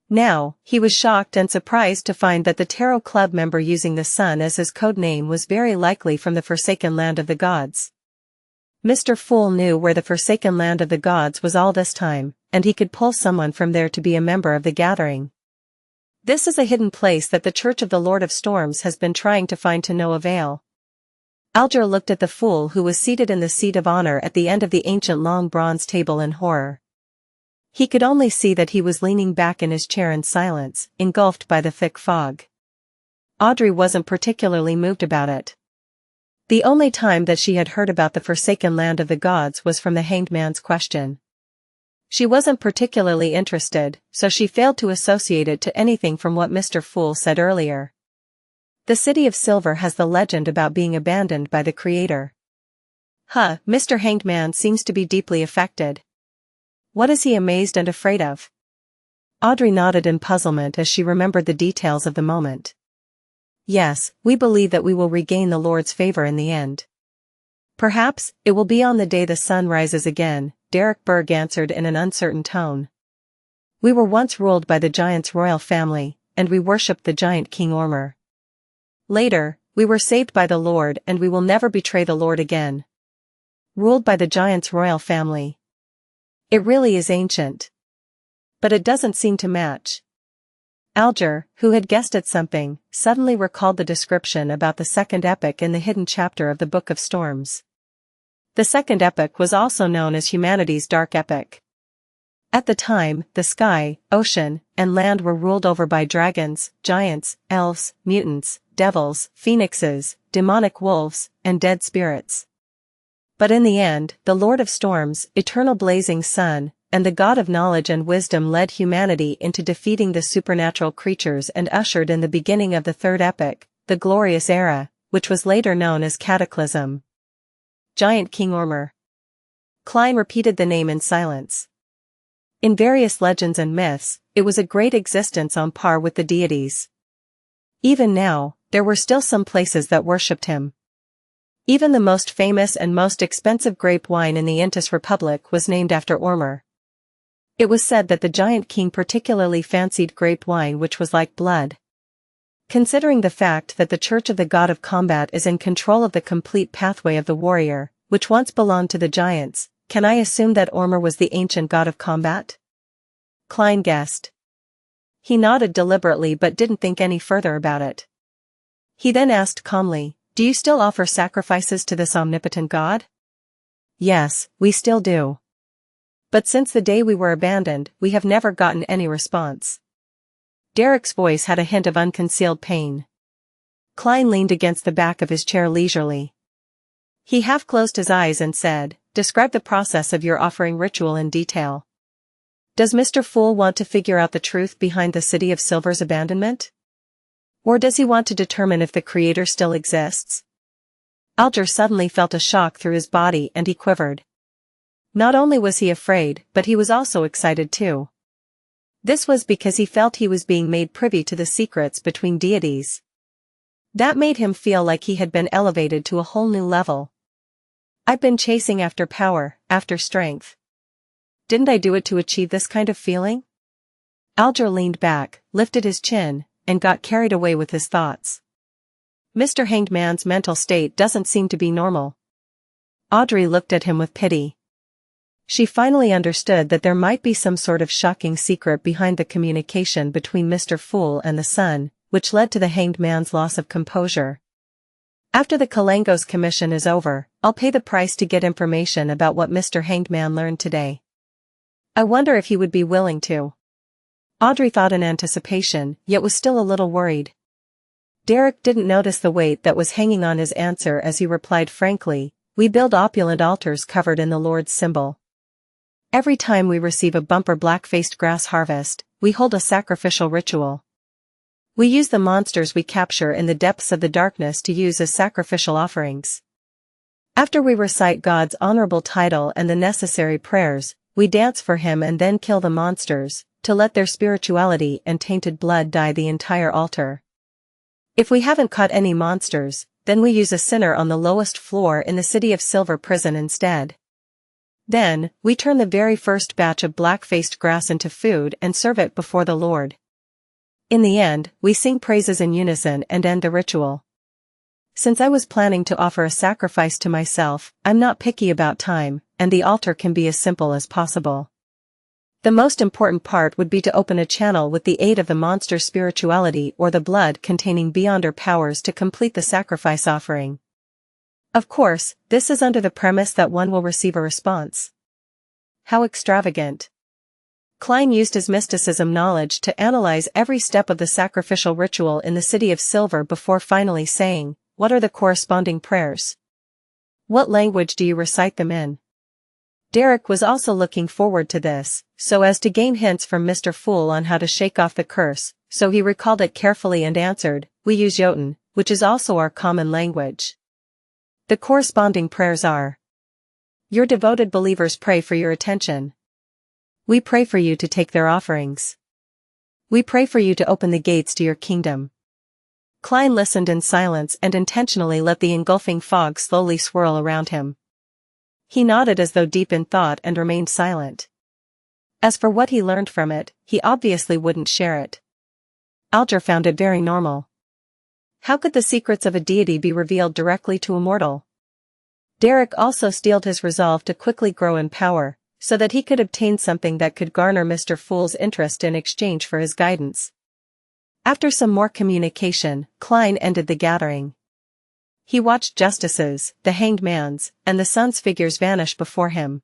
Now, he was shocked and surprised to find that the Tarot Club member using the Sun as his code name was very likely from the Forsaken Land of the Gods. Mr. Fool knew where the Forsaken Land of the Gods was all this time, and he could pull someone from there to be a member of the gathering. This is a hidden place that the Church of the Lord of Storms has been trying to find to no avail. Alger looked at the fool who was seated in the seat of honor at the end of the ancient long bronze table in horror. He could only see that he was leaning back in his chair in silence, engulfed by the thick fog. Audrey wasn't particularly moved about it. The only time that she had heard about the Forsaken Land of the Gods was from the Hanged Man's question. She wasn't particularly interested, so she failed to associate it to anything from what Mr. Fool said earlier. The City of Silver has the legend about being abandoned by the creator. Mr. Hanged Man seems to be deeply affected. What is he amazed and afraid of? Audrey nodded in puzzlement as she remembered the details of the moment. Yes, we believe that we will regain the Lord's favor in the end. Perhaps, it will be on the day the sun rises again, Derek Berg answered in an uncertain tone. We were once ruled by the giant's royal family, and we worshipped the giant King Ormer. Later, we were saved by the Lord and we will never betray the Lord again. Ruled by the giant's royal family. It really is ancient. But it doesn't seem to match. Alger, who had guessed at something, suddenly recalled the description about the second epic in the hidden chapter of the Book of Storms. The second epic was also known as humanity's dark epic. At the time, the sky, ocean, and land were ruled over by dragons, giants, elves, mutants, devils, phoenixes, demonic wolves, and dead spirits. But in the end, the Lord of Storms, eternal blazing sun, and the God of knowledge and wisdom led humanity into defeating the supernatural creatures and ushered in the beginning of the third epic, the glorious era, which was later known as Cataclysm. Giant King Ormur. Klein repeated the name in silence. In various legends and myths, it was a great existence on par with the deities. Even now, there were still some places that worshipped him. Even the most famous and most expensive grape wine in the Intis Republic was named after Ormur. It was said that the Giant King particularly fancied grape wine which was like blood. Considering the fact that the Church of the God of Combat is in control of the complete pathway of the warrior, which once belonged to the giants, can I assume that Ormur was the ancient god of combat? Klein guessed. He nodded deliberately but didn't think any further about it. He then asked calmly, "Do you still offer sacrifices to this omnipotent god?" "Yes, we still do. But since the day we were abandoned, we have never gotten any response." Derek's voice had a hint of unconcealed pain. Klein leaned against the back of his chair leisurely. He half closed his eyes and said, "Describe the process of your offering ritual in detail. Does Mr. Fool want to figure out the truth behind the City of Silver's abandonment? Or does he want to determine if the Creator still exists?" Alger suddenly felt a shock through his body and he quivered. Not only was he afraid, but he was also excited too. This was because he felt he was being made privy to the secrets between deities. That made him feel like he had been elevated to a whole new level. "I've been chasing after power, after strength. Didn't I do it to achieve this kind of feeling?" Alger leaned back, lifted his chin, and got carried away with his thoughts. Mr. Hanged Man's mental state doesn't seem to be normal. Audrey looked at him with pity. She finally understood that there might be some sort of shocking secret behind the communication between Mr. Fool and the sun, which led to the Hanged Man's loss of composure. "After the Kalangos commission is over, I'll pay the price to get information about what Mr. Hanged Man learned today. I wonder if he would be willing to." Audrey thought in anticipation, yet was still a little worried. Derek didn't notice the weight that was hanging on his answer as he replied frankly, "We build opulent altars covered in the Lord's symbol. Every time we receive a bumper black-faced grass harvest, we hold a sacrificial ritual. We use the monsters we capture in the depths of the darkness to use as sacrificial offerings. After we recite God's honorable title and the necessary prayers, we dance for him and then kill the monsters, to let their spirituality and tainted blood dye the entire altar. If we haven't caught any monsters, then we use a sinner on the lowest floor in the City of Silver prison instead. Then, we turn the very first batch of black-faced grass into food and serve it before the Lord. In the end, we sing praises in unison and end the ritual. Since I was planning to offer a sacrifice to myself, I'm not picky about time, and the altar can be as simple as possible. The most important part would be to open a channel with the aid of the monster's spirituality or the blood containing beyonder powers to complete the sacrifice offering. Of course, this is under the premise that one will receive a response." How extravagant. Klein used his mysticism knowledge to analyze every step of the sacrificial ritual in the City of Silver before finally saying, "What are the corresponding prayers? What language do you recite them in?" Derek was also looking forward to this, so as to gain hints from Mr. Fool on how to shake off the curse, so he recalled it carefully and answered, "We use Jotun, which is also our common language. The corresponding prayers are: Your devoted believers pray for your attention. We pray for you to take their offerings. We pray for you to open the gates to your kingdom." Klein listened in silence and intentionally let the engulfing fog slowly swirl around him. He nodded as though deep in thought and remained silent. As for what he learned from it, he obviously wouldn't share it. Alger found it very normal. How could the secrets of a deity be revealed directly to a mortal? Derek also steeled his resolve to quickly grow in power, so that he could obtain something that could garner Mr. Fool's interest in exchange for his guidance. After some more communication, Klein ended the gathering. He watched Justice's, the Hanged Man's, and the Sun's figures vanish before him.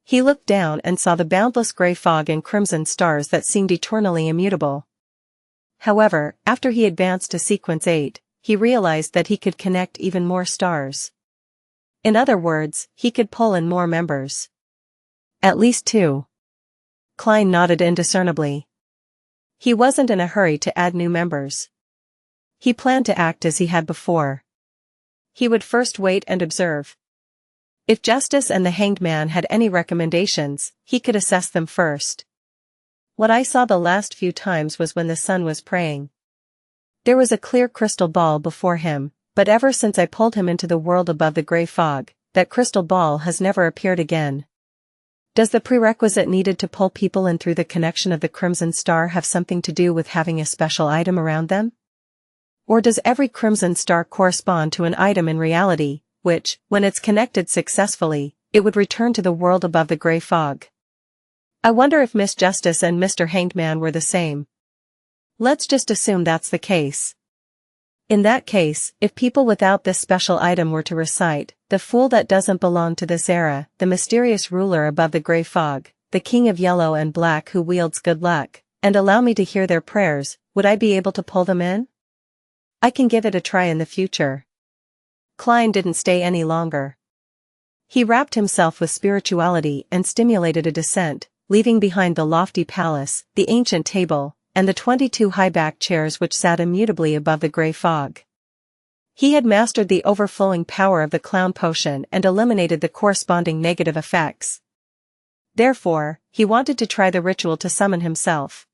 He looked down and saw the boundless gray fog and crimson stars that seemed eternally immutable. However, after he advanced to Sequence 8, he realized that he could connect even more stars. In other words, he could pull in more members. At least 2. Klein nodded indiscernibly. He wasn't in a hurry to add new members. He planned to act as he had before. He would first wait and observe. If Justice and the Hanged Man had any recommendations, he could assess them first. What I saw the last few times was when the sun was praying. There was a clear crystal ball before him, but ever since I pulled him into the world above the grey fog, that crystal ball has never appeared again. Does the prerequisite needed to pull people in through the connection of the Crimson Star have something to do with having a special item around them? Or does every Crimson Star correspond to an item in reality, which, when it's connected successfully, it would return to the world above the grey fog? I wonder if Miss Justice and Mr. Hanged Man were the same. Let's just assume that's the case. In that case, if people without this special item were to recite, "The fool that doesn't belong to this era, the mysterious ruler above the grey fog, the king of yellow and black who wields good luck," and allow me to hear their prayers, would I be able to pull them in? I can give it a try in the future. Klein didn't stay any longer. He wrapped himself with spirituality and stimulated a descent, leaving behind the lofty palace, the ancient table, and the 22 high-backed chairs which sat immutably above the grey fog. He had mastered the overflowing power of the clown potion and eliminated the corresponding negative effects. Therefore, he wanted to try the ritual to summon himself.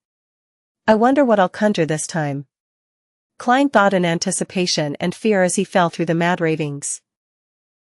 I wonder what I'll conjure this time. Klein thought in anticipation and fear as he fell through the mad ravings.